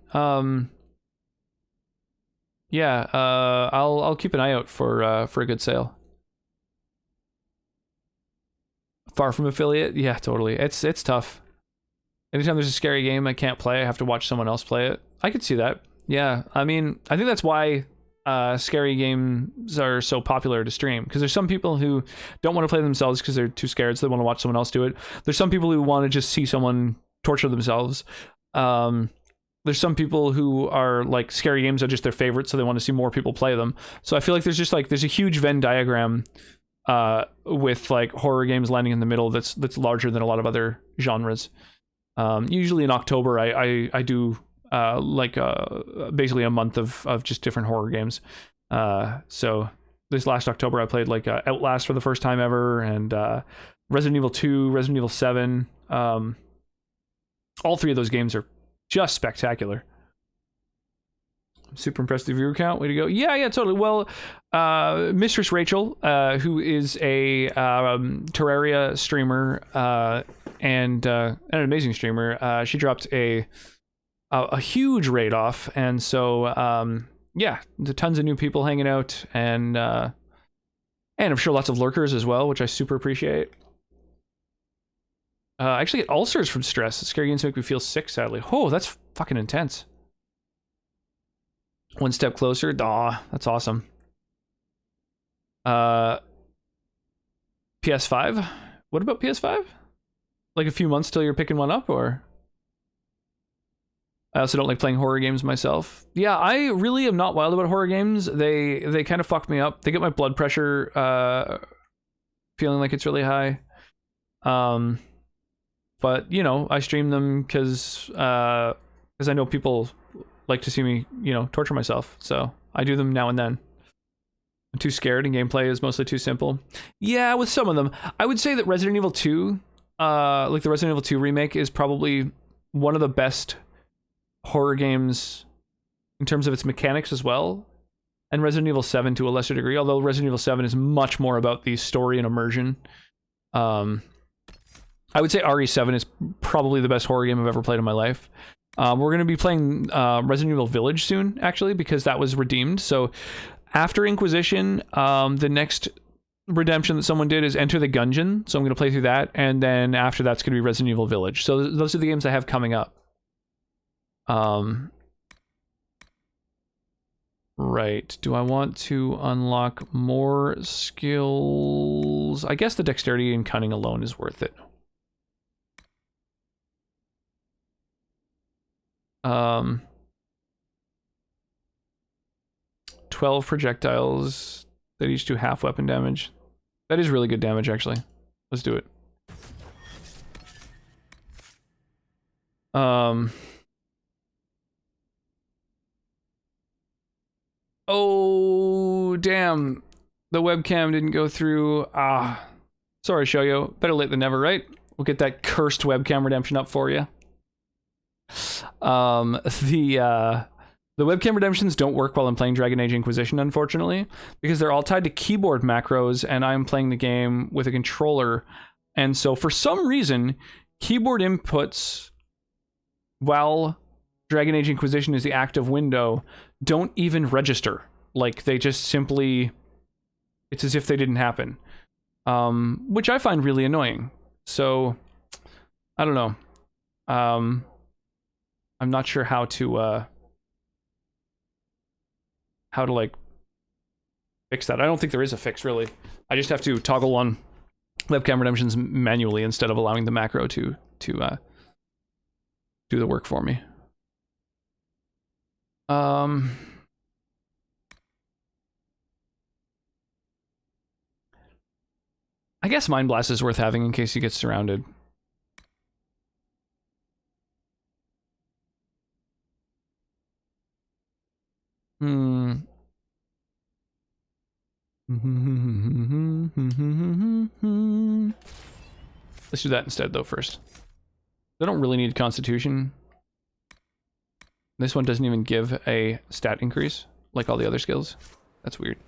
Yeah, I'll keep an eye out for a good sale. Far from affiliate? Yeah, totally. It's tough. Anytime there's a scary game I can't play, I have to watch someone else play it. I could see that. Yeah, I mean, I think that's why scary games are so popular to stream, because there's some people who don't want to play themselves because they're too scared, so they want to watch someone else do it. There's some people who want to just see someone torture themselves. There's some people who are like, scary games are just their favorite, so they want to see more people play them. So I feel like there's a huge Venn diagram with like horror games landing in the middle that's larger than a lot of other genres. Usually in October I do basically a month of just different horror games. So this last October I played like Outlast for the first time ever, and Resident Evil 2, Resident Evil 7. All three of those games are just spectacular. I'm super impressed with the viewer count. Way to go. Yeah, totally. Well, Mistress Rachel, who is a Terraria streamer and an amazing streamer, she dropped a huge raid off, and so yeah, tons of new people hanging out, and I'm sure lots of lurkers as well, which I super appreciate. I actually get ulcers from stress. Scary games make me feel sick, sadly. Oh, that's fucking intense. One step closer. Aw, that's awesome. PS5? What about PS5? Like a few months till you're picking one up, or? I also don't like playing horror games myself. Yeah, I really am not wild about horror games. They kind of fuck me up. They get my blood pressure feeling like it's really high. But, you know, I stream them because I know people like to see me, you know, torture myself. So I do them now and then. I'm too scared, and gameplay is mostly too simple. Yeah, with some of them. I would say that Resident Evil 2, like the Resident Evil 2 remake, is probably one of the best horror games in terms of its mechanics as well. And Resident Evil 7 to a lesser degree, although Resident Evil 7 is much more about the story and immersion. I would say RE7 is probably the best horror game I've ever played in my life. We're going to be playing Resident Evil Village soon, actually, because that was redeemed. So after Inquisition, the next redemption that someone did is Enter the Gungeon. So I'm going to play through that. And then after that's going to be Resident Evil Village. So those are the games I have coming up. Right. Do I want to unlock more skills? I guess the dexterity and cunning alone is worth it. 12 projectiles that each do half weapon damage. That is really good damage, actually. Let's do it. Oh, damn. The webcam didn't go through. Sorry, Shoyo. Better late than never, right? We'll get that cursed webcam redemption up for you. The webcam redemptions don't work while I'm playing Dragon Age Inquisition, unfortunately, because they're all tied to keyboard macros, and I'm playing the game with a controller. And so for some reason, keyboard inputs, while Dragon Age Inquisition is the active window, don't even register. Like, they just simply... It's as if they didn't happen. Which I find really annoying. So, I don't know. I'm not sure how to like fix that. I don't think there is a fix, really. I just have to toggle on webcam redemptions manually instead of allowing the macro to do the work for me. I guess Mind Blast is worth having in case he gets surrounded. Let's do that instead, though, first. I don't really need Constitution. This one doesn't even give a stat increase, like all the other skills. That's weird.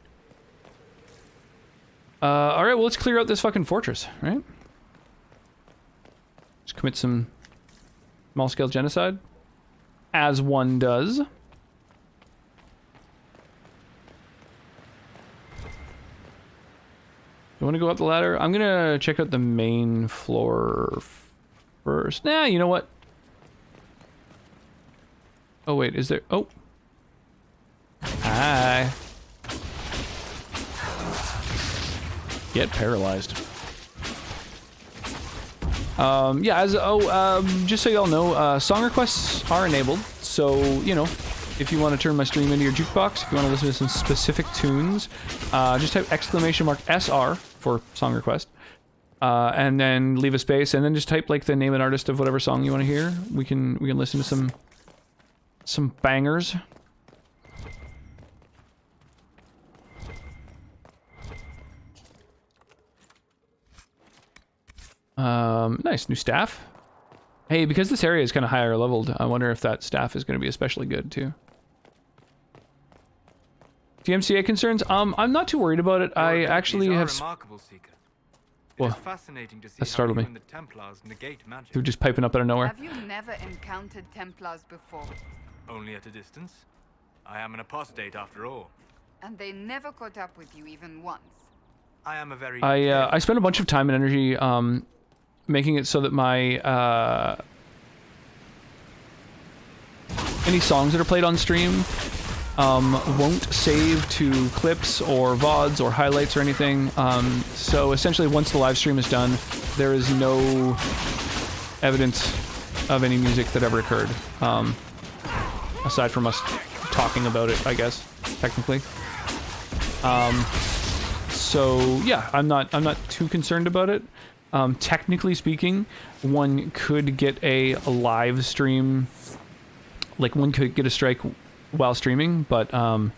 Alright, well, let's clear out this fucking fortress, right? Just commit some small-scale genocide. As one does. You want to go up the ladder? I'm gonna check out the main floor first. Nah, you know what? Oh, wait, is there... Oh. Hi. Get paralyzed. Yeah, just so y'all know, song requests are enabled. So, you know, if you want to turn my stream into your jukebox, if you want to listen to some specific tunes, just type !SR for song request. And then leave a space, and then just type like the name and artist of whatever song you want to hear. We can listen to some bangers. Nice, new staff. Hey, because this area is kind of higher leveled, I wonder if that staff is going to be especially good, too. DMCA concerns? I'm not too worried about it. I actually have... Well, that startled me. They were just piping up out of nowhere. Have you never encountered Templars before? Only at a distance. I am an apostate after all. And they never caught up with you even once? I am a very... I spent a bunch of time and energy, making it so that my, any songs that are played on stream, won't save to clips or VODs or highlights or anything. So essentially, once the live stream is done, there is no evidence of any music that ever occurred. Aside from us talking about it, I guess, technically. So yeah, I'm not too concerned about it. Technically speaking, one could get a live stream, like one could get a strike while streaming, but I'm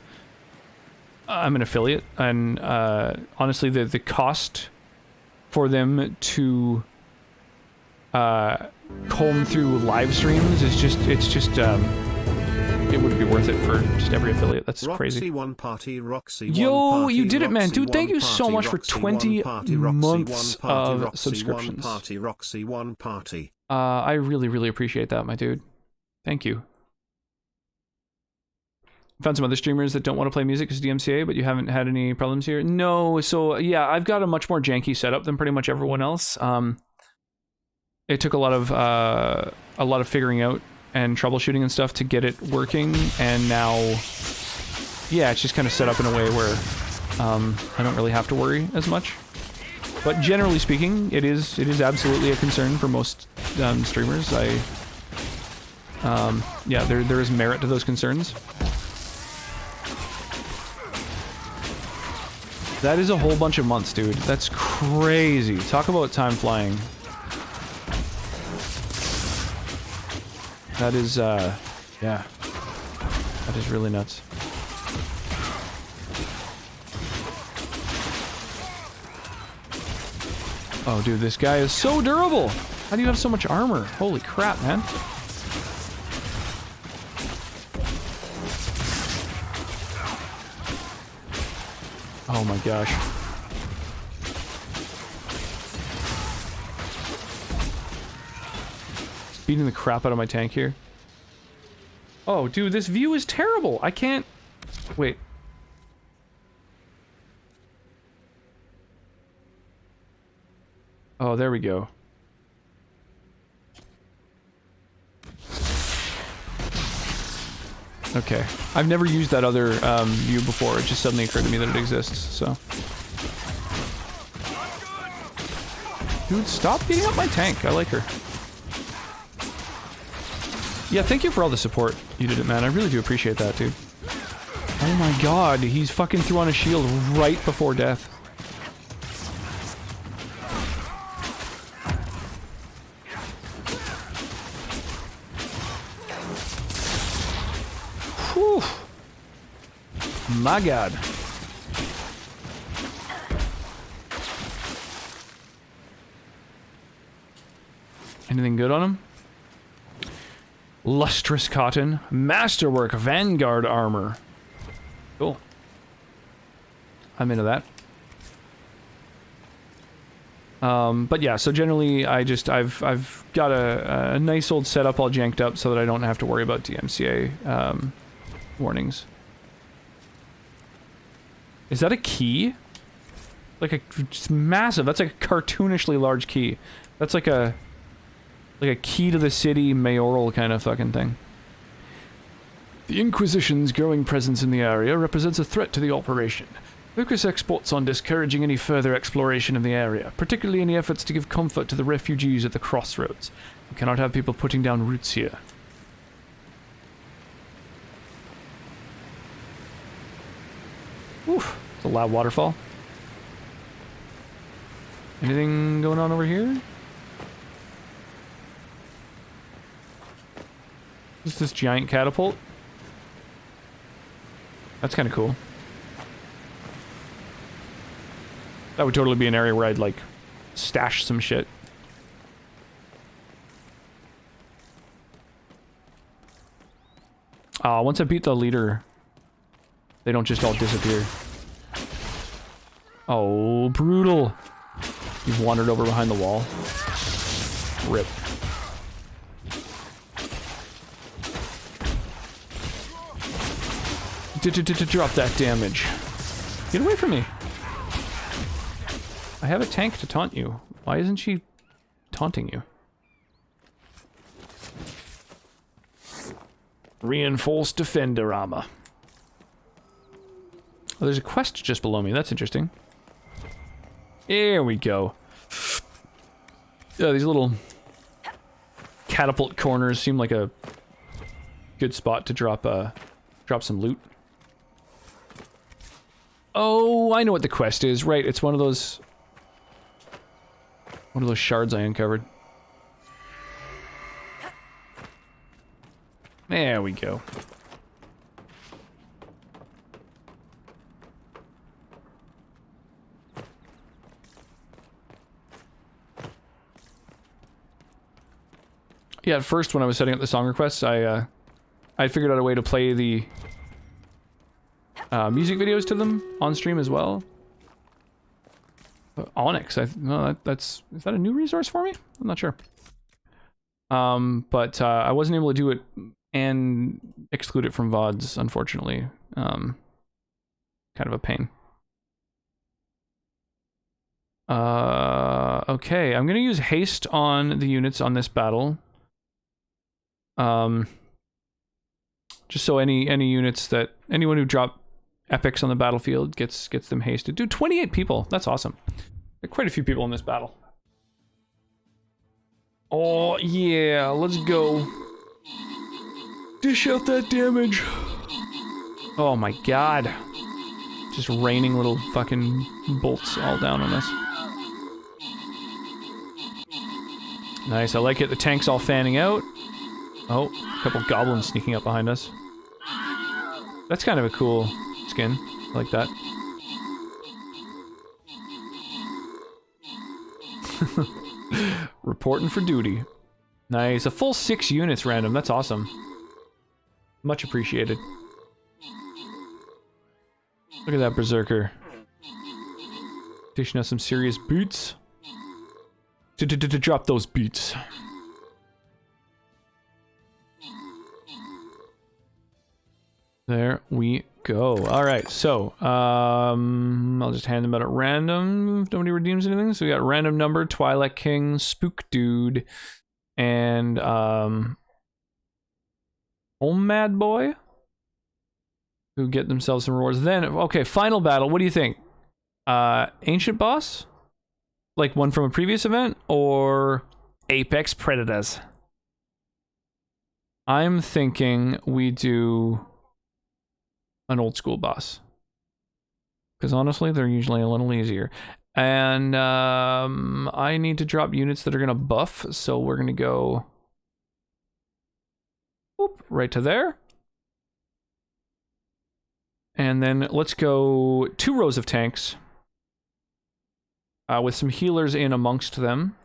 an affiliate, and honestly, the cost for them to comb through live streams is just it wouldn't be worth it for just every affiliate. That's crazy. Yo, you did it, man. Dude, thank you so much for 20 months of subscriptions. I really, really appreciate that, my dude. Thank you. Found some other streamers that don't want to play music as DMCA, but you haven't had any problems here? No, so yeah, I've got a much more janky setup than pretty much everyone else. It took a lot of figuring out and troubleshooting and stuff to get it working, and now, yeah, it's just kind of set up in a way where I don't really have to worry as much. But generally speaking, it is absolutely a concern for most streamers. Yeah, there is merit to those concerns. That is a whole bunch of months, dude. That's crazy. Talk about time flying. That is, yeah. That is really nuts. Oh, dude, this guy is so durable! How do you have so much armor? Holy crap, man. Oh my gosh. Beating the crap out of my tank here. Oh, dude, this view is terrible. I can't... Wait. Oh, there we go. Okay. I've never used that other view before. It just suddenly occurred to me that it exists, so... Dude, stop beating up my tank. I like her. Yeah, thank you for all the support you did it, man. I really do appreciate that, dude. Oh my god, he's fucking threw on a shield right before death. Whew. My god. Anything good on him? Lustrous cotton. Masterwork Vanguard armor. Cool. I'm into that. But yeah, so generally I've got a nice old setup all janked up so that I don't have to worry about DMCA warnings. Is that a key? Like it's massive. That's like a cartoonishly large key. That's like a key to the city mayoral kind of fucking thing. The Inquisition's growing presence in the area represents a threat to the operation. Focus exports on discouraging any further exploration of the area, particularly any efforts to give comfort to the refugees at the crossroads. We cannot have people putting down roots here. Oof, it's a loud waterfall. Anything going on over here? Is this giant catapult? That's kind of cool. That would totally be an area where I'd, like, stash some shit. Once I beat the leader, they don't just all disappear. Oh, brutal. You've wandered over behind the wall. Rip. Drop that damage. Get away from me. I have a tank to taunt you. Why isn't she taunting you? Reinforced defender armor. Oh, there's a quest just below me. That's interesting. There we go. Yeah, these little catapult corners seem like a good spot to drop some loot. Oh, I know what the quest is. Right, it's one of those shards I uncovered. There we go. Yeah, at first when I was setting up the song requests, I figured out a way to play the music videos to them on stream as well. Onyx, no, is that a new resource for me? I'm not sure. But I wasn't able to do it and exclude it from VODs, unfortunately. Kind of a pain. Okay, I'm gonna use haste on the units on this battle. Just so any units that anyone who dropped epics on the battlefield gets them hasted. Dude, 28 people. That's awesome. There are quite a few people in this battle. Oh yeah, let's go. Dish out that damage. Oh my god. Just raining little fucking bolts all down on us. Nice, I like it. The tank's all fanning out. Oh, a couple goblins sneaking up behind us. That's kind of a cool skin. I like that. Reporting for duty. Nice. A full 6 units random. That's awesome. Much appreciated. Look at that berserker. Dishing us some serious beats. Drop those beats. There we go. All right, so I'll just hand them out at random. If nobody redeems anything. So we got random number, Twilight King, Spook Dude, and Home Mad Boy, who get themselves some rewards. Then, okay, final battle. What do you think? Ancient boss, like one from a previous event, or Apex Predators? I'm thinking we do an old school boss, because honestly they're usually a little easier, and I need to drop units that are gonna buff, so we're gonna go whoop, right to there, and then let's go 2 rows of tanks with some healers in amongst them,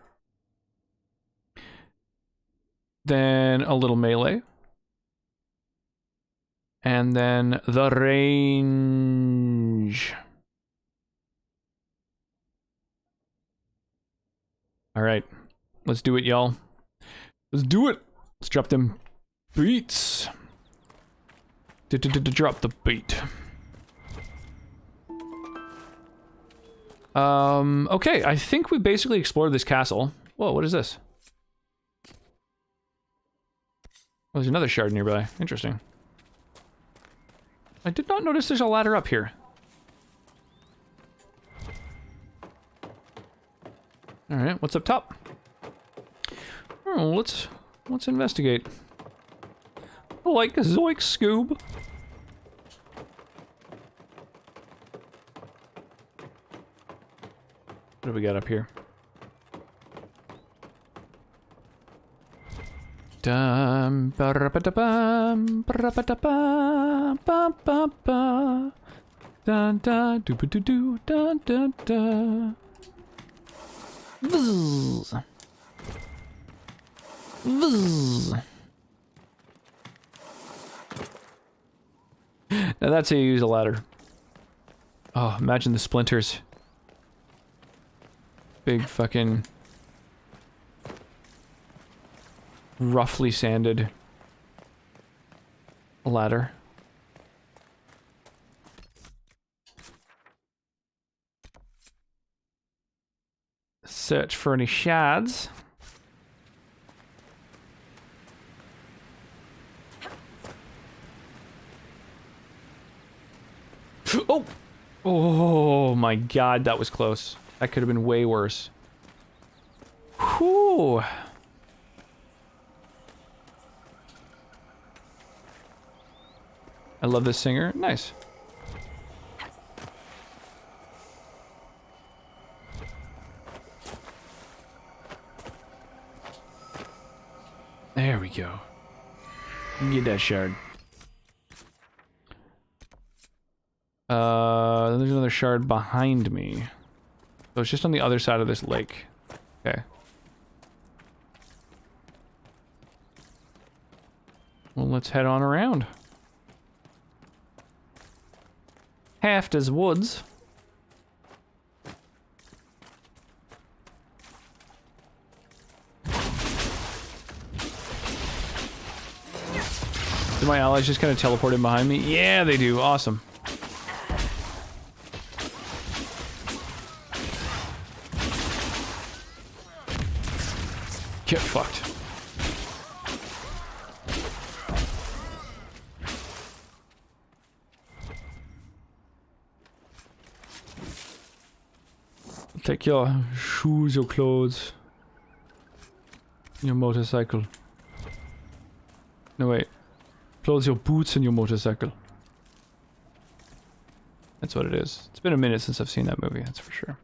then a little melee. And then the range. All right, let's do it, y'all. Let's do it. Let's drop them beats. Drop the beat. Okay, I think we basically explored this castle. Whoa, what is this? Oh, there's another shard nearby. Interesting. I did not notice there's a ladder up here. All right, what's up top? Oh, let's investigate. Like Zoik Scoob. What do we got up here? Dum ba ra ba da bum ba ra ba da ba ba ba ba da da do ba do do da da da. Vzz. Vzz. Now that's how you use a ladder. Oh, imagine the splinters. Big fucking roughly sanded ladder. Search for any shards. Oh! Oh my god, that was close. That could have been way worse. Whew. I love this singer. Nice. There we go. Get that shard. Then there's another shard behind me. So it's just on the other side of this lake. Okay. Well, let's head on around. Hafter's Woods. Do my allies just kind of teleport in behind me? Yeah, they do. Awesome. Get fucked. Take your shoes, your clothes, your motorcycle. No, wait. Close your boots and your motorcycle. That's what it is. It's been a minute since I've seen that movie, that's for sure.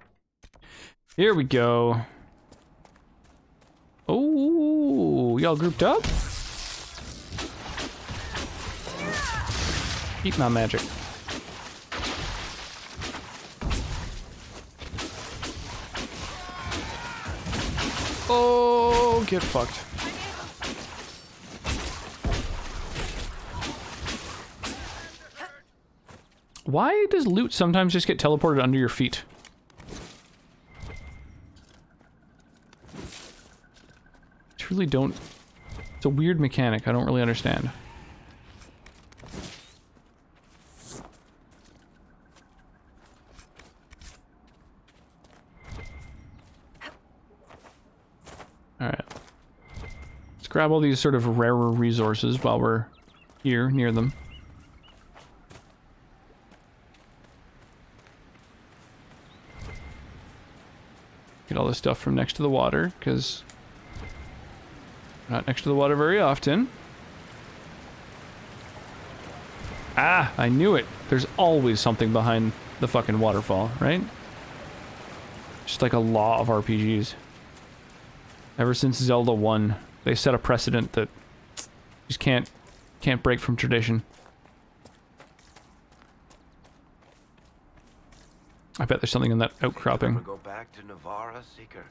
Here we go. Oh, y'all grouped up? Eat my magic. Oh, get fucked. Why does loot sometimes just get teleported under your feet? truly don't... It's a weird mechanic. I don't really understand. Alright. Let's grab all these sort of rarer resources while we're here, near them. Get all this stuff from next to the water, because we're not next to the water very often. Ah, I knew it. There's always something behind the fucking waterfall, right? Just like a law of RPGs. Ever since Zelda 1, they set a precedent that just can't break from tradition. I bet there's something in that outcropping. Go back to Navarra, Seeker.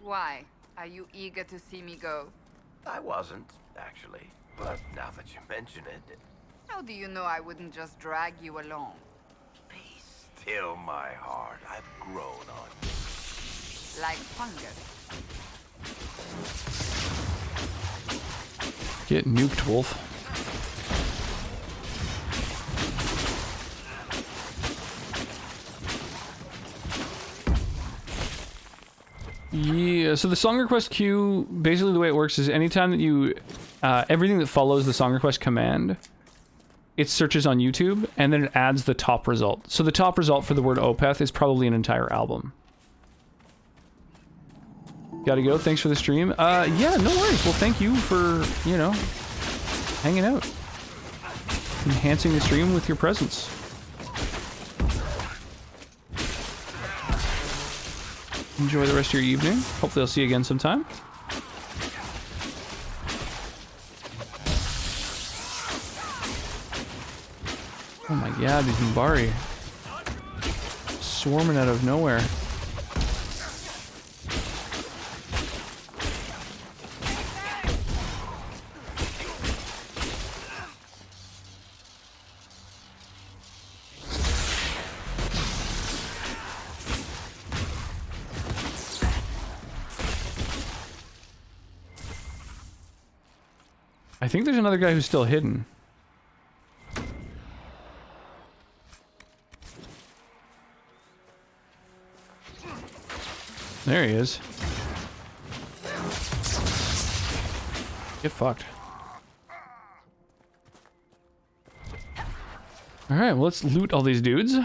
Why? Are you eager to see me go? I wasn't, actually. But now that you mention it... How do you know I wouldn't just drag you along? Be still, my heart. I've grown on you. Like fungus. Get nuked, Wolf. Yeah, so the song request queue, basically the way it works is anytime that you, everything that follows the song request command, it searches on YouTube, and then it adds the top result. So the top result for the word Opeth is probably an entire album. Gotta go, thanks for the stream. Yeah, no worries. Well, thank you for, you know, hanging out. Enhancing the stream with your presence. Enjoy the rest of your evening. Hopefully I'll see you again sometime. Oh my god, these Mbari. Swarming out of nowhere. I think there's another guy who's still hidden. There he is. Get fucked. Alright, well, let's loot all these dudes.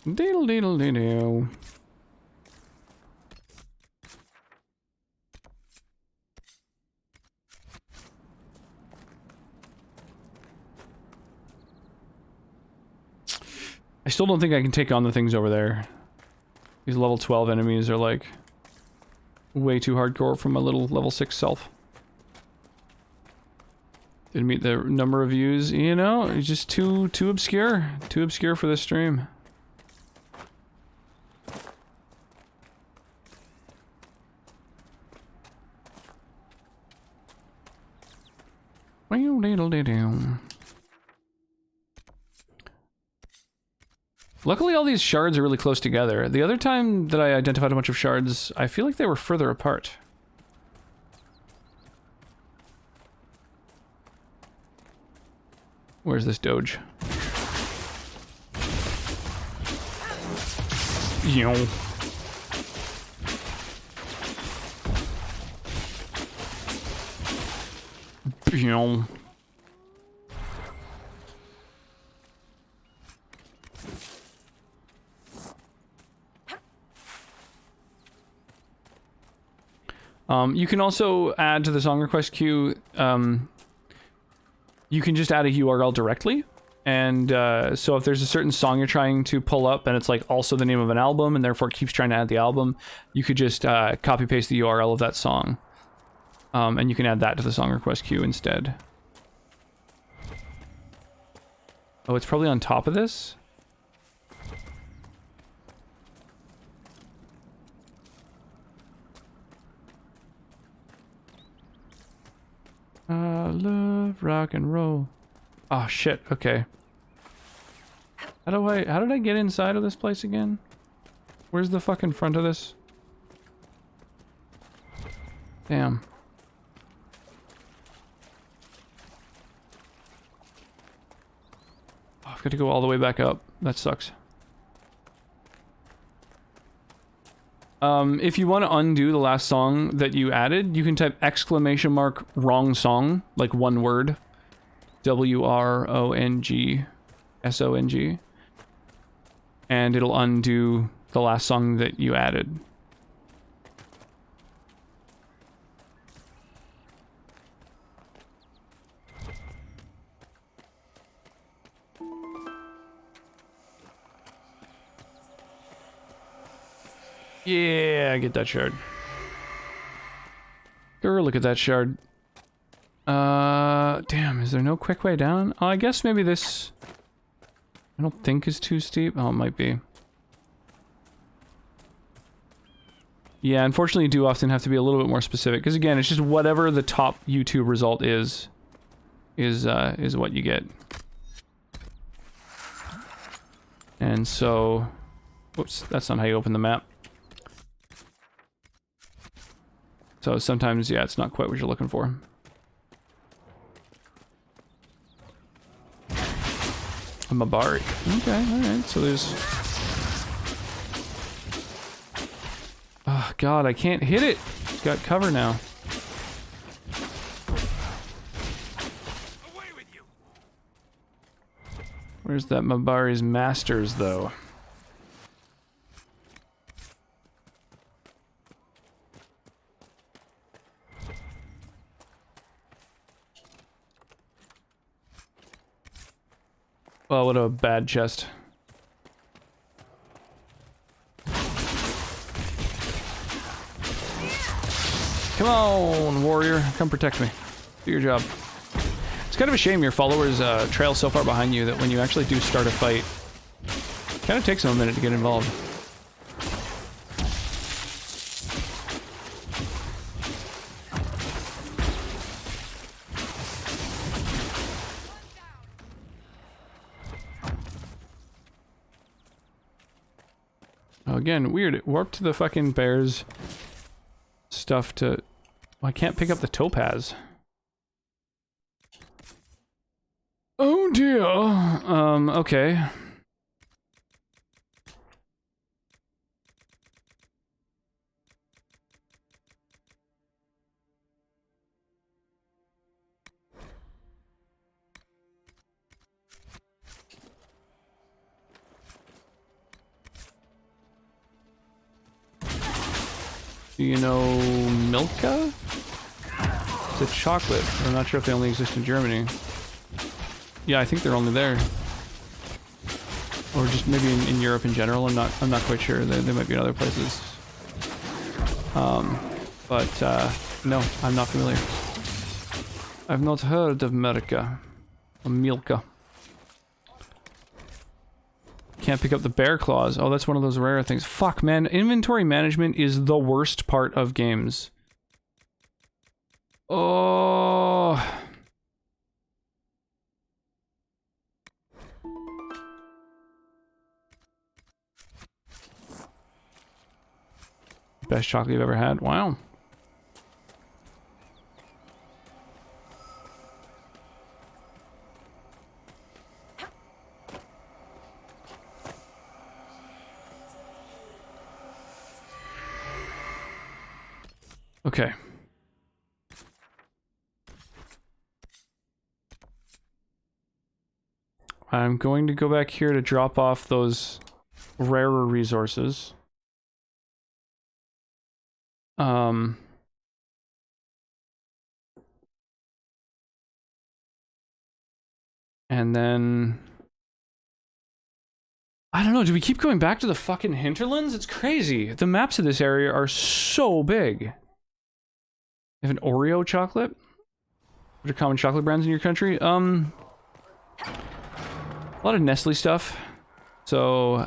Deedle deedle deedle. I still don't think I can take on the things over there. These level 12 enemies are like way too hardcore for my little level 6 self. Didn't meet the number of views, you know, it's just too obscure. Too obscure for this stream. Luckily, all these shards are really close together. The other time that I identified a bunch of shards, I feel like they were further apart. Where's this doge? Yo. Yo. You can also add to the song request queue, you can just add a URL directly, and so if there's a certain song you're trying to pull up and it's like also the name of an album and therefore it keeps trying to add the album, you could just copy paste the URL of that song, and you can add that to the song request queue instead. Oh, it's probably on top of this? I love rock and roll. Oh shit, okay. How did I get inside of this place again? Where's the fucking front of this? Damn. Oh, I've got to go all the way back up. That sucks. If you want to undo the last song that you added, you can type !wrong song, like one word. WRONGSONG. And it'll undo the last song that you added. Yeah, get that shard. Grr, look at that shard. Damn, is there no quick way down? Oh, I guess maybe this... I don't think is too steep. Oh, it might be. Yeah, unfortunately you do often have to be a little bit more specific, because again, it's just whatever the top YouTube result is what you get. And so... Whoops, that's not how you open the map. So sometimes, yeah, it's not quite what you're looking for. A Mabari. Okay, alright, so there's... Oh god, I can't hit it! It's got cover now. Where's that Mabari's Masters, though? Well, what a bad chest. Come on, warrior. Come protect me. Do your job. It's kind of a shame your followers trail so far behind you that when you actually do start a fight, it kind of takes them a minute to get involved. Again, weird. It warped to the fucking bears stuff to... Well, I can't pick up the topaz. Oh dear. Okay. Do you know Milka? It's a chocolate. I'm not sure if they only exist in Germany. Yeah, I think they're only there. Or just maybe in Europe in general. I'm not quite sure. They might be in other places. No, I'm not familiar. I've not heard of Milka. Or Milka. Can't pick up the bear claws. Oh, that's one of those rare things. Fuck, man. Inventory management is the worst part of games. Oh. Best chocolate you've ever had? Wow. Okay. I'm going to go back here to drop off those rarer resources. And then... I don't know, do we keep going back to the fucking Hinterlands? It's crazy. The maps of this area are so big. You have an Oreo chocolate? What are common chocolate brands in your country? A lot of Nestle stuff. So,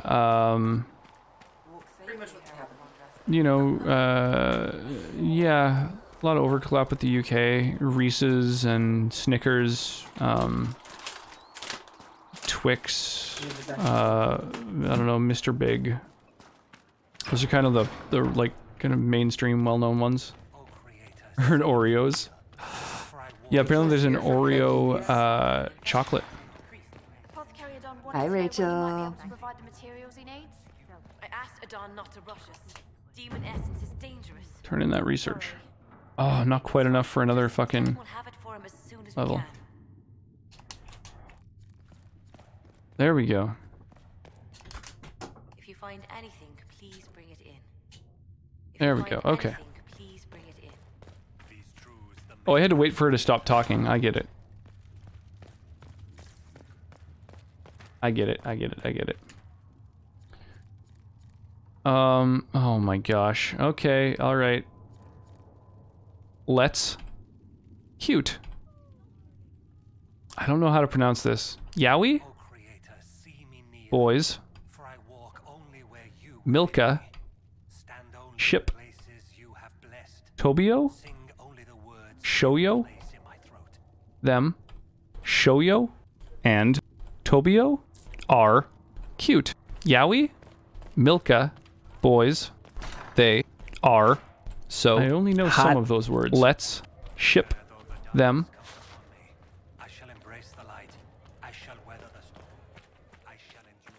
you know, yeah, a lot of overlap with the UK. Reese's and Snickers. Twix, I don't know, Mr. Big. Those are kind of the like kind of mainstream, well-known ones. Or Oreos. Yeah, apparently there's an Oreo chocolate. Hi, Rachel. Provide the materials he needs. I asked Adon not to rush us. Demon essence is dangerous. Turn in that research. Oh, not quite enough for another fucking level. There we go. If you find anything, please bring it in. There we go. Okay. Oh, I had to wait for her to stop talking. I get it. I get it. I get it. I get it. Oh my gosh. Okay. All right. Let's. Cute. I don't know how to pronounce this. Yowie? Boys. Milka. Ship. Tobio? Shoyo? Them. Shoyo? And Tobio? Are cute. Yowie? Milka. Boys. They. Are. So. I only know some of those words. Let's. Ship. Them. I shall embrace the light. I shall weather the storm. I shall endure.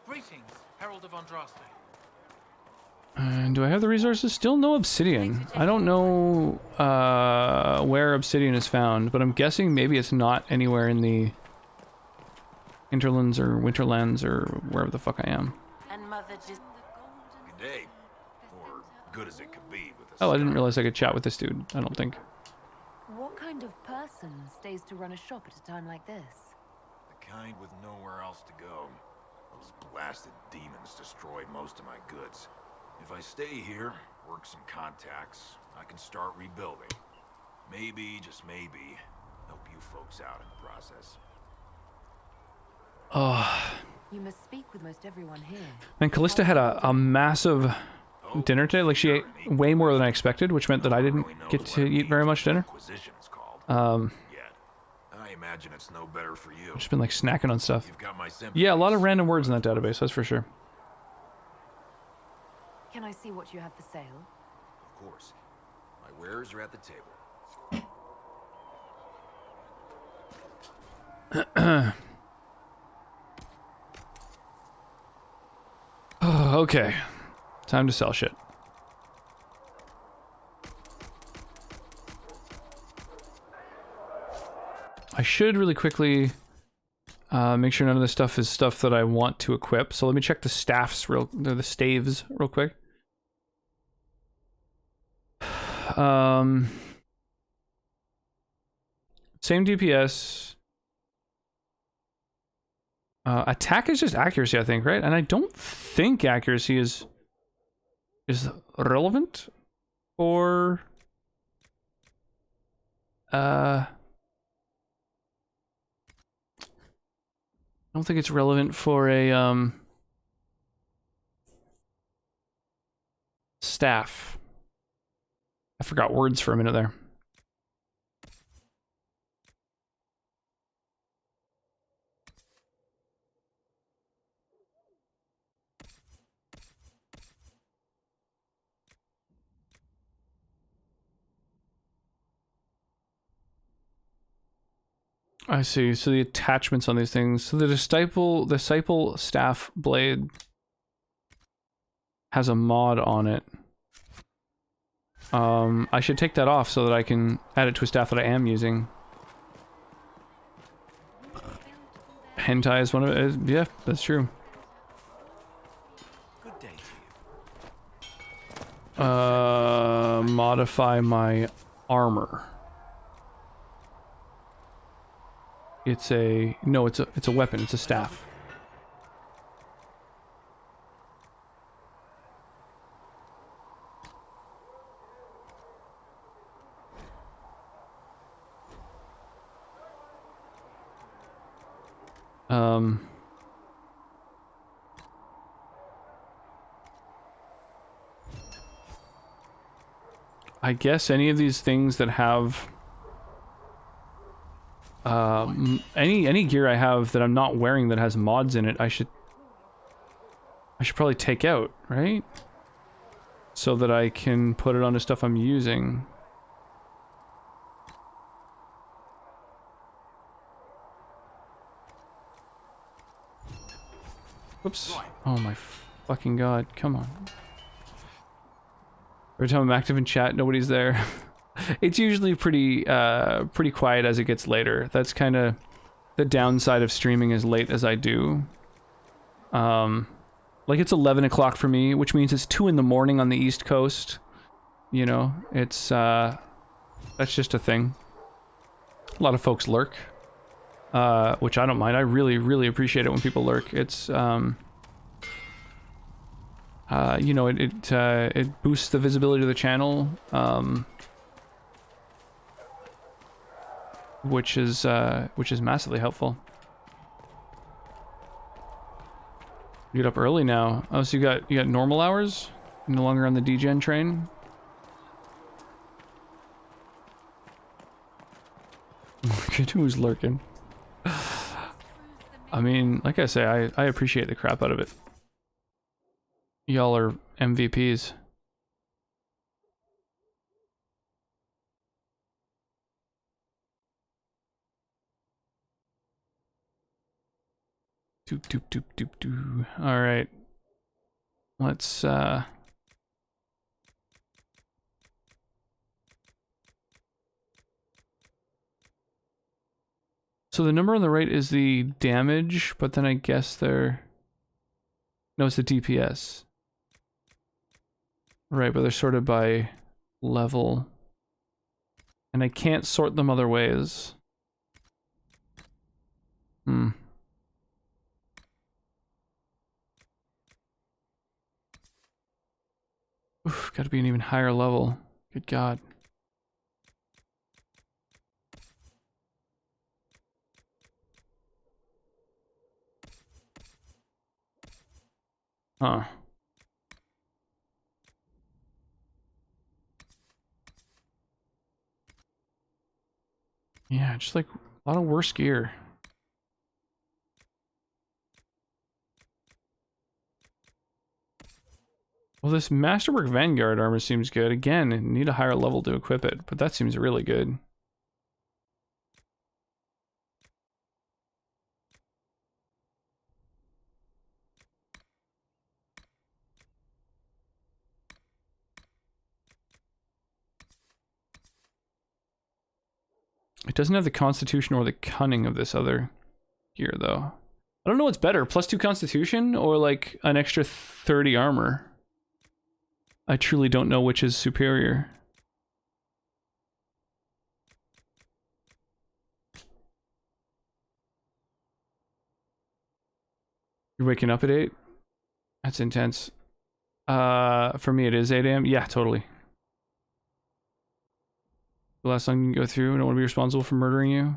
Greetings, Herald of Andraste. And do I have the resources? Still no obsidian. I don't know where obsidian is found, but I'm guessing maybe it's not anywhere in the Hinterlands or Winterlands or wherever the fuck I am. And Mother just... Good day. Or good as it could be with Oh, I didn't realize I could chat with this dude, I don't think. What kind of person stays to run a shop at a time like this? the kind with nowhere else to go. Those blasted demons destroyed most of my goods. If I stay here, work some contacts, I can start rebuilding. Maybe, just maybe, help you folks out in the process. Oh. You must speak with most everyone here. And Callista had a massive dinner today. Like, she ate way more than I expected, which meant that I didn't get to eat very much dinner. I imagine it's no better for you. I've just been like snacking on stuff. You've got my sympathy. Yeah, a lot of random words in that database, that's for sure. Can I see what you have for sale? Of course. My wares are at the table. Oh, okay. Time to sell shit. I should really quickly make sure none of this stuff is stuff that I want to equip. So let me check the staves real quick. Same DPS. Attack is just accuracy, I think, right? And I don't think accuracy is relevant for I don't think it's relevant for a staff. I forgot words for a minute there. I see. So the attachments on these things. So the disciple staff blade has a mod on it. I should take that off so that I can add it to a staff that I am using. Hentai is one of it. Yeah, that's true. Good day to you. Modify my armor. It's a it's a weapon. It's a staff. I guess any of these things that have Any gear I have that I'm not wearing that has mods in it, I should probably take out, right? So that I can put it onto stuff I'm using. Whoops. Oh my fucking god, come on. Every time I'm active in chat, nobody's there. It's usually pretty quiet as it gets later. That's kind of the downside of streaming as late as I do. Like it's 11 o'clock for me, which means it's 2 in the morning on the East Coast. You know, it's, that's just a thing. A lot of folks lurk. Which I don't mind. I really, really appreciate it when people lurk. It's, you know, it boosts the visibility of the channel, which is massively helpful. You get up early now. Oh, so you got normal hours? You're no longer on the DGen train? Look at who's lurking. I mean, like I say, I appreciate the crap out of it. Y'all are MVPs. Doop doop doop doop doo. Alright. Let's so the number on the right is the damage, but then I guess they're... No, it's the DPS. Right, but they're sorted by level. And I can't sort them other ways. Oof, gotta be an even higher level. Good God. Huh. Yeah, just like a lot of worse gear. Well, this Masterwork Vanguard armor seems good. Again, need a higher level to equip it, but that seems really good. It doesn't have the constitution or the cunning of this other gear, though. I don't know what's better, +2 constitution or like an extra 30 armor. I truly don't know which is superior. You're waking up at 8? That's intense. For me it is 8 AM. Yeah, totally. The last song you can go through. I don't want to be responsible for murdering you.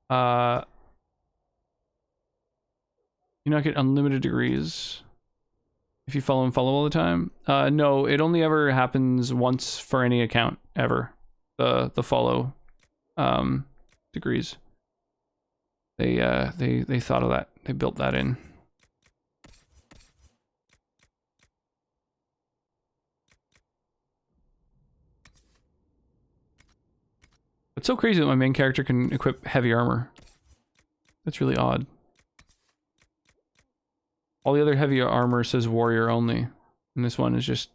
You not get unlimited degrees if you follow and follow all the time. No, it only ever happens once for any account ever. The follow degrees. They thought of that. They built that in. It's so crazy that my main character can equip heavy armor. That's really odd. All the other heavy armor says warrior only, and this one is just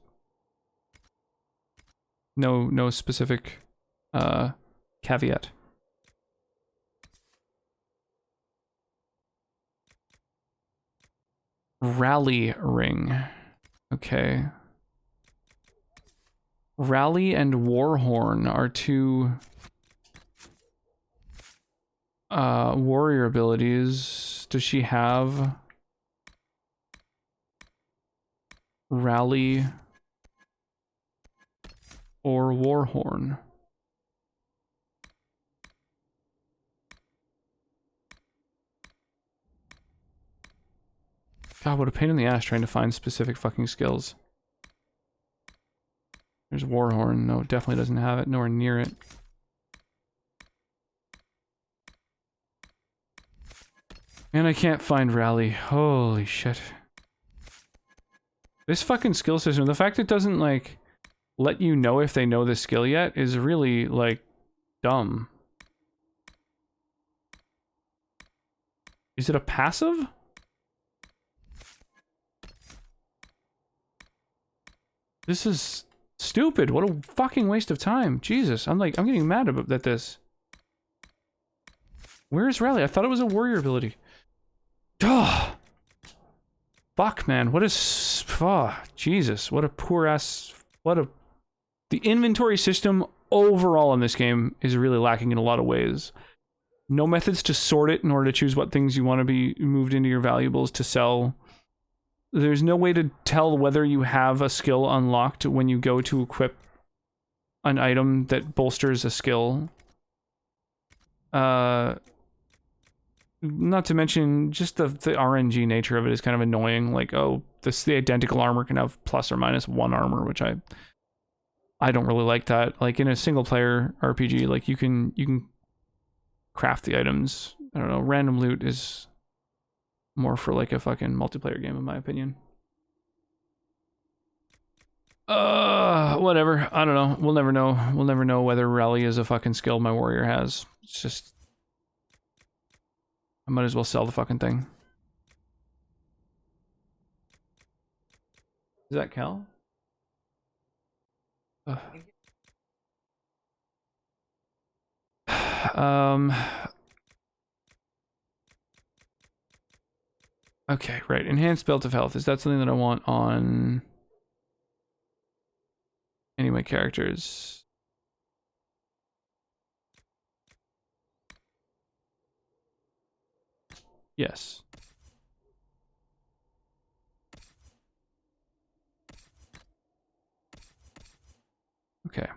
no specific caveat. Rally ring. Okay. Rally and Warhorn are two warrior abilities. Does she have Rally or Warhorn? God, what a pain in the ass trying to find specific fucking skills. There's Warhorn. No, it definitely doesn't have it. Nowhere near it. And I can't find rally. Holy shit. This fucking skill system, the fact it doesn't, like, let you know if they know the skill yet is really, like, dumb. Is it a passive? This is stupid. What a fucking waste of time. Jesus, I'm getting mad at this. Where's rally? I thought it was a warrior ability. Duh. Fuck, man. What is... Oh, Jesus. What a poor ass... What a... The inventory system overall in this game is really lacking in a lot of ways. No methods to sort it in order to choose what things you want to be moved into your valuables to sell. There's no way to tell whether you have a skill unlocked when you go to equip an item that bolsters a skill. Not to mention, just the RNG nature of it is kind of annoying. Like, oh, the identical armor can have plus or minus 1 armor, which I don't really like that. Like, in a single-player RPG, like, you can craft the items. I don't know, random loot is more for, like, a fucking multiplayer game, in my opinion. Whatever. I don't know. We'll never know. We'll never know whether rally is a fucking skill my warrior has. It's just... I might as well sell the fucking thing. Is that Cal? Okay, right. Enhanced belt of health. Is that something that I want on any of my characters? Yes. Okay.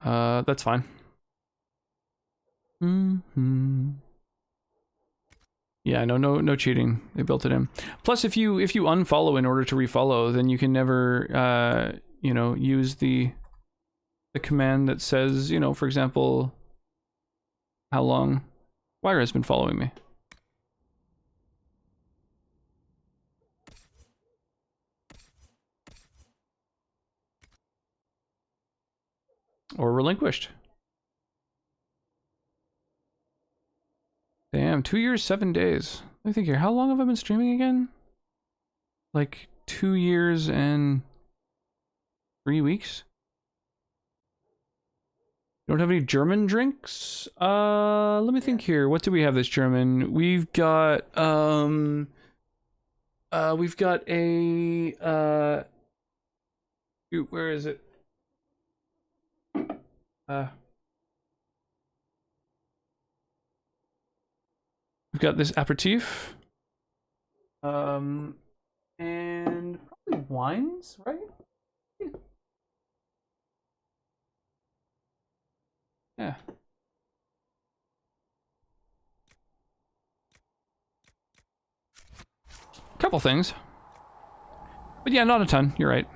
That's fine. Yeah, no cheating. They built it in. Plus, if you unfollow in order to refollow, then you can never, you know, use the command that says, you know, for example, how long Wire has been following me. Or relinquished. Damn, 2 years, 7 days. Let me think here. How long have I been streaming again? Like 2 years and 3 weeks? Don't have any German drinks? Let me think here. What do we have that's German? We've got a shoot, where is it? We've got this aperitif. And probably wines, right? Yeah. Couple things. But yeah, not a ton. You're right.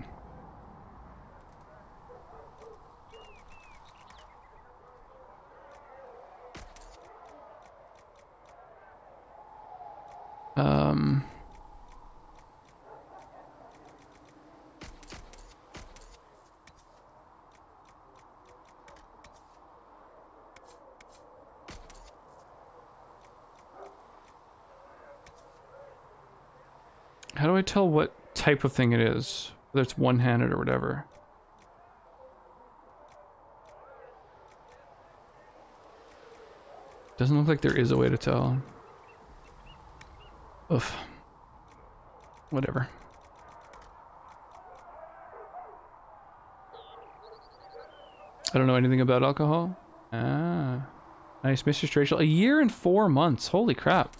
How do I tell what type of thing it is? Whether it's one-handed or whatever. Doesn't look like there is a way to tell. Oof. Whatever. I don't know anything about alcohol. Ah. Nice, Mr. Strachel. 1 year and 4 months. Holy crap.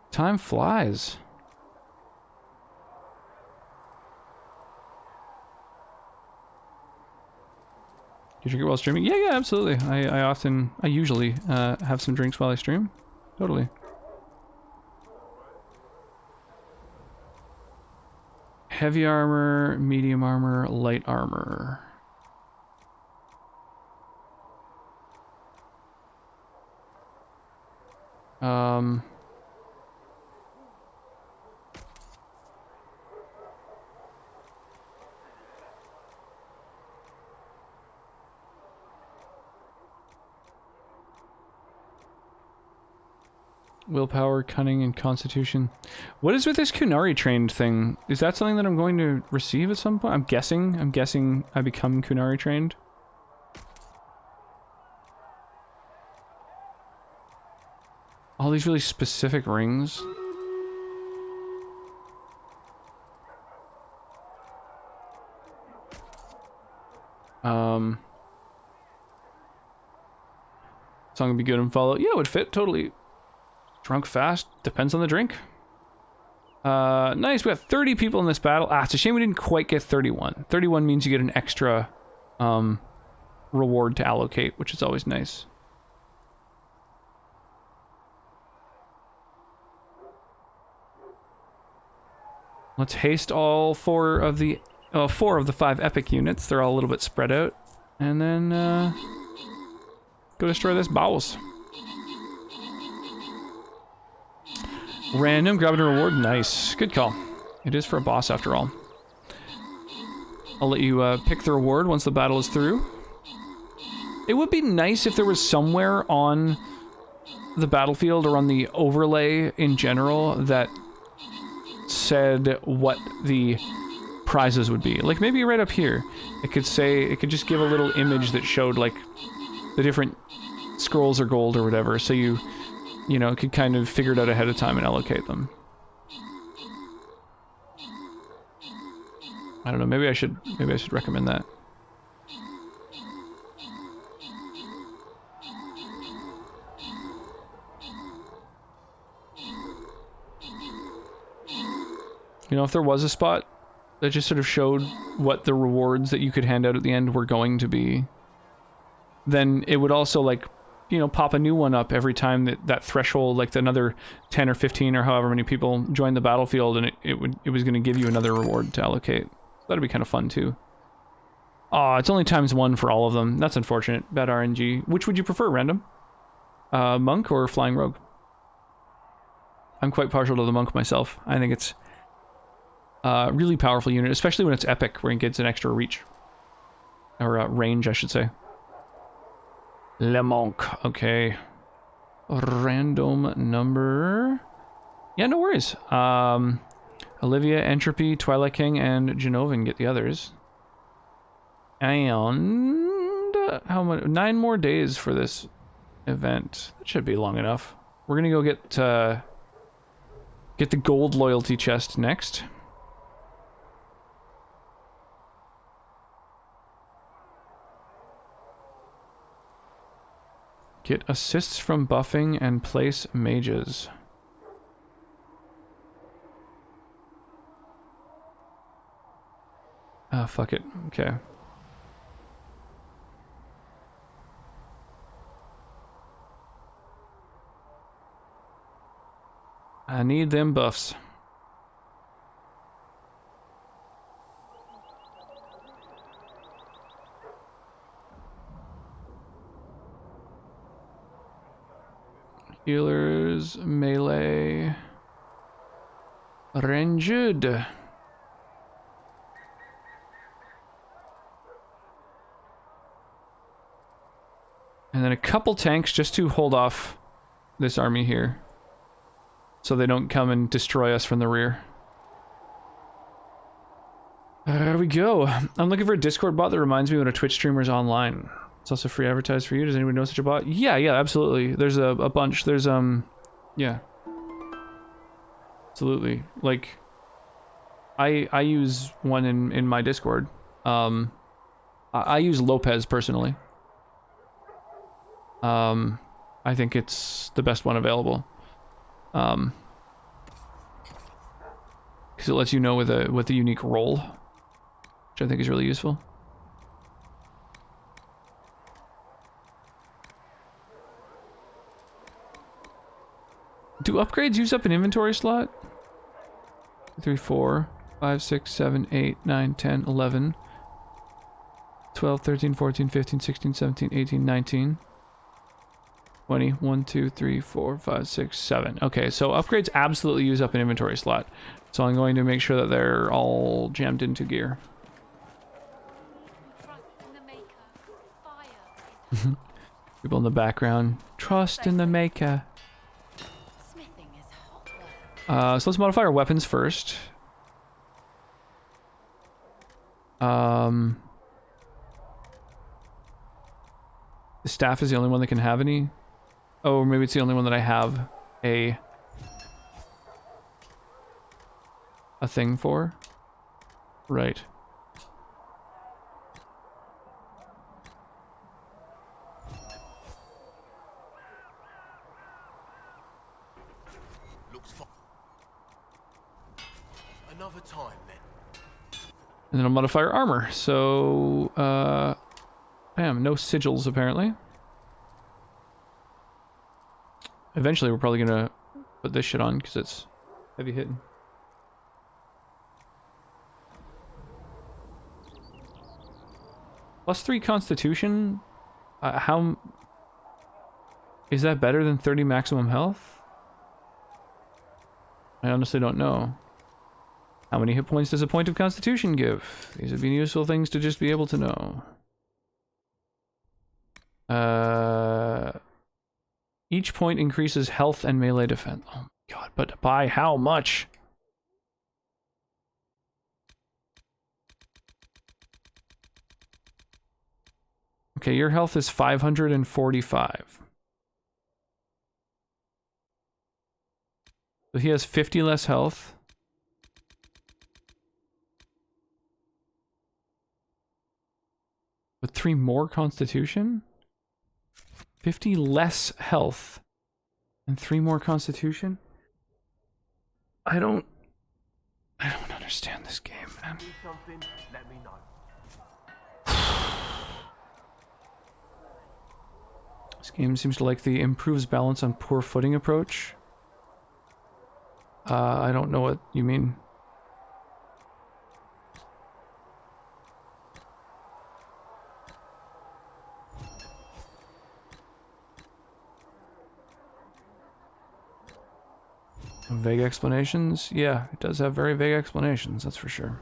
Time flies. You drink it while streaming? Yeah, absolutely. I usually have some drinks while I stream. Totally. Heavy armor, medium armor, light armor. Willpower, cunning, and constitution. What is with this Kunari trained thing? Is that something that I'm going to receive at some point? I'm guessing I become Kunari trained. All these really specific rings. Song would be good and follow. Yeah, it would fit totally. Drunk fast, depends on the drink. Nice, we got 30 people in this battle. Ah, it's a shame we didn't quite get 31. 31 means you get an extra reward to allocate, which is always nice. Let's haste all four of the 5 epic units. They're all a little bit spread out. And then go destroy this boss. Random, grabbing a reward. Nice. Good call. It is for a boss after all. I'll let you pick the reward once the battle is through. It would be nice if there was somewhere on the battlefield or on the overlay in general that said what the prizes would be. Like maybe right up here. It could say, it could just give a little image that showed like the different scrolls or gold or whatever, so you know, could kind of figure it out ahead of time and allocate them. I don't know, maybe I should recommend that. You know, if there was a spot that just sort of showed what the rewards that you could hand out at the end were going to be, then it would also, like, you know, pop a new one up every time that threshold, like another 10 or 15 or however many people join the battlefield, and it was going to give you another reward to allocate. That'd be kind of fun too. Aw, it's only ×1 for all of them. That's unfortunate. Bad RNG. Which would you prefer, random? Monk or Flying Rogue? I'm quite partial to the Monk myself. I think it's a really powerful unit, especially when it's epic, where it gets an extra reach. Or range, I should say. Le Monk. Okay. Random number. Yeah, no worries. Olivia, Entropy, Twilight King, and Genovan get the others. And how much? 9 more days for this event. That should be long enough. We're gonna go get the gold loyalty chest next. Get assists from buffing and place mages. Ah, fuck it. Okay. I need them buffs. Healers, melee, ranged. And then a couple tanks just to hold off this army here, so they don't come and destroy us from the rear. There we go. I'm looking for a Discord bot that reminds me when a Twitch streamer is online. It's also free advertised for you. Does anyone know such a bot? Yeah, absolutely. There's a bunch. There's, yeah. Absolutely. Like, I use one in my Discord. I use Lopez, personally. I think it's the best one available. Because it lets you know with a unique role, which I think is really useful. Do upgrades use up an inventory slot? 3, 4, 5, 6, 7, 8, 9, 10, 11, 12, 13, 14, 15, 16, 17, 18, 19. 20, 1, 2, 3, 4, 5, 6, 7. Okay, so upgrades absolutely use up an inventory slot. So I'm going to make sure that they're all jammed into gear. People in the background. Trust in the maker. So let's modify our weapons first. The staff is the only one that can have any. Oh, maybe it's the only one that I have a thing for. Right. Another time then. And then I'll modify our armor. So, damn, no sigils apparently. Eventually we're probably gonna put this shit on because it's heavy hitting. +3 constitution? How... Is that better than 30 maximum health? I honestly don't know. How many hit points does a point of constitution give? These would be useful things to just be able to know. Each point increases health and melee defense. Oh my god, but by how much? Okay, your health is 545. So he has 50 less health. With 3 more constitution? 50 less health and 3 more constitution? I don't understand this game, man. Let me know. This game seems to like the improves balance on poor footing approach. I don't know what you mean. Vague explanations? Yeah, it does have very vague explanations, that's for sure.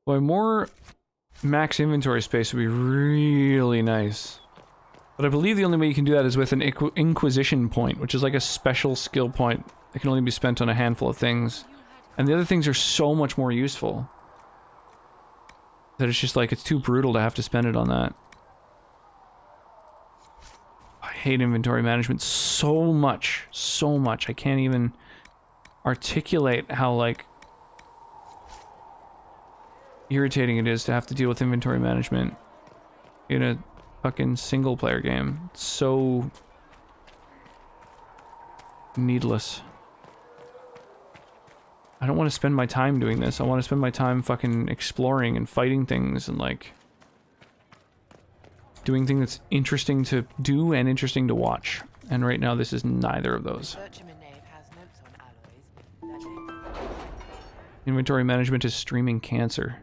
Boy, more max inventory space would be really nice. But I believe the only way you can do that is with an Inquisition point, which is like a special skill point that can only be spent on a handful of things. And the other things are so much more useful that it's just like, it's too brutal to have to spend it on that. I hate inventory management so much, so much. I can't even articulate how, like, irritating it is to have to deal with inventory management in a fucking single player game. It's so needless. I don't want to spend my time doing this. I want to spend my time fucking exploring and fighting things and, like, doing things that's interesting to do and interesting to watch. And right now this is neither of those. Inventory management is streaming cancer.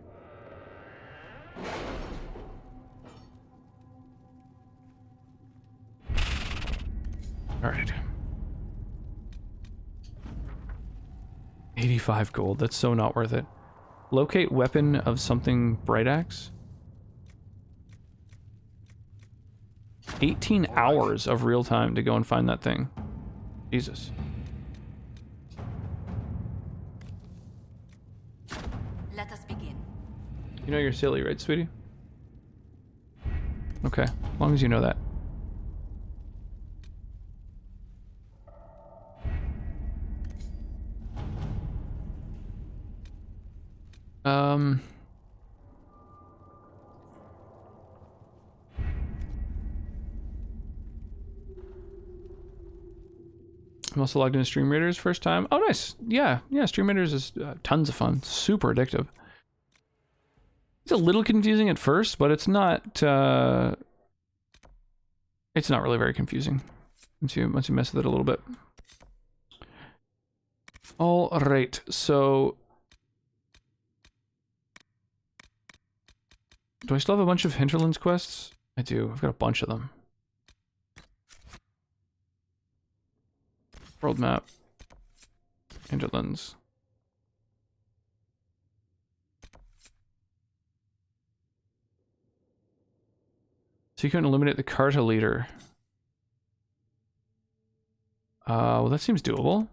Alright. 85 gold, that's so not worth it. Locate weapon of something bright axe. 18 hours of real time to go and find that thing. Jesus. Let us begin. You know you're silly, right, sweetie? Okay, as long as you know that. I'm also logged into Stream Raiders first time. Oh, nice. Yeah, Stream Raiders is tons of fun. Super addictive. It's a little confusing at first, but it's not really very confusing once you mess with it a little bit. All right, so Do I still have a bunch of Hinterlands quests? I do. I've got a bunch of them. World map. Hinterlands. So you can eliminate the Carta leader. Well, that seems doable.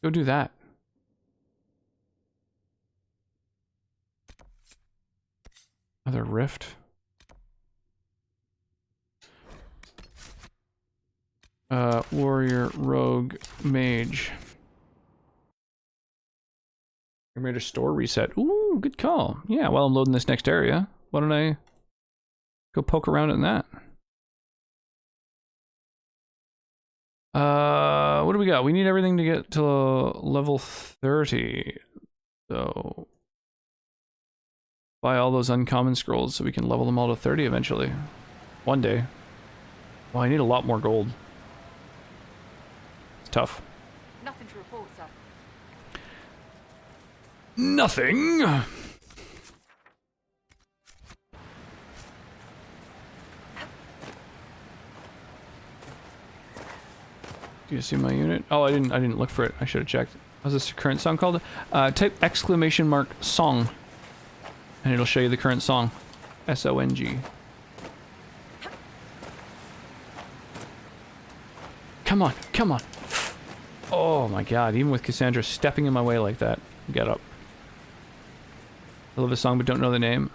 Go do that. Another rift. Warrior, rogue, mage. Commander store reset. Ooh, good call. Yeah, while I'm loading this next area, why don't I go poke around in that? What do we got? We need everything to get to level 30. So buy all those uncommon scrolls so we can level them all to 30 eventually. One day. Well, I need a lot more gold. It's tough. Nothing to report, sir. Nothing. Do you see my unit? Oh, I didn't look for it. I should have checked. How's this current song called? Type exclamation mark song, and it'll show you the current song. S-O-N-G. Come on, come on. Oh my god, even with Cassandra stepping in my way like that. Get up. I love a song but don't know the name.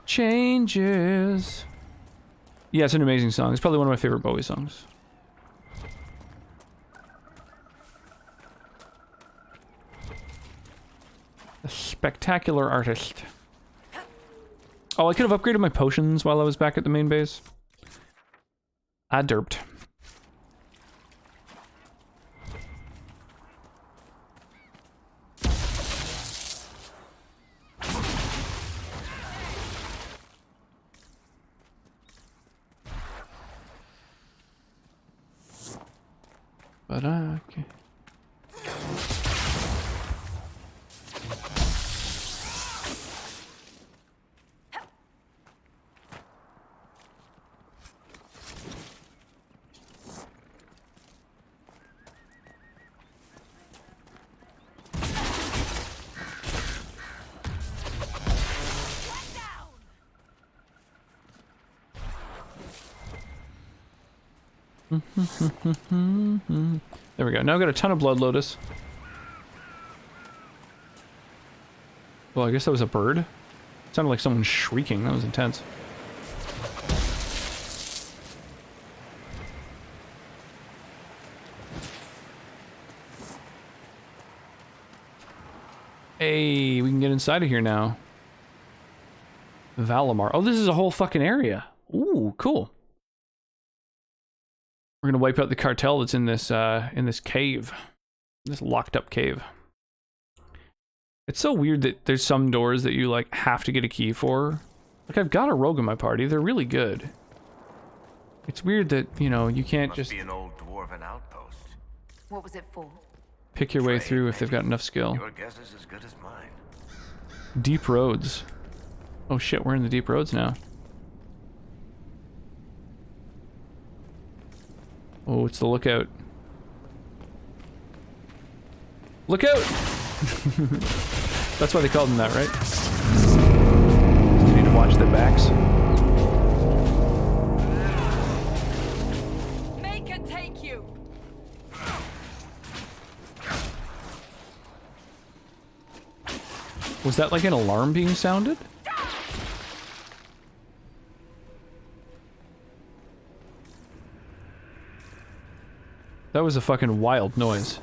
Changes. Yeah, it's an amazing song. It's probably one of my favorite Bowie songs. A spectacular artist. Oh, I could have upgraded my potions while I was back at the main base. I derped. But okay. There we go. Now I've got a ton of Blood Lotus. Well, I guess that was a bird. It sounded like someone shrieking. That was intense. Hey, we can get inside of here now. Valimar. Oh, this is a whole fucking area. Ooh, cool. We're gonna wipe out the cartel that's in this cave, this locked up cave. It's so weird that there's some doors that you like have to get a key for. Like I've got a rogue in my party; they're really good. It's weird that you know you can't just be an old dwarven outpost. What was it for? pick your way through if they've got enough skill. Your guess is as good as mine. Deep roads. Oh shit, we're in the deep roads now. Oh, it's the lookout. Look out! That's why they called them that, right? They need to watch their backs. Make it take you. Was that like an alarm being sounded? That was a fucking wild noise.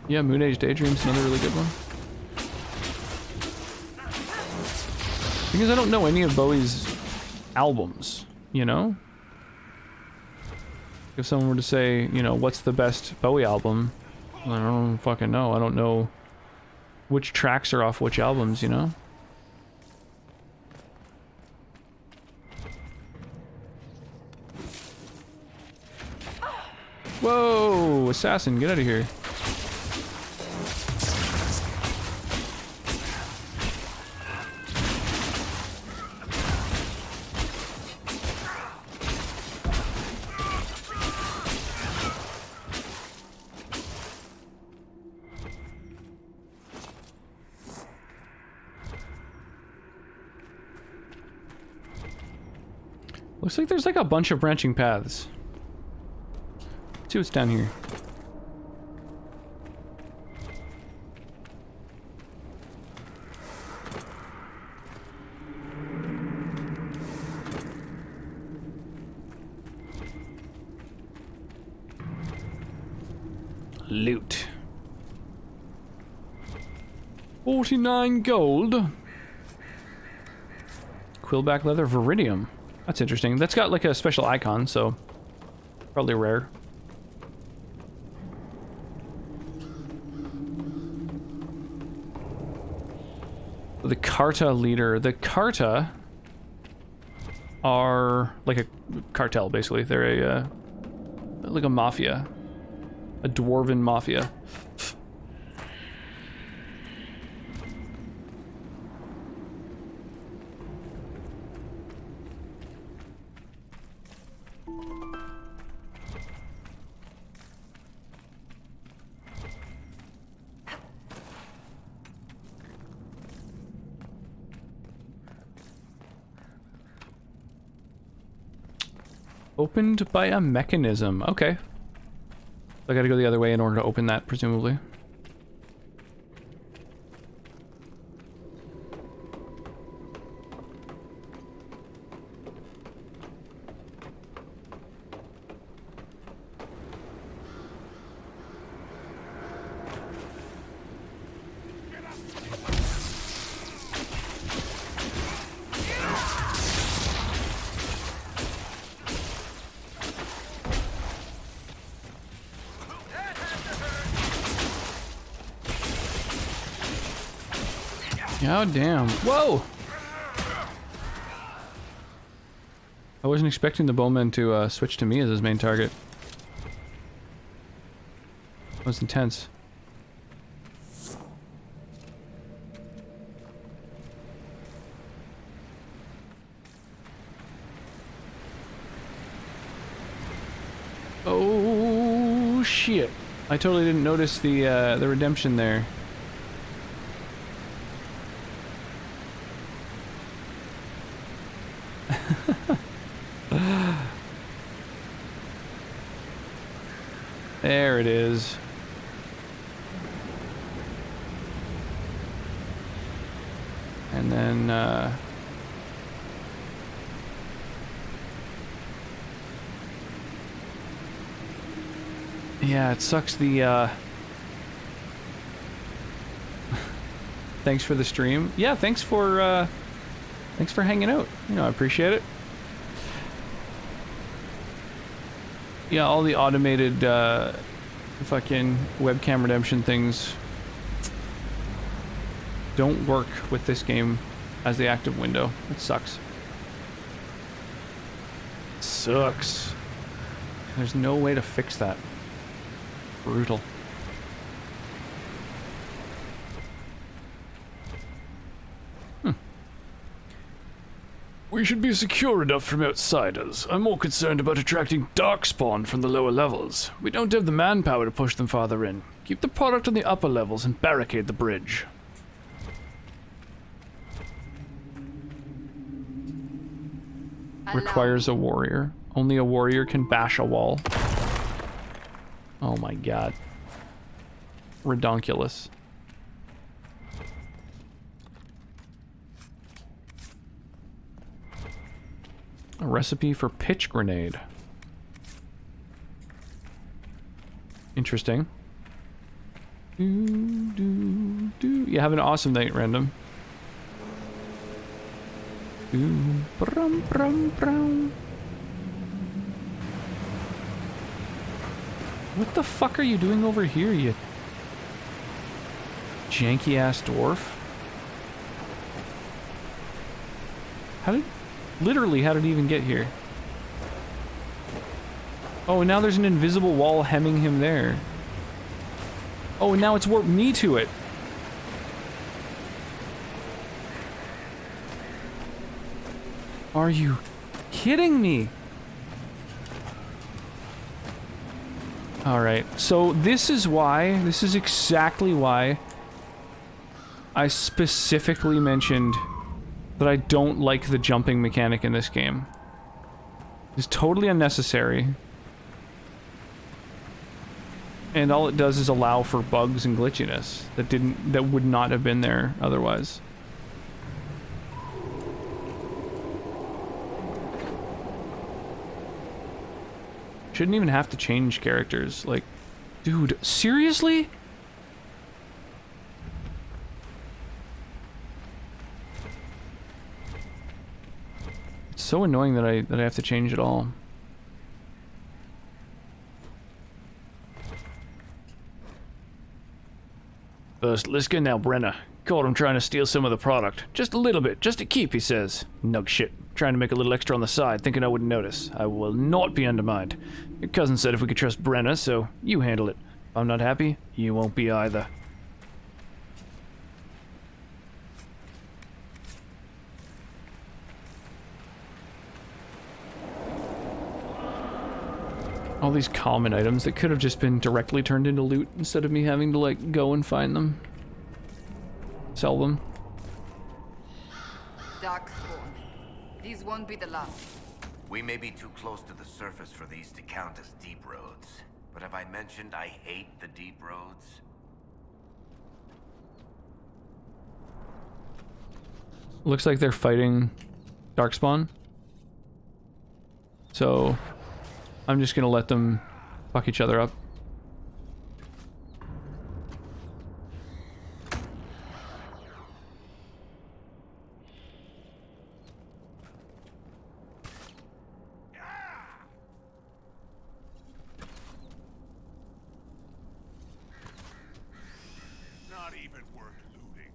Yeah, Moon Age Daydream's another really good one. Because I don't know any of Bowie's albums, you know? If someone were to say, you know, what's the best Bowie album? I don't fucking know. I don't know which tracks are off which albums, you know? Whoa, assassin, get out of here. Looks like there's like a bunch of branching paths. Let's see what's down here. Loot. 49 gold. Quillback leather viridium. That's interesting. That's got like a special icon, so probably rare. The Carta leader. The Carta are like a cartel, basically. They're a like a mafia, a dwarven mafia. Opened by a mechanism. Okay. I gotta go the other way in order to open that, presumably. Oh, damn. Whoa! I wasn't expecting the bowman to switch to me as his main target. That was intense. Oh, shit. I totally didn't notice the redemption there. There it is. And then, yeah, it sucks the, thanks for the stream. Yeah, thanks for hanging out. You know, I appreciate it. Yeah, all the automated, fucking webcam redemption things don't work with this game as the active window. It sucks. Sucks. There's no way to fix that. Brutal. We should be secure enough from outsiders. I'm more concerned about attracting darkspawn from the lower levels. We don't have the manpower to push them farther in. Keep the product on the upper levels and barricade the bridge. Requires a warrior. Only a warrior can bash a wall. Oh my god. Redonkulous. A recipe for pitch grenade. Interesting. You have an awesome night, random. What the fuck are you doing over here, you janky ass dwarf? Literally, how did he even get here? Oh, now there's an invisible wall hemming him there. Oh, now it's warped me to it. Are you kidding me? Alright, so this is exactly why I specifically mentioned that I don't like the jumping mechanic in this game. It's totally unnecessary. And all it does is allow for bugs and glitchiness that would not have been there otherwise. Shouldn't even have to change characters. Like, dude, seriously? It's so annoying that I have to change it all. First Liska, now Brenna. Caught him trying to steal some of the product. Just a little bit, just to keep, he says. Nug shit. Trying to make a little extra on the side, thinking I wouldn't notice. I will not be undermined. Your cousin said if we could trust Brenna, so you handle it. If I'm not happy, you won't be either. All these common items that could have just been directly turned into loot instead of me having to, like, go and find them. Sell them. Darkspawn. These won't be the last. We may be too close to the surface for these to count as deep roads. But have I mentioned I hate the deep roads? Looks like they're fighting Darkspawn. So I'm just gonna let them fuck each other up. Not even worth looting.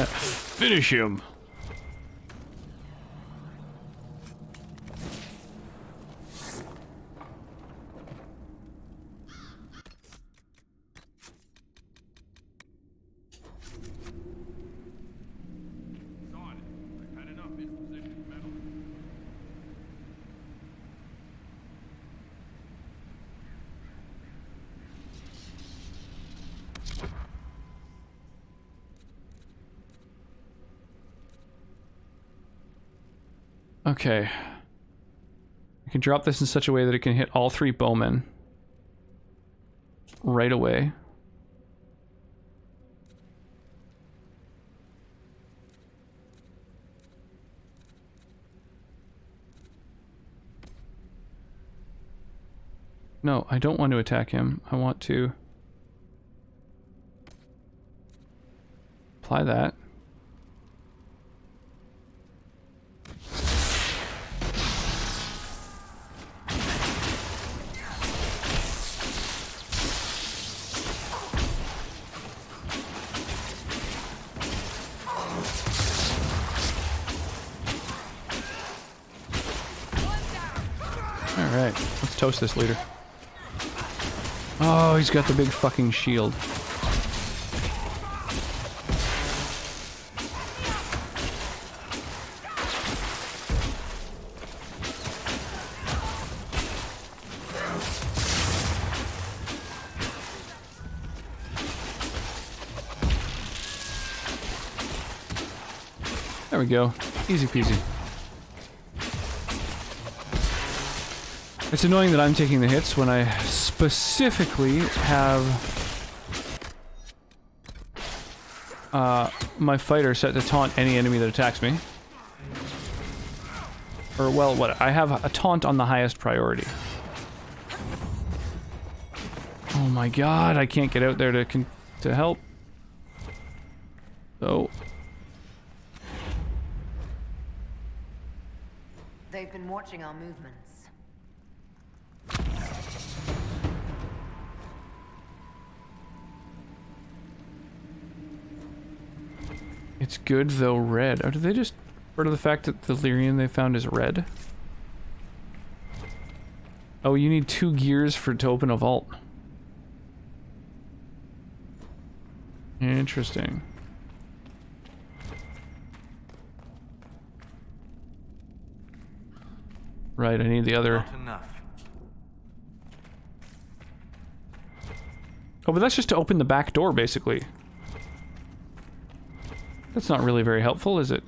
Finish him. Okay. I can drop this in such a way that it can hit all three bowmen right away. No, I don't want to attack him. I want to apply that. Alright, let's toast this leader. Oh, he's got the big fucking shield. There we go. Easy peasy. It's annoying that I'm taking the hits when I specifically have my fighter set to taunt any enemy that attacks me. Or, well, what? I have a taunt on the highest priority. Oh my god, I can't get out there to help. So... They've been watching our movements. It's good though red. Oh, did they just Part of the fact that the lyrium they found is red. Oh, you need 2 gears to open a vault. Interesting. Right, I need the other. Not enough. Oh, but that's just to open the back door, basically. That's not really very helpful, is it?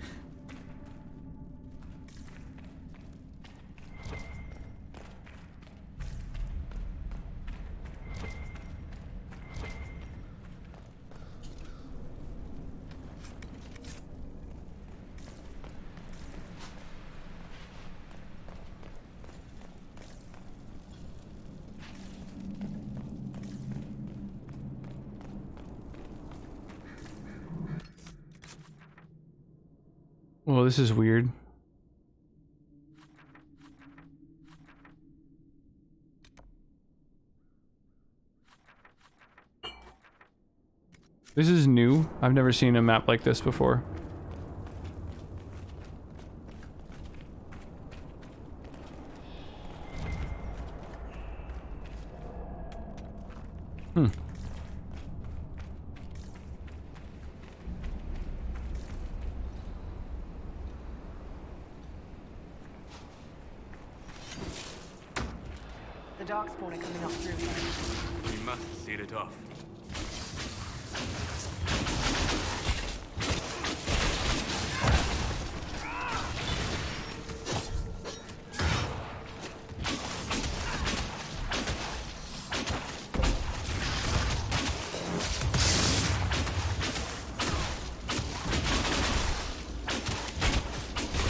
Oh, this is weird. This is new. I've never seen a map like this before. Hmm. The darkspawn are coming up through. We must seal it off.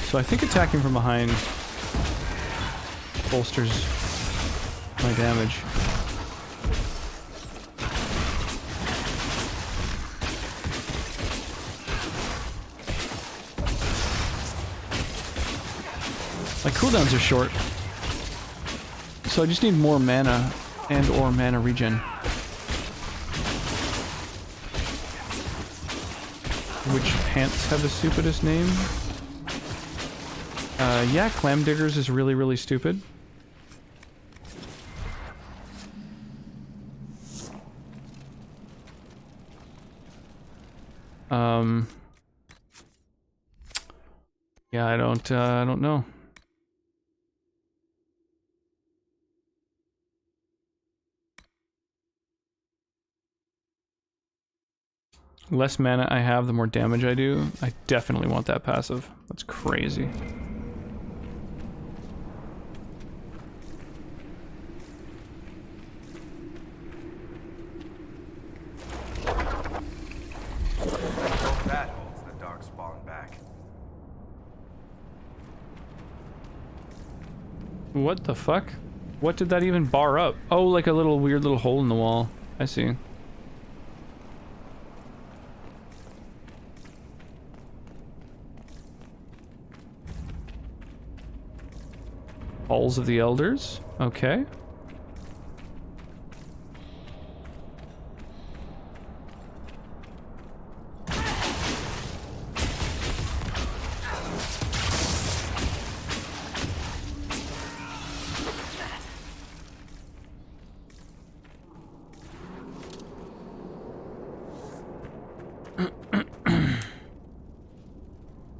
So I think attacking from behind bolsters my damage. My cooldowns are short, so I just need more mana and or mana regen. Which pants have the stupidest name? Yeah, Clam Diggers is really, really stupid. Yeah, I don't know. Less mana I have, the more damage I do. I definitely want that passive. That's crazy. That holds the darkspawn back. What the fuck? What did that even bar up? Oh, like a little weird little hole in the wall. I see. Halls of the Elders. Okay.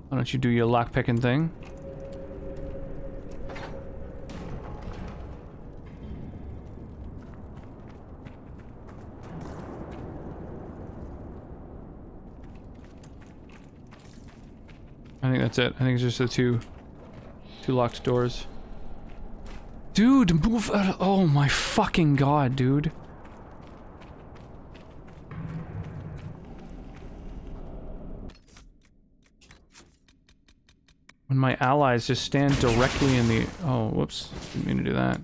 Why don't you do your lockpicking thing? I think that's it. I think it's just the two locked doors. Dude, move out of, oh my fucking god, dude. When my allies just stand directly in the... Oh, whoops. Didn't mean to do that.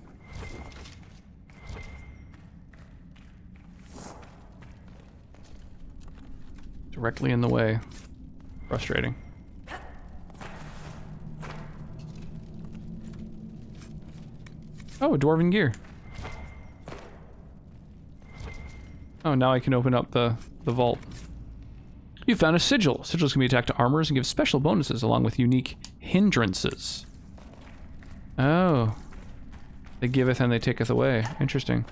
Directly in the way. Frustrating. Oh, dwarven gear. Oh, now I can open up the vault. You found a sigil. Sigils can be attacked to armors and give special bonuses along with unique hindrances. Oh. They giveth and they taketh away. Interesting.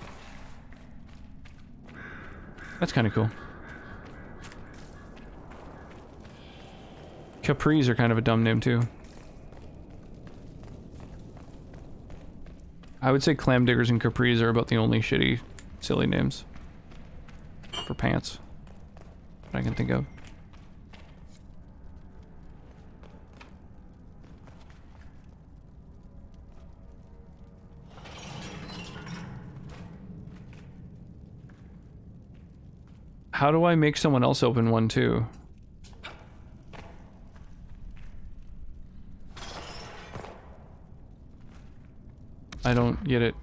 That's kind of cool. Capris are kind of a dumb name too. I would say clam diggers and capris are about the only shitty, silly names for pants that I can think of. How do I make someone else open one too? I don't get it.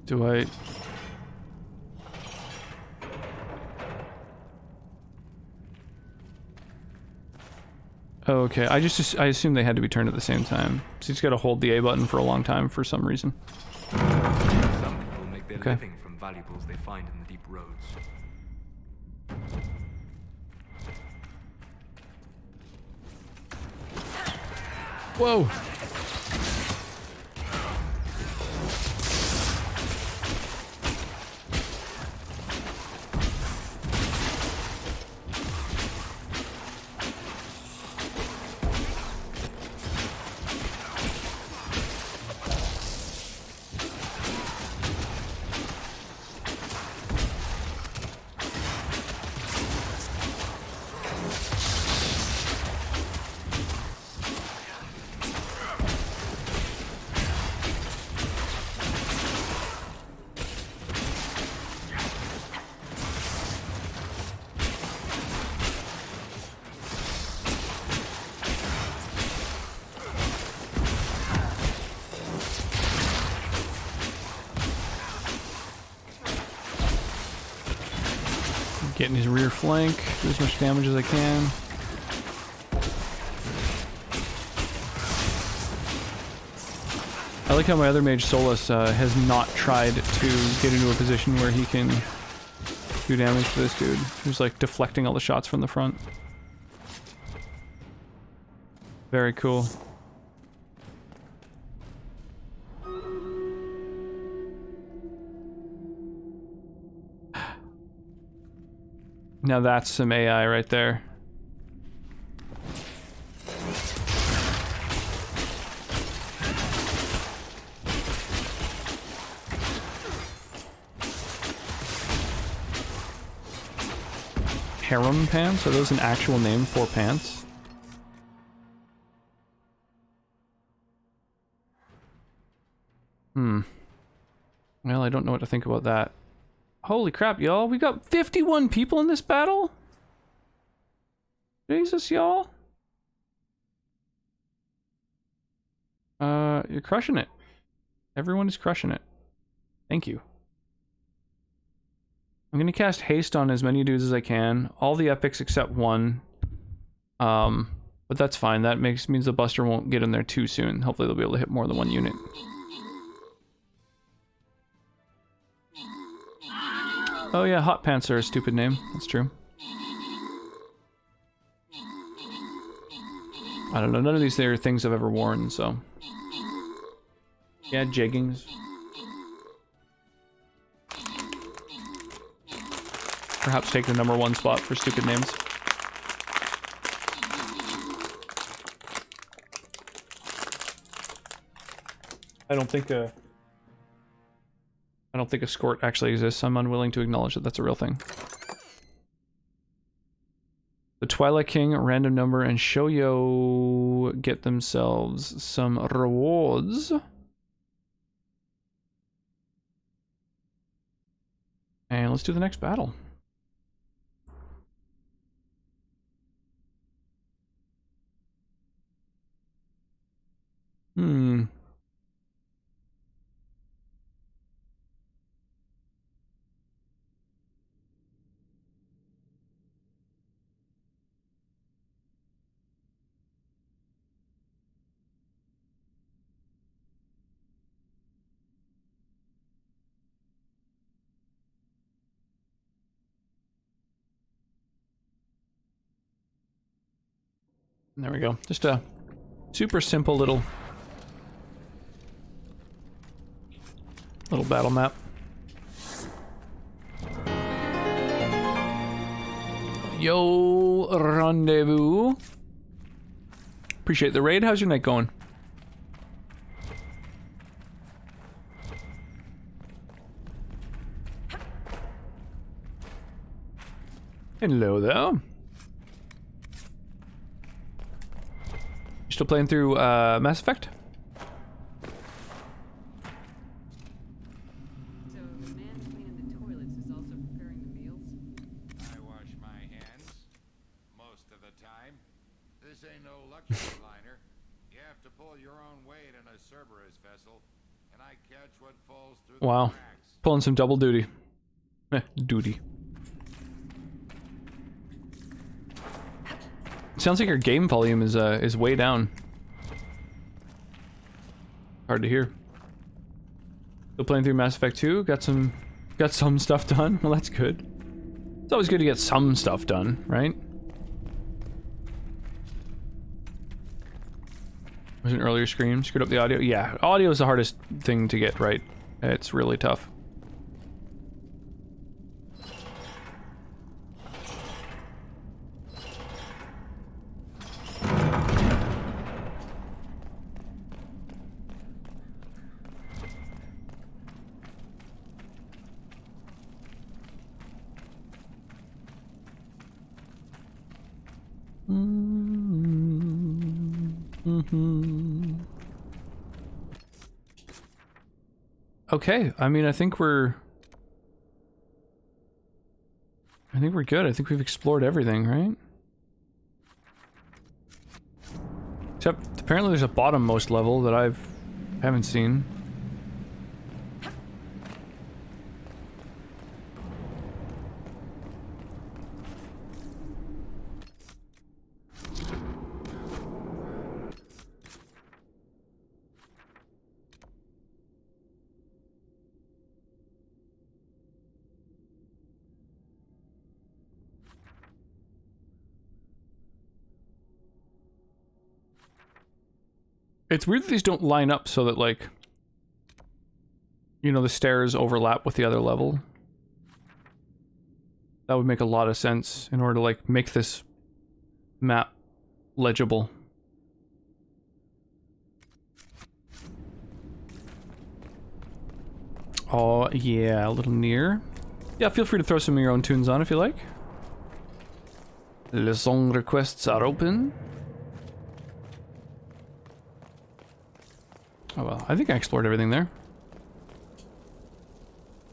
Do I... Oh, okay, I assume they had to be turned at the same time. So you just gotta hold the A button for a long time for some reason. Some people make their living from valuables they find in the deep roads. Whoa! Getting his rear flank, do as much damage as I can. I like how my other mage, Solus, has not tried to get into a position where he can do damage to this dude, who's like deflecting all the shots from the front. Very cool. Now that's some AI right there. Harem pants? Are those an actual name for pants? Well, I don't know what to think about that. Holy crap, y'all. We got 51 people in this battle? Jesus, y'all. You're crushing it. Everyone is crushing it. Thank you. I'm gonna cast haste on as many dudes as I can. All the epics except one. But that's fine. That means the buster won't get in there too soon. Hopefully they'll be able to hit more than one unit. Oh yeah, hot pants are a stupid name. That's true. I don't know, none of these are things I've ever worn, so... Yeah, jeggings. Perhaps take the #1 spot for stupid names. I don't think a skort actually exists. I'm unwilling to acknowledge that that's a real thing. The Twilight King, random number, and Shoyo get themselves some rewards. And let's do the next battle. There we go. Just a super simple little battle map. Yo, rendezvous. Appreciate the raid. How's your night going? Hello there. You still playing through Mass Effect? So the man cleaning the toilets is also preparing the meals? I wash my hands most of the time. This ain't no luxury liner. You have to pull your own weight in a Cerberus vessel, and I catch what falls through the Wow. cracks. Pulling some double duty. Duty. Sounds like your game volume is way down. Hard to hear. Still playing through Mass Effect 2. Got some stuff done. Well, that's good. It's always good to get some stuff done, right? Was an earlier screen screwed up the audio? Yeah, audio is the hardest thing to get right. It's really tough. Okay, I mean, I think we're good. I think we've explored everything, right? Except apparently there's a bottommost level that haven't seen. It's weird that these don't line up so that, like, you know, the stairs overlap with the other level. That would make a lot of sense in order to, like, make this map legible. Oh, yeah, a little near. Yeah, feel free to throw some of your own tunes on if you like. The song requests are open. Oh well, I think I explored everything there.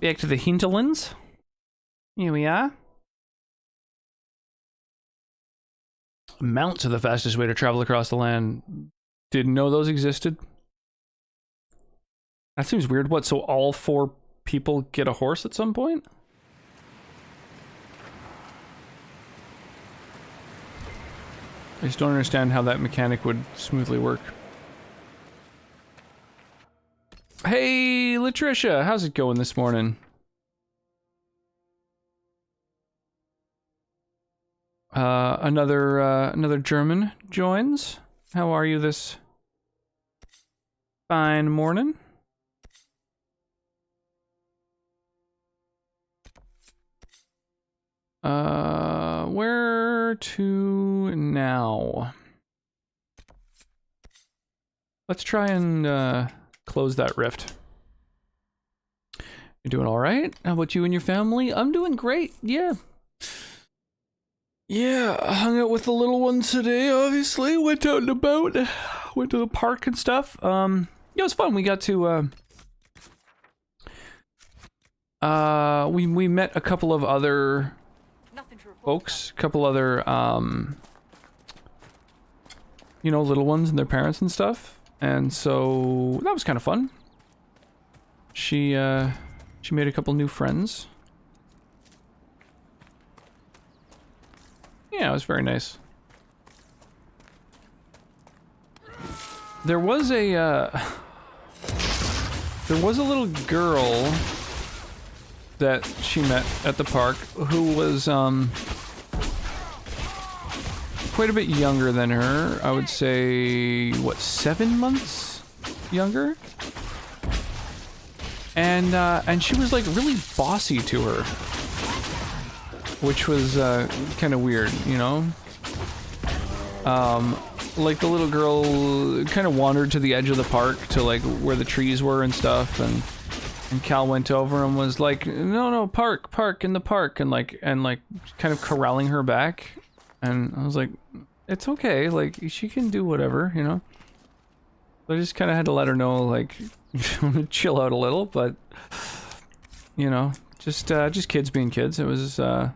Back to the Hinterlands. Here we are. Mounts are the fastest way to travel across the land. Didn't know those existed. That seems weird. What, so all 4 people get a horse at some point? I just don't understand how that mechanic would smoothly work. Hey, Latricia, how's it going this morning? Another German joins. How are you this fine morning? Where to now? Let's try and close that rift. You're doing all right? How about you and your family? I'm doing great. Yeah. Yeah, I hung out with the little ones today, obviously. Went out and about. Went to the park and stuff. Yeah, it was fun. We got to, we met a couple of other folks. A couple other, you know, little ones and their parents and stuff. And so that was kind of fun. She made a couple new friends. Yeah, it was very nice. There was a little girl that she met at the park who was quite a bit younger than her. I would say, what, 7 months younger? And she was like really bossy to her, which was kind of weird, you know? Like the little girl kind of wandered to the edge of the park to like where the trees were and stuff, and Cal went over and was like, no, park in the park, and like kind of corralling her back, and I was like, it's okay, like she can do whatever, you know? I just kind of had to let her know, like, chill out a little, but you know, just kids being kids. It was that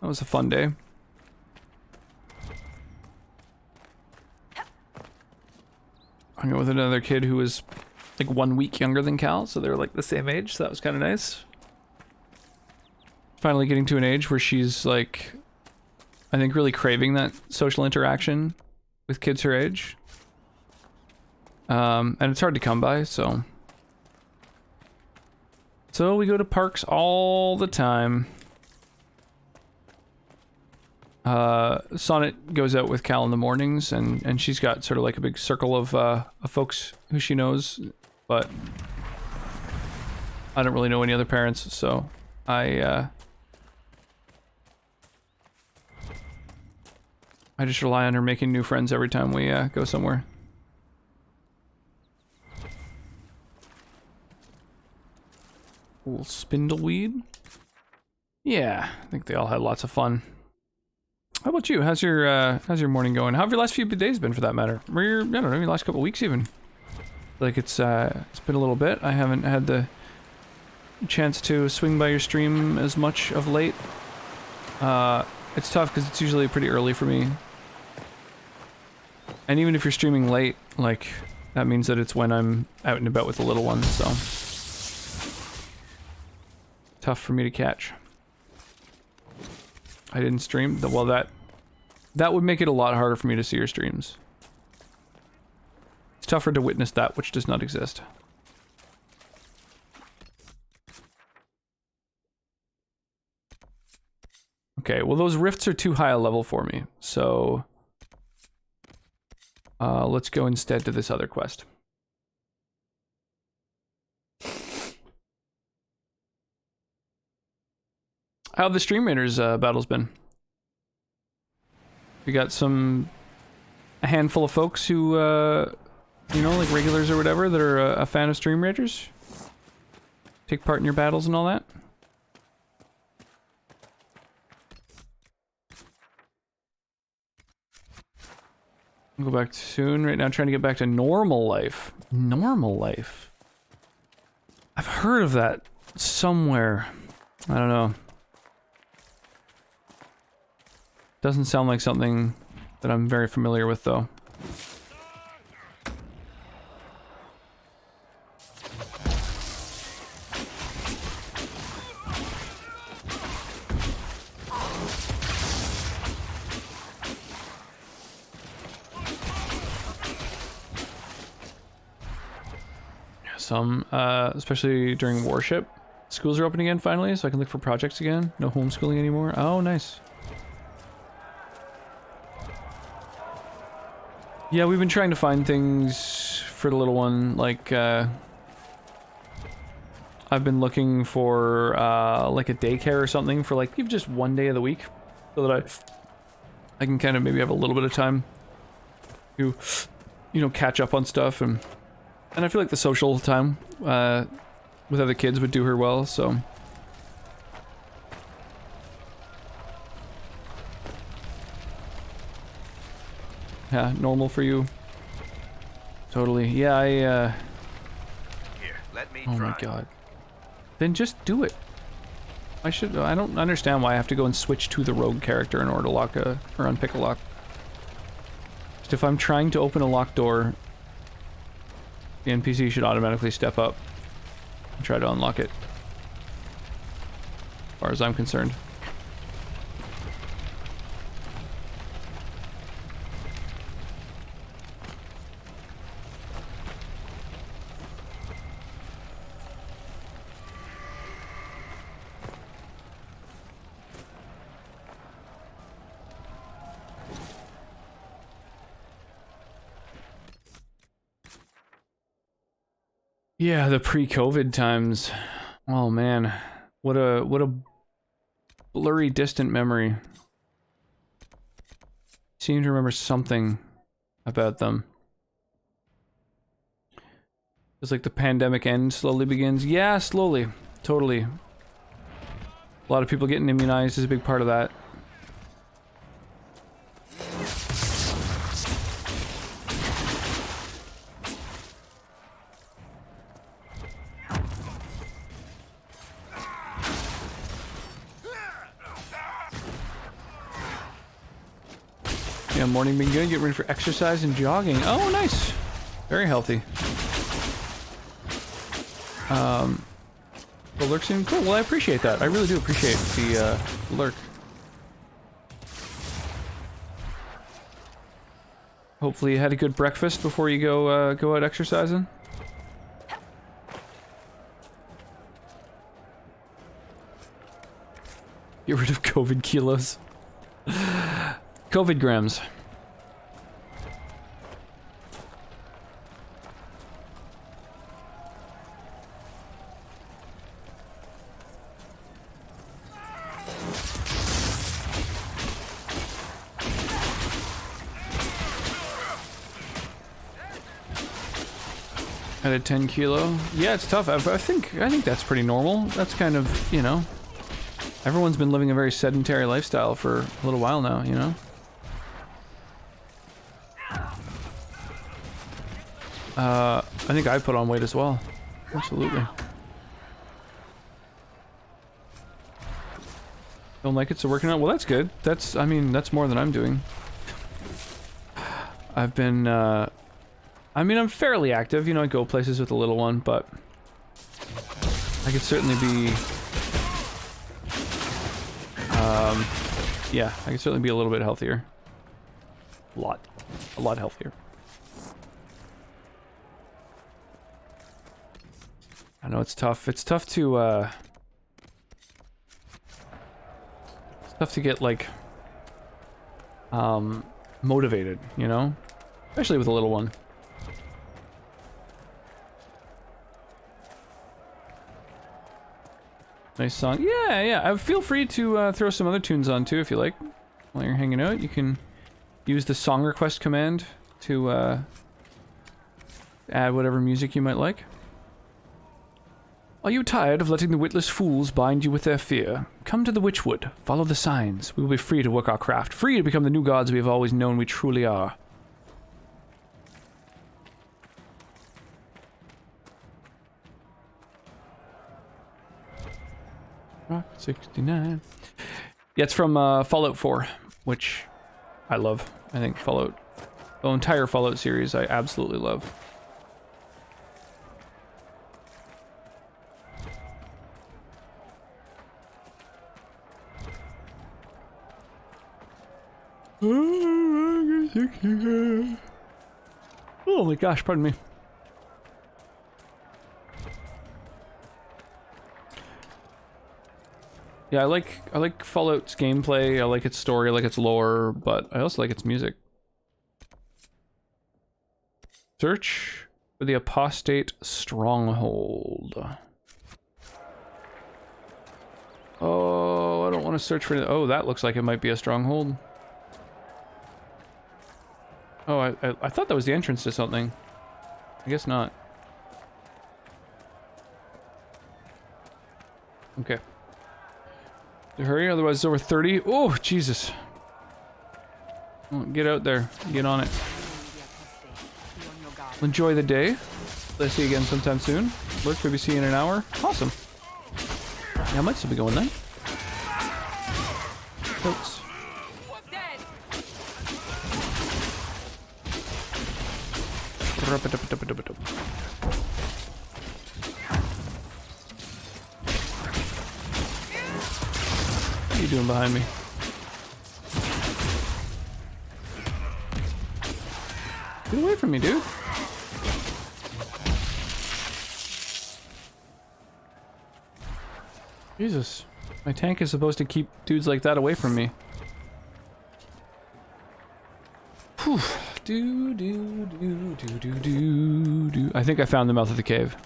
was a fun day. Hung out with another kid who was like 1 week younger than Cal, so they were like the same age, so that was kind of nice. Finally getting to an age where she's like, I think, really craving that social interaction with kids her age. And it's hard to come by, so we go to parks all the time. Sonnet goes out with Cal in the mornings, and she's got sort of like a big circle of folks who she knows, but I don't really know any other parents, so I just rely on her making new friends every time we go somewhere. Little spindleweed. Yeah, I think they all had lots of fun. How about you? How's your morning going? How have your last few days been, for that matter? Or your, I don't know, your last couple of weeks even. Like it's been a little bit. I haven't had the chance to swing by your stream as much of late. It's tough because it's usually pretty early for me. And even if you're streaming late, like, that means that it's when I'm out and about with the little ones, so tough for me to catch. I didn't stream. Well, that would make it a lot harder for me to see your streams. It's tougher to witness that which does not exist. Okay, well those rifts are too high a level for me, so let's go instead to this other quest. How have the Stream Raiders battles been? We got a handful of folks who, you know, like regulars or whatever, that are a fan of Stream Raiders? Take part in your battles and all that? I'll go back soon. Right now, trying to get back to normal life. Normal life? I've heard of that somewhere. I don't know. Doesn't sound like something that I'm very familiar with, though. Some, especially during Warship. Schools are open again finally, so I can look for projects again. No homeschooling anymore. Oh, nice. Yeah, we've been trying to find things for the little one, like, I've been looking for, like a daycare or something for, like, even just one day of the week, so that I can kind of maybe have a little bit of time to, you know, catch up on stuff, and I feel like the social time, with other kids would do her well, so. Yeah, normal for you. Totally. Yeah, Here, let me oh try. my god. Then just do it. I don't understand why I have to go and switch to the rogue character in order to lock or unpick a lock. Just if I'm trying to open a locked door, the NPC should automatically step up and try to unlock it. As far as I'm concerned. Yeah, the pre-COVID times. Oh man, what a blurry, distant memory. Seem to remember something about them. It's like the pandemic end slowly begins. Yeah, slowly, totally. A lot of people getting immunized is a big part of that. Yeah, morning been good. Getting ready for exercise and jogging. Oh, nice. Very healthy. The lurk seemed cool. Well, I appreciate that. I really do appreciate the lurk. Hopefully you had a good breakfast before you go out exercising. Get rid of COVID kilos. COVID grams. At a 10 kilo. Yeah, it's tough. I think that's pretty normal. That's kind of, you know, everyone's been living a very sedentary lifestyle for a little while now, you know? I think I put on weight as well. Absolutely. Don't like it, so working out. Well, that's good. That's, I mean, that's more than I'm doing. I've been, I mean, I'm fairly active. You know, I go places with the little one, but I could certainly be, yeah, I could certainly be a little bit healthier. A lot healthier. I know it's tough. It's tough to get like motivated, you know, especially with a little one. Nice song. Yeah, yeah. Feel free to throw some other tunes on too if you like. While you're hanging out, you can use the song request command to add whatever music you might like. Are you tired of letting the witless fools bind you with their fear? Come to the Witchwood. Follow the signs. We will be free to work our craft. Free to become the new gods we have always known we truly are. Rock 69. Yeah, it's from Fallout 4, which I love. I think Fallout, the entire Fallout series, I absolutely love. Oh my gosh, pardon me. Yeah, I like Fallout's gameplay, I like its story, I like its lore, but I also like its music. Search for the Apostate Stronghold. Oh, I don't want to search for it. Oh, that looks like it might be a stronghold. Oh, I thought that was the entrance to something. I guess not. Okay. Hurry, otherwise it's over 30. Oh, Jesus. Oh, get out there. Get on it. Enjoy the day. Let's see you again sometime soon. Lurk, maybe see you in an hour. Awesome. Yeah, I might still be going then. Oops. What are you doing behind me? Get away from me, dude. Jesus. My tank is supposed to keep dudes like that away from me. Whew. Do. I think I found the mouth of the cave.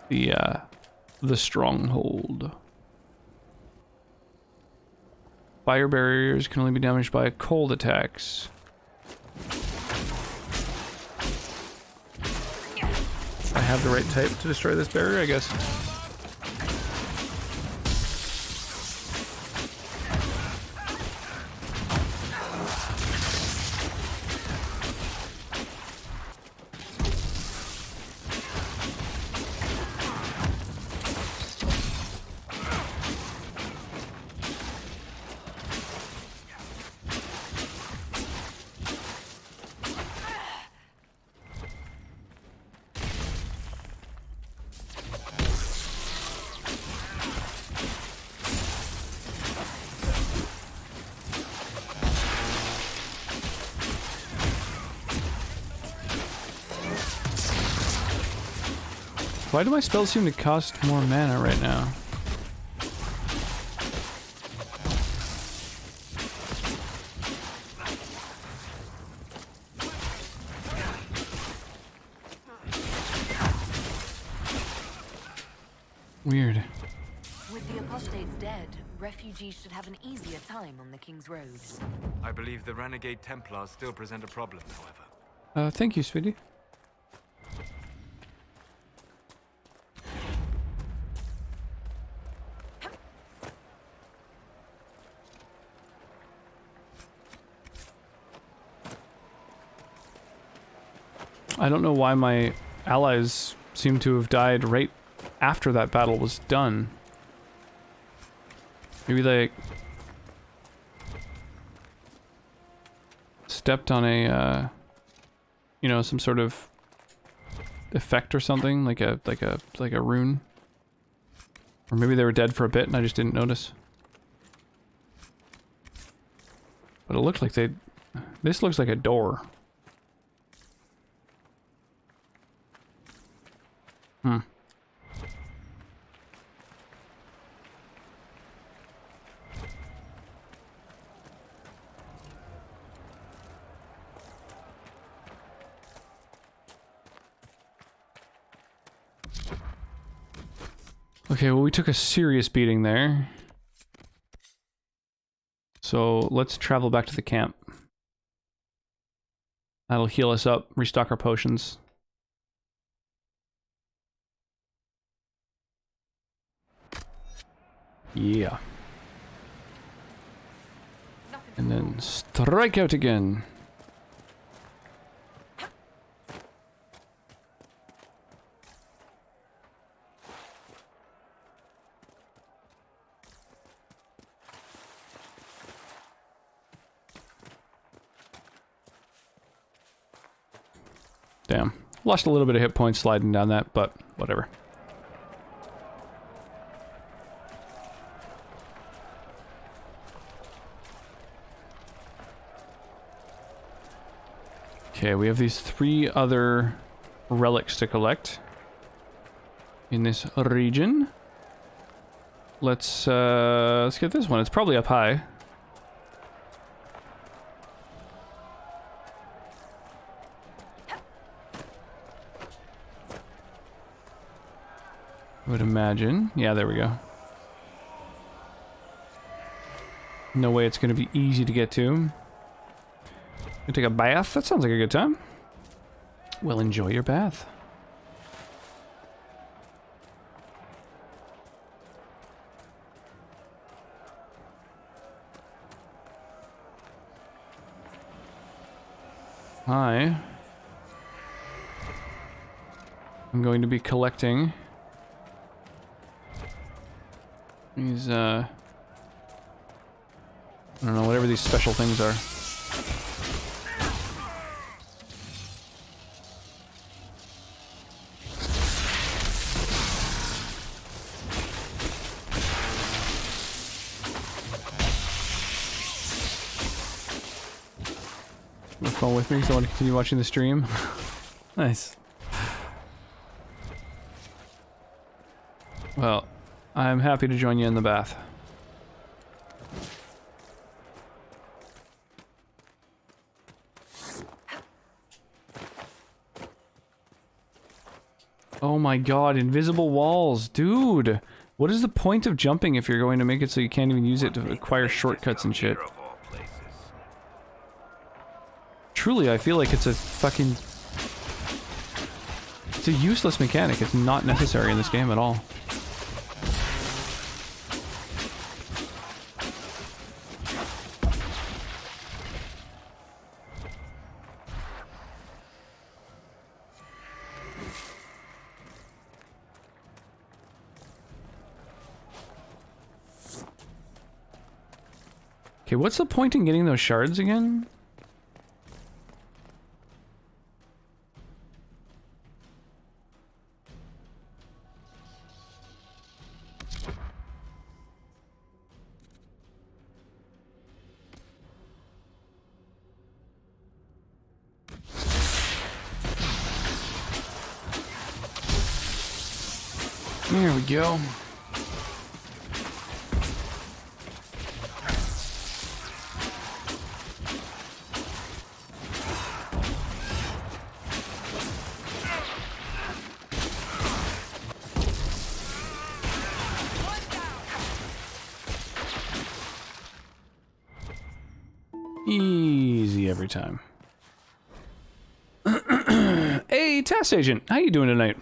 the stronghold. Fire barriers can only be damaged by cold attacks. I have the right type to destroy this barrier, I guess. Why do my spells seem to cost more mana right now? Weird. With the apostates dead, refugees should have an easier time on the King's Road. I believe the renegade Templars still present a problem, however. Thank you, sweetie. I don't know why my allies seem to have died right after that battle was done. Maybe they stepped on a, you know, some sort of effect or something, like a rune. Or maybe they were dead for a bit and I just didn't notice. But it looked like they... This looks like a door. Hmm. Okay, well we took a serious beating there. So let's travel back to the camp. That'll heal us up, restock our potions. Yeah. And then strike out again. Damn. Lost a little bit of hit points sliding down that, but whatever. Okay, we have these 3 other relics to collect in this region. Let's get this one. It's probably up high. I would imagine. Yeah, there we go. No way it's going to be easy to get to. You take a bath? That sounds like a good time. Well, enjoy your bath. Hi. I'm going to be collecting these, I don't know, whatever these special things are. Phone with me because I want to continue watching the stream. Nice. Well, I'm happy to join you in the bath. Oh Oh my god, invisible walls. Dude! What is the point of jumping if you're going to make it so you can't even use it to acquire shortcuts and shit? Truly, I feel like it's a fucking... It's a useless mechanic. It's not necessary in this game at all. Okay, what's the point in getting those shards again? There we go. Easy every time. Hey, Task Agent, how you doing tonight?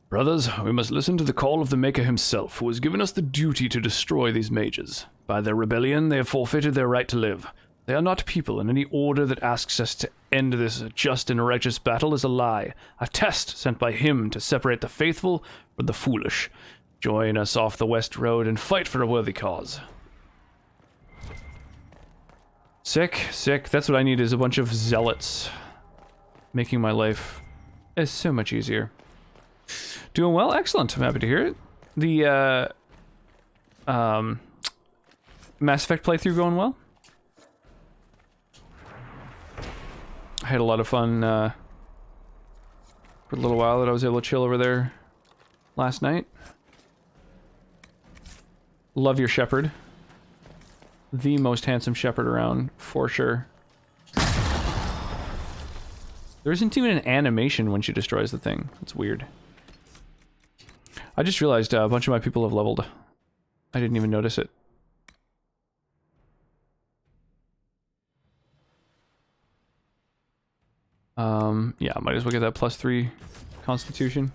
Brothers, we must listen to the call of the Maker himself, who has given us the duty to destroy these mages. By their rebellion, they have forfeited their right to live. They are not people, and any order that asks us to end this just and righteous battle is a lie, a test sent by him to separate the faithful from the foolish. Join us off the West Road and fight for a worthy cause. Sick, sick. That's what I need, is a bunch of zealots. Making my life so much easier. Doing well? Excellent. I'm happy to hear it. The, Mass Effect playthrough going well? I had a lot of fun, for a little while that I was able to chill over there last night. Love your shepherd. The most handsome shepherd around, for sure. There isn't even an animation when she destroys the thing. It's weird. I just realized a bunch of my people have leveled. I didn't even notice it. Yeah, I might as well get that +3 Constitution.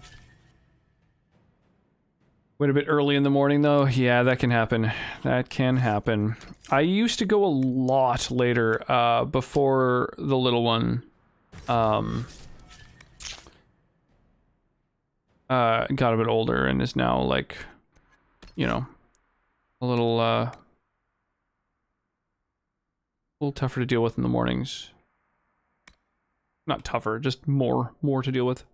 Went a bit early in the morning, though. Yeah, that can happen. That can happen. I used to go a lot later, before the little one, got a bit older and is now, like, you know, a little tougher to deal with in the mornings. Not tougher, just more to deal with.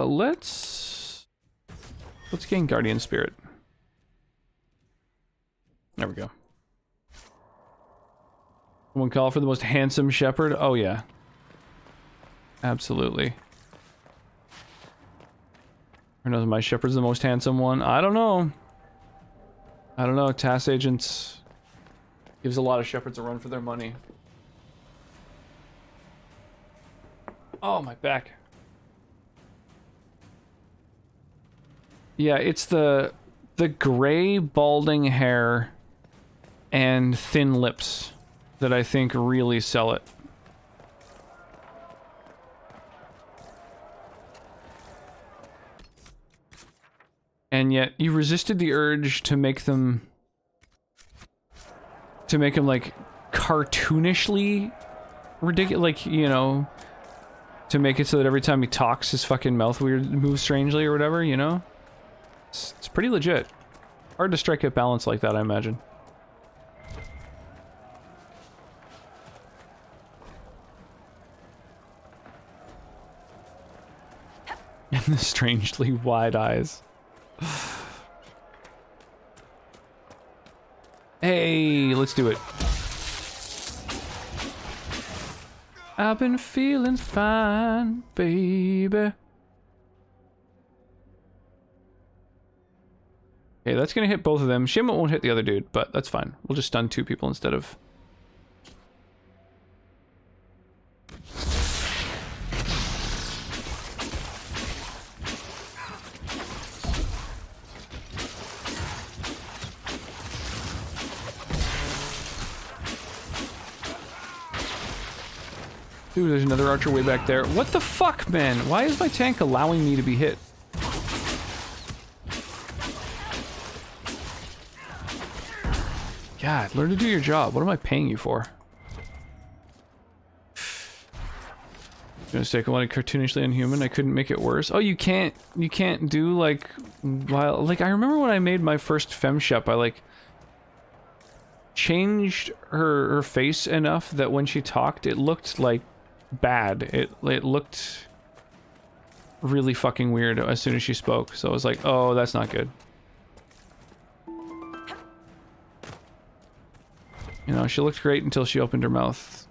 Let's gain Guardian Spirit. There we go. Someone call for the most handsome shepherd? Oh yeah. Absolutely. Who knows, my shepherd's the most handsome one? I don't know. I don't know. Task Agents gives a lot of shepherds a run for their money. Oh, my back. Yeah, it's the gray balding hair and thin lips that I think really sell it. And yet you resisted the urge to make them like cartoonishly ridiculous, like, you know, to make it so that every time he talks his fucking mouth moves strangely or whatever, you know? It's pretty legit. Hard to strike a balance like that, I imagine. And the strangely wide eyes. Hey, let's do it. I've been feeling fine, baby. Okay, that's gonna hit both of them. Shame it won't hit the other dude, but that's fine. We'll just stun 2 people instead of... Dude, there's another archer way back there. What the fuck, man? Why is my tank allowing me to be hit? God, learn to do your job. What am I paying you for? Mistake. I wanted cartoonishly unhuman. I couldn't make it worse. Oh, you can't do like, while like I remember when I made my first femshep, I like changed her face enough that when she talked, it looked like bad. It looked really fucking weird as soon as she spoke. So I was like, oh, that's not good. You know, she looked great until she opened her mouth.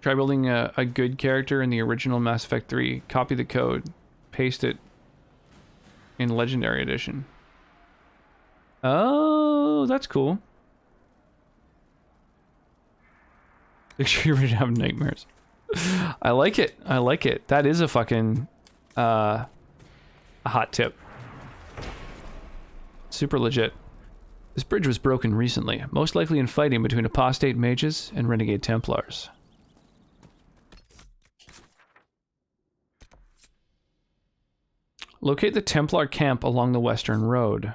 Try building a good character in the original Mass Effect 3. Copy the code. Paste it in Legendary Edition. Oh, that's cool. Make sure you're ready to have nightmares. I like it. I like it. That is a fucking a hot tip. Super legit. This bridge was broken recently, most likely in fighting between apostate mages and renegade Templars. Locate the Templar camp along the western road.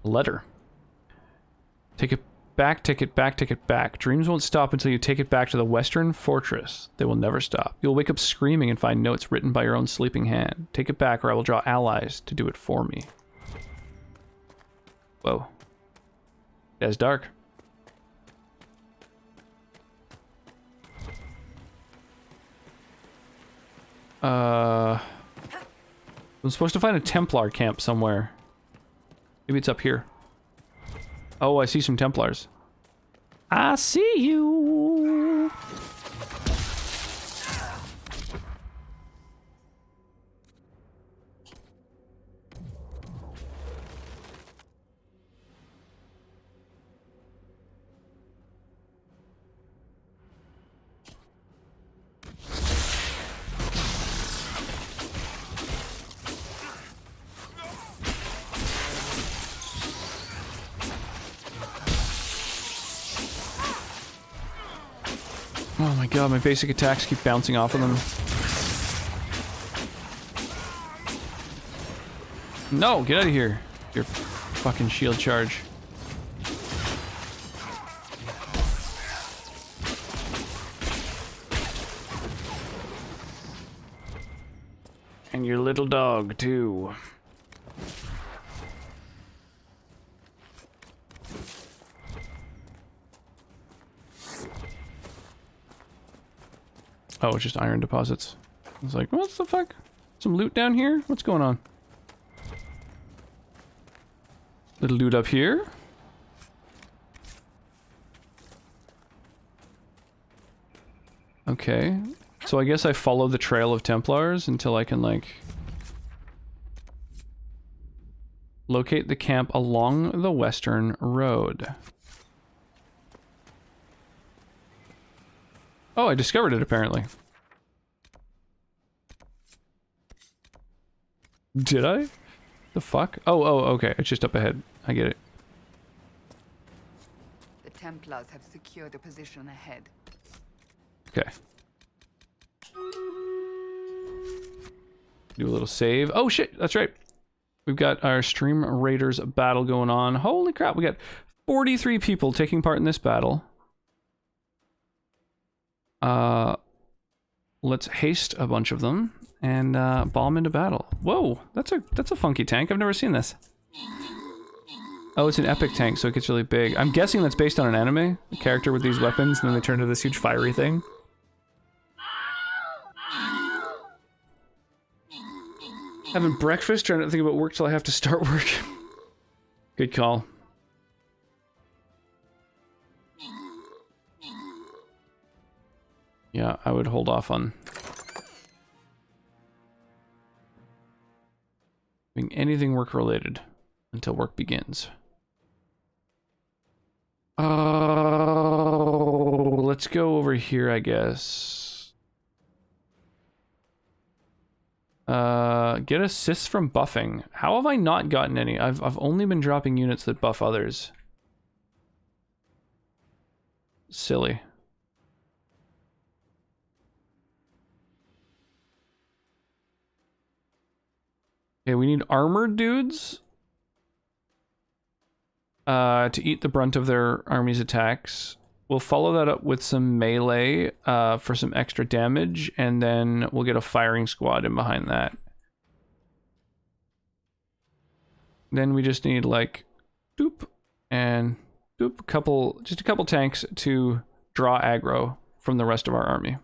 Letter. Take it back, take it back, take it back. Dreams won't stop until you take it back to the western fortress. They will never stop. You'll wake up screaming and find notes written by your own sleeping hand. Take it back or I will draw allies to do it for me. Whoa. That's dark. I'm supposed to find a Templar camp somewhere. Maybe it's up here. Oh, I see some Templars. I see you. Oh my god, my basic attacks keep bouncing off of them. No, get out of here. Your fucking shield charge. And your little dog, too. Oh, it's just iron deposits. I was like, what the fuck? Some loot down here? What's going on? Little loot up here. Okay. So I guess I follow the trail of Templars until I can, like, locate the camp along the western road. Oh, I discovered it, apparently. Did I? The fuck? Oh, okay. It's just up ahead. I get it. The Templars have secured a position ahead. Okay. Do a little save. Oh, shit. That's right. We've got our Stream Raiders battle going on. Holy crap. We got 43 people taking part in this battle. Let's haste a bunch of them and bomb into battle. Whoa, that's a funky tank. I've never seen this. Oh, it's an epic tank, so it gets really big. I'm guessing that's based on an anime, a character with these weapons, and then they turn into this huge fiery thing. Having breakfast, trying to think about work till I have to start work. Good call. Yeah, I would hold off on doing anything work-related until work begins. let's go over here, I guess. Get assists from buffing. How have I not gotten any? I've only been dropping units that buff others. Silly. Okay, we need armored dudes to eat the brunt of their army's attacks. We'll follow that up with some melee for some extra damage, and then we'll get a firing squad in behind that. Then we just need like doop and doop, just a couple tanks to draw aggro from the rest of our army.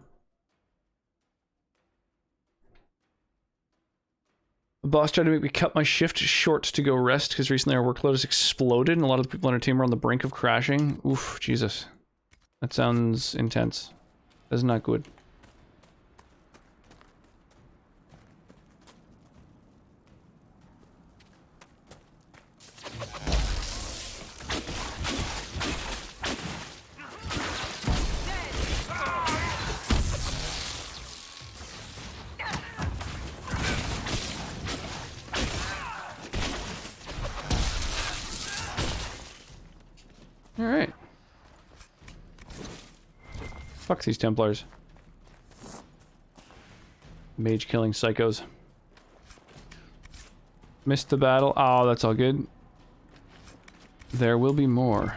The boss tried to make me cut my shift short to go rest because recently our workload has exploded and a lot of the people on our team are on the brink of crashing. Oof, Jesus. That sounds intense. That's not good. Alright. Fuck these Templars. Mage killing psychos. Missed the battle. Oh, that's all good. There will be more.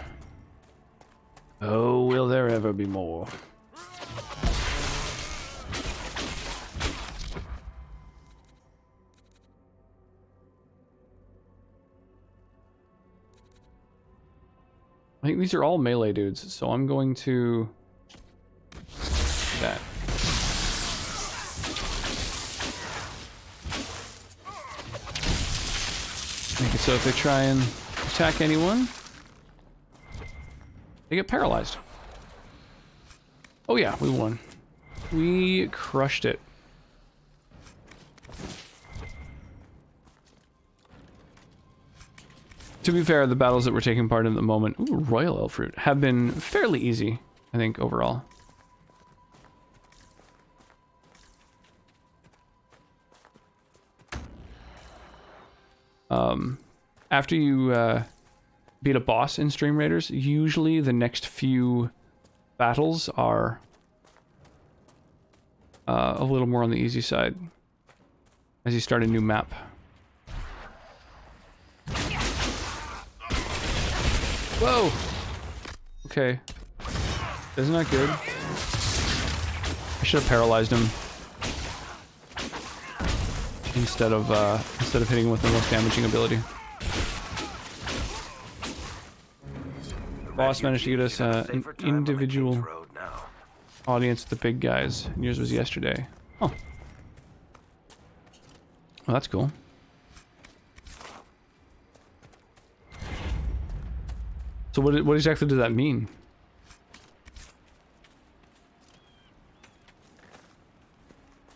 Oh, will there ever be more? I think these are all melee dudes, so I'm going to do that. Make it so if they try and attack anyone, they get paralyzed. Oh yeah, we won. We crushed it. To be fair, the battles that we're taking part in at the moment, ooh, Royal Elf Fruit, have been fairly easy, I think, overall. After you beat a boss in Stream Raiders, usually the next few battles are a little more on the easy side as you start a new map. Whoa! Okay. That's not good. I should have paralyzed him. Instead of hitting him with the most damaging ability. Boss managed to get us an individual audience with the big guys. And yours was yesterday. Oh. Well, that's cool. So what exactly does that mean?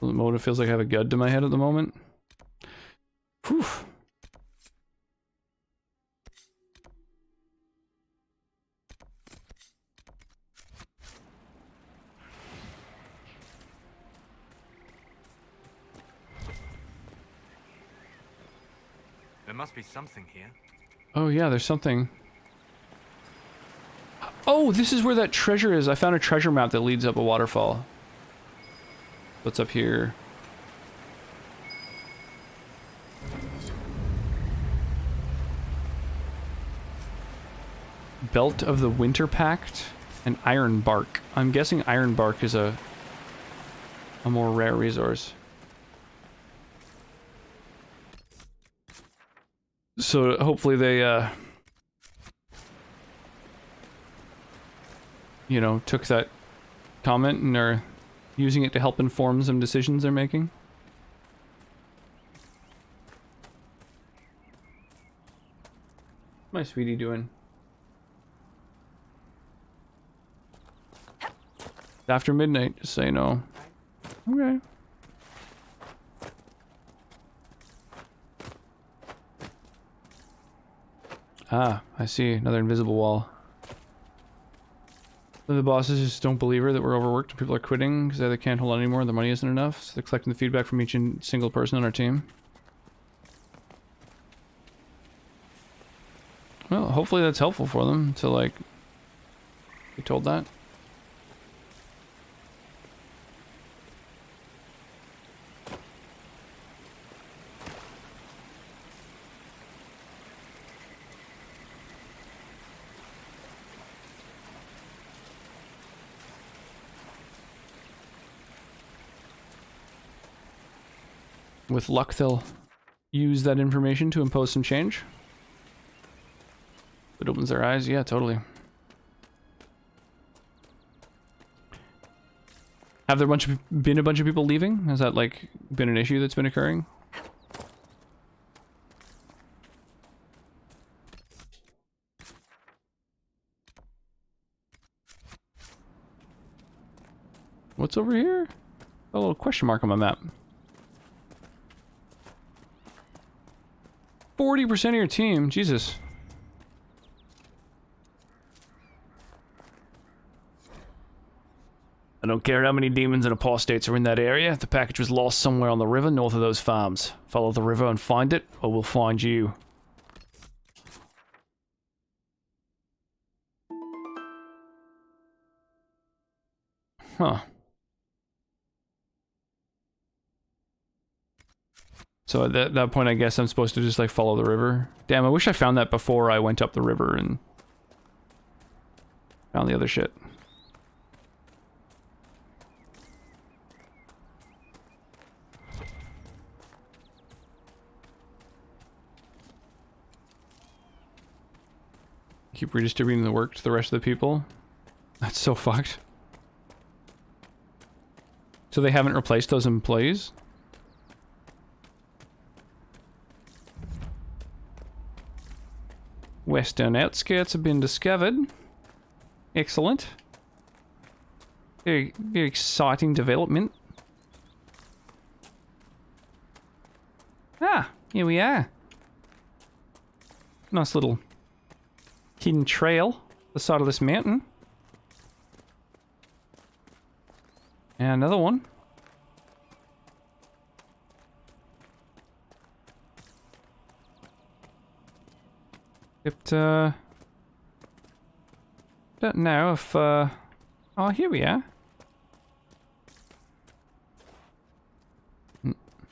It feels like I have a gun to my head at the moment. Whew. There must be something here. Oh yeah, there's something. Oh, this is where that treasure is. I found a treasure map that leads up a waterfall. What's up here? Belt of the Winter Pact and Iron Bark. I'm guessing Iron Bark is a more rare resource. So hopefully they you know, took that comment and are using it to help inform some decisions they're making. What's my sweetie doing? It's after midnight, just so you know. Okay. Ah, I see. Another invisible wall. The bosses just don't believe her that we're overworked and people are quitting because they either can't hold on anymore and the money isn't enough. So they're collecting the feedback from each single person on our team. Well, hopefully that's helpful for them to, like, be told that. With luck, they'll use that information to impose some change. It opens their eyes. Yeah, totally. Have there been a bunch of people leaving? Has that, like, been an issue that's been occurring? What's over here? A little question mark on my map. 40% of your team, Jesus. I don't care how many demons and apostates are in that area. The package was lost somewhere on the river north of those farms. Follow the river and find it, or we'll find you. Huh. So at that point, I guess I'm supposed to just, like, follow the river. Damn, I wish I found that before I went up the river and found the other shit. Keep redistributing the work to the rest of the people. That's so fucked. So they haven't replaced those employees? Western outskirts have been discovered. Excellent. Very, very exciting development. Ah, here we are. Nice little hidden trail at the side of this mountain. And another one. Don't know if, oh, here we are.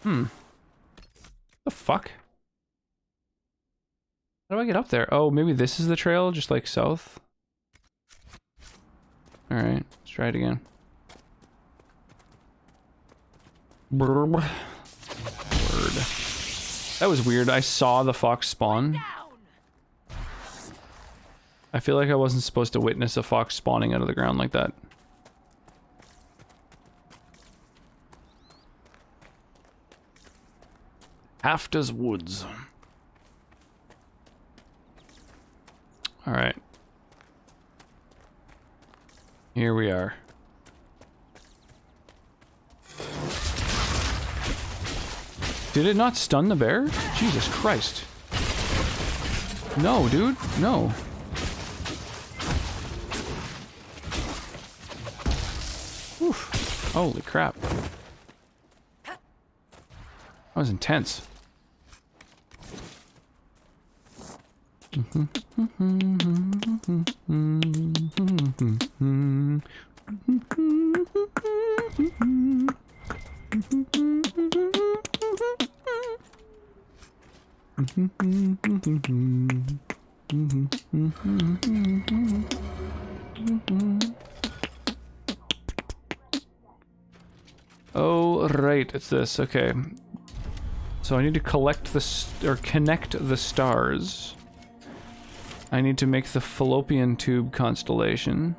The fuck? How do I get up there? Oh, maybe this is the trail, just like south? Alright, let's try it again. Word. That was weird. I saw the fox spawn. I feel like I wasn't supposed to witness a fox spawning out of the ground like that. After's Woods. Alright. Here we are. Did it not stun the bear? Jesus Christ. No, dude. No. Oof. Holy crap. That was intense. Oh, right, it's this, okay. So I need to collect or connect the stars. I need to make the fallopian tube constellation.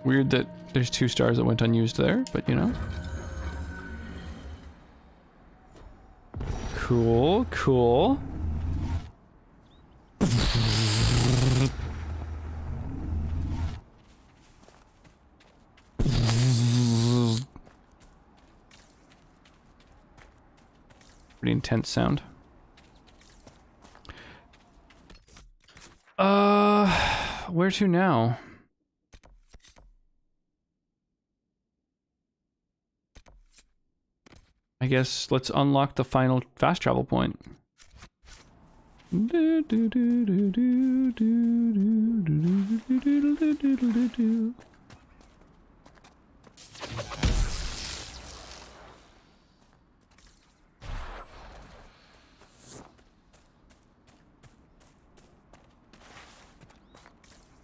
Weird that there's 2 stars that went unused there, but you know. Cool, cool. Pretty intense sound. Where to now? I guess let's unlock the final fast travel point.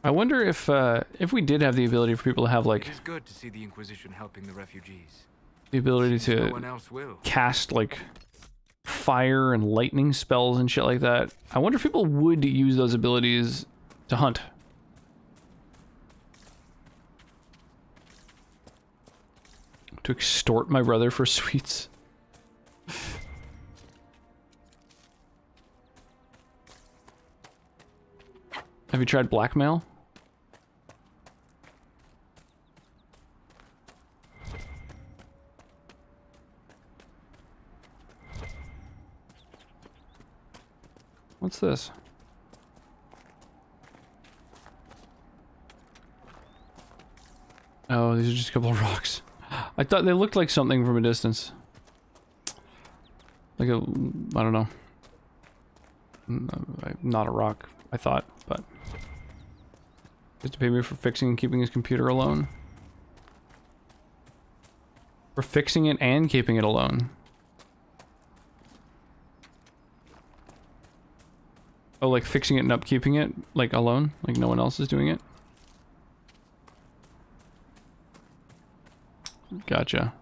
I wonder if we did have the ability for people to have like It is good to see the Inquisition helping the refugees. the ability Since no to one else will. cast like fire and lightning spells and shit like that. I wonder if people would use those abilities to hunt. To extort my brother for sweets. Have you tried blackmail? What's this? Oh, these are just a couple of rocks. I thought they looked like something from a distance. Like a, I don't know. Not a rock, I thought, but... Just to pay me for fixing and keeping his computer alone. For fixing it and keeping it alone. Oh, like fixing it and upkeeping it, like alone? Like no one else is doing it? Gotcha.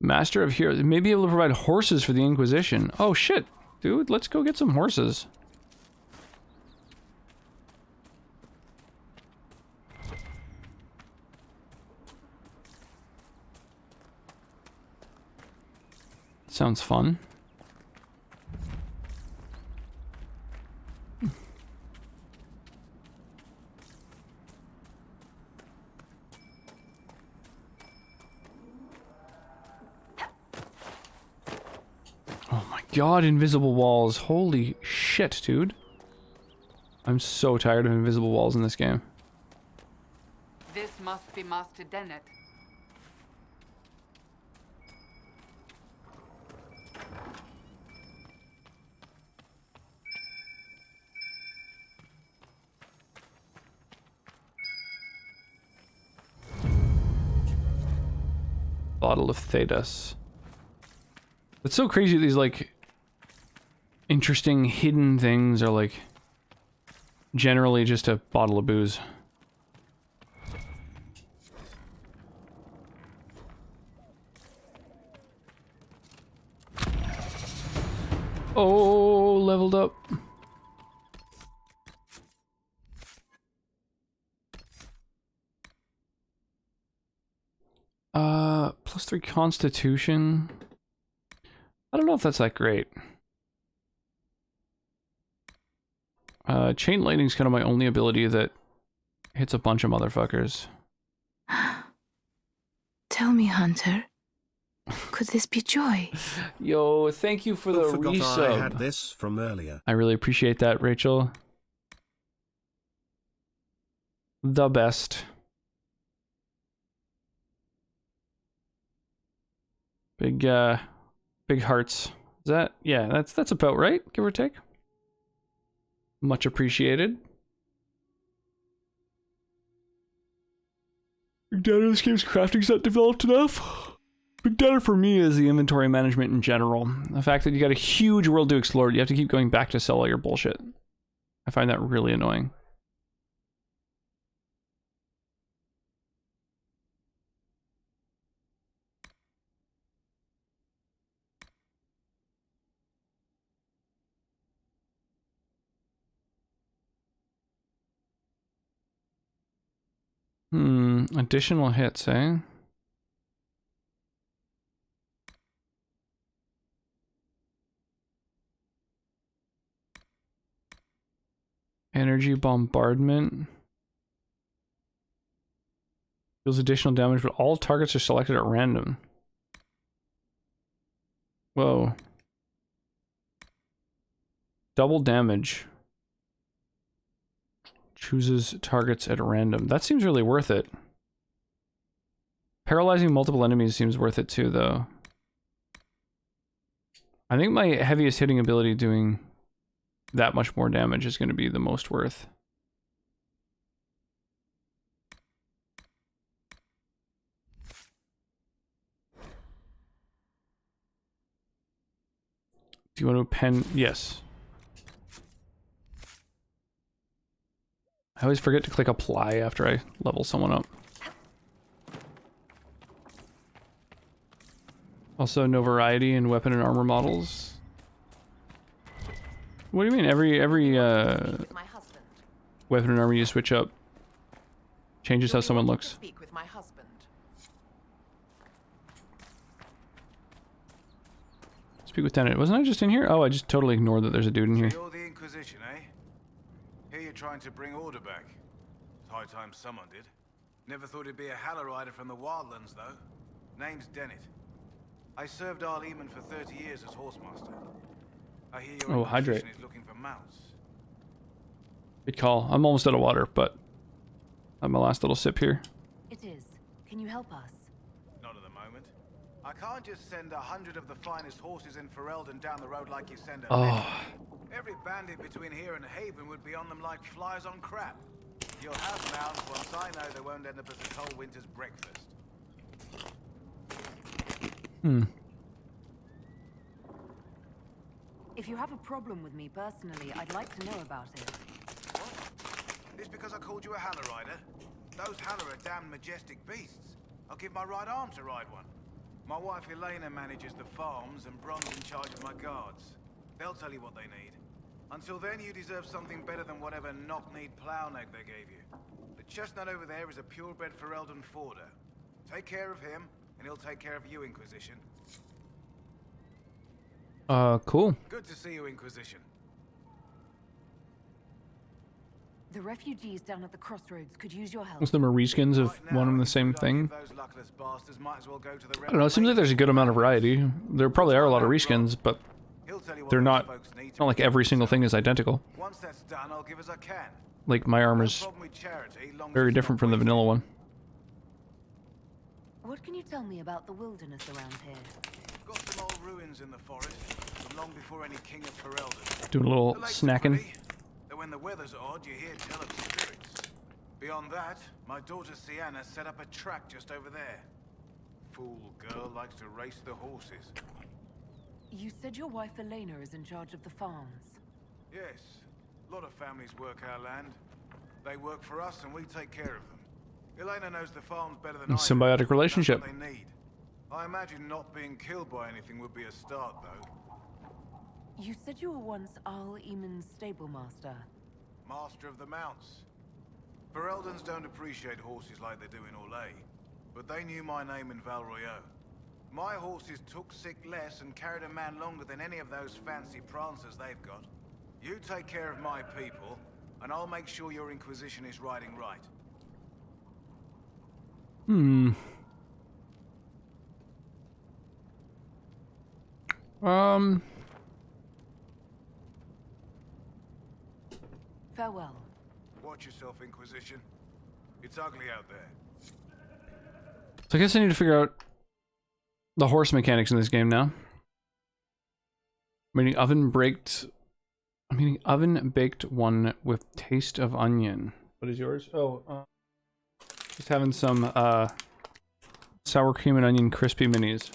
Master of Heroes. May be able to provide horses for the Inquisition. Oh shit, dude, let's go get some horses. Sounds fun. Oh my god, invisible walls. Holy shit, dude. I'm so tired of invisible walls in this game. This must be Master Dennett. Bottle of Thedas. It's so crazy that these, like, interesting hidden things are, like, generally just a bottle of booze. Oh, leveled up. +3 Constitution. I don't know if that's that great. Chain Lightning's kind of my only ability that hits a bunch of motherfuckers. Tell me, Hunter. Could this be joy? Yo, thank you for the resub. I had this from earlier. I really appreciate that, Rachel. The best. Big hearts. Is that? Yeah, that's about right, give or take. Much appreciated. Big data, this game's crafting's not developed enough. Big data for me is the inventory management in general. The fact that you got a huge world to explore, you have to keep going back to sell all your bullshit. I find that really annoying. Additional hits, eh? Energy bombardment. Deals additional damage, but all targets are selected at random. Whoa. Double damage. Chooses targets at random. That seems really worth it. Paralyzing multiple enemies seems worth it too, though. I think my heaviest hitting ability doing that much more damage is going to be the most worth. Do you want to pen? Yes. I always forget to click apply after I level someone up. Also, no variety in weapon and armor models. What do you mean? Every weapon and armor you switch up changes how someone looks. Speak with my husband. Speak with Tenant. Wasn't I just in here? Oh, I just totally ignored that there's a dude in here. You're the Inquisition, eh? Here you're trying to bring order back. It's high time someone did. Never thought it'd be a Hallow-Rider from the Wildlands, though. Name's Dennett. I served Arl Eamon for 30 years as horsemaster. I hear your hydrate. Inquisition is looking for mounts. Good call. I'm almost out of water, but I'm my last little sip here. It is. Can you help us? Not at the moment. I can't just send 100 of the finest horses in Ferelden down the road like you send a Oh. Every bandit between here and Haven would be on them like flies on crap. You'll have mounts once I know they won't end up as a cold winter's breakfast. If you have a problem with me personally, I'd like to know about it. What? This because I called you a Hallow-Rider? Those Hallow are damn majestic beasts. I'll give my right arm to ride one. My wife Elena manages the farms and Bron's in charge of my guards. They'll tell you what they need. Until then, you deserve something better than whatever knock-kneed plow neck they gave you. The chestnut over there is a purebred Ferelden forder. Take care of him, and he'll take care of you, Inquisition. Cool. Good to see you, Inquisition. The refugees down at the crossroads could use your help. Most of them are reskins of one and the same thing. I don't know, it seems like there's a good amount of variety. There probably are a lot of reskins, but they're not like every single thing is identical. Once that's done, I'll give as I can. Like my armor's very different from the vanilla one. What can you tell me about the wilderness around here? Got some old ruins in the forest, from long before any king of Ferelden. Doing a little snacking. Though when the weather's odd, you hear tell of spirits. Beyond that, my daughter Sienna set up a track just over there. Fool girl likes to race the horses. You said your wife Elena is in charge of the farms. Yes, a lot of families work our land. They work for us and we take care of them. Elena knows the farms better than I do. Symbiotic relationship. That's what they need. I imagine not being killed by anything would be a start, though. You said you were once Arl Eamon's stable master. Master of the mounts. Fereldans don't appreciate horses like they do in Orlais, but they knew my name in Val Royeaux. My horses took sick less and carried a man longer than any of those fancy prancers they've got. You take care of my people, and I'll make sure your Inquisition is riding right. Farewell. Watch yourself, Inquisition. It's ugly out there. So I guess I need to figure out the horse mechanics in this game now. I'm eating oven baked one with taste of onion. What is yours? Oh, just having some sour cream and onion crispy minis.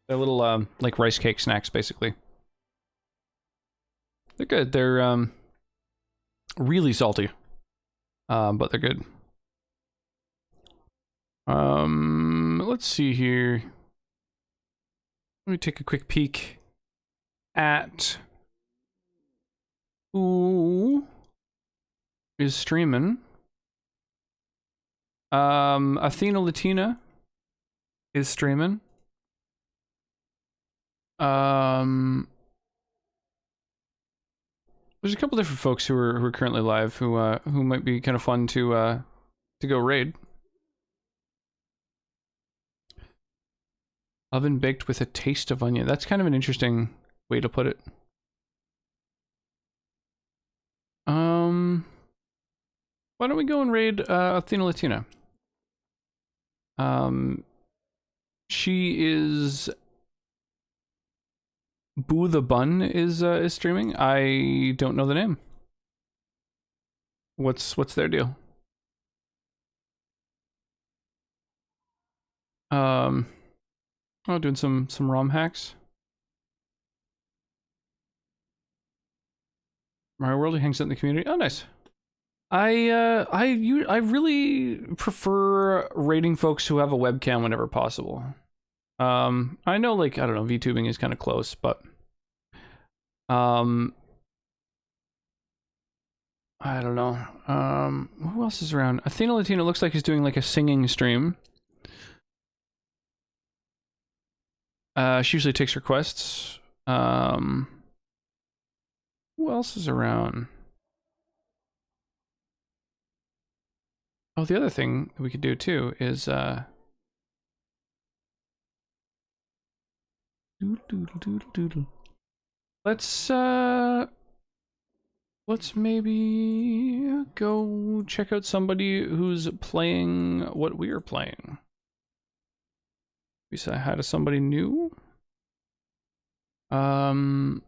They're little like rice cake snacks, basically. They're good. They're really salty, but they're good. Let's see here. Let me take a quick peek at who is streaming. Athena Latina is streaming. There's a couple different folks who are currently live who might be kind of fun to go raid. Oven baked with a taste of onion. That's kind of an interesting way to put it. Why don't we go and raid Athena Latina? She is Boo the Bun is streaming. I don't know the name. What's their deal? Oh, doing some ROM hacks. Mario World hangs out in the community. Oh, nice. I really prefer raiding folks who have a webcam whenever possible. I know, like, I don't know, VTubing is kind of close, but I don't know. Who else is around? Athena Latina looks like he's doing like a singing stream. She usually takes requests. Who else is around? Oh, the other thing that we could do too is let's maybe go check out somebody who's playing what we are playing. We say hi to somebody new. Oh,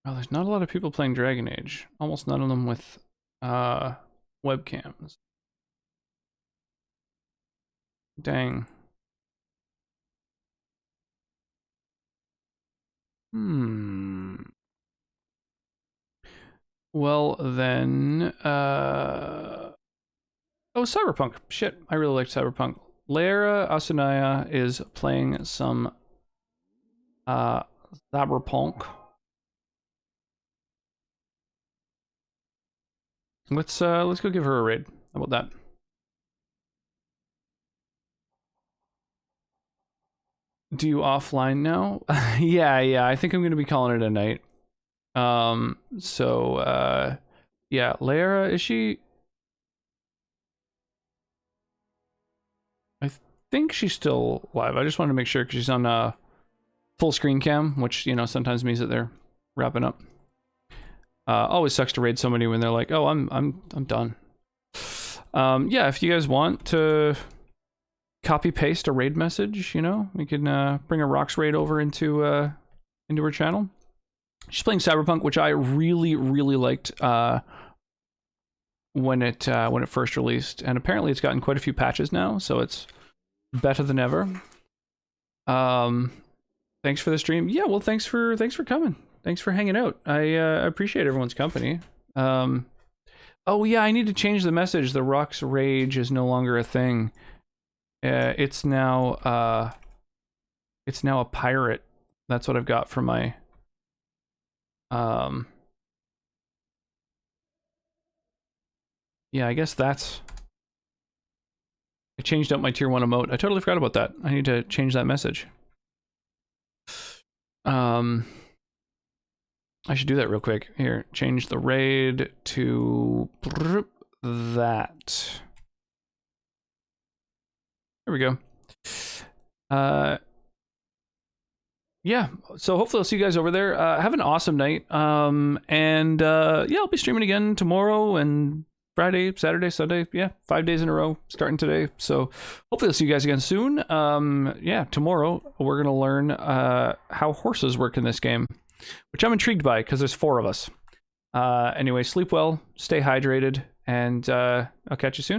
there's not a lot of people playing Dragon Age. Almost none of them with webcams. Dang. Well then, oh, Cyberpunk. Shit, I really like Cyberpunk. Lara Asunaya is playing some Cyberpunk. Let's go give her a raid. How about that? Do you offline now? yeah, I think I'm gonna be calling it a night. Yeah, Lara, is she? I think she's still live. I just wanted to make sure because she's on full screen cam, which, you know, sometimes means that they're wrapping up. Always sucks to raid somebody when they're like, "Oh, I'm done." Yeah, if you guys want to copy paste a raid message, you know, we can bring a Rocks raid over into her channel. She's playing Cyberpunk, which I really liked when it first released, and apparently it's gotten quite a few patches now, so it's better than ever. Thanks for the stream. Yeah, well, thanks for coming. Thanks for hanging out. I appreciate everyone's company. Oh yeah, I need to change the message. The Rocks Rage is no longer a thing. It's now a pirate. That's what I've got for my yeah, I guess that's... I changed out my tier 1 emote. I totally forgot about that. I need to change that message. I should do that real quick. Here, change the raid to that. There we go. Yeah, so hopefully I'll see you guys over there. Have an awesome night. Yeah, I'll be streaming again tomorrow and Friday, Saturday, Sunday. Yeah, 5 days in a row starting today. So hopefully I'll see you guys again soon. Yeah, tomorrow we're going to learn how horses work in this game, which I'm intrigued by because there's 4 of us. Anyway, sleep well, stay hydrated, and I'll catch you soon.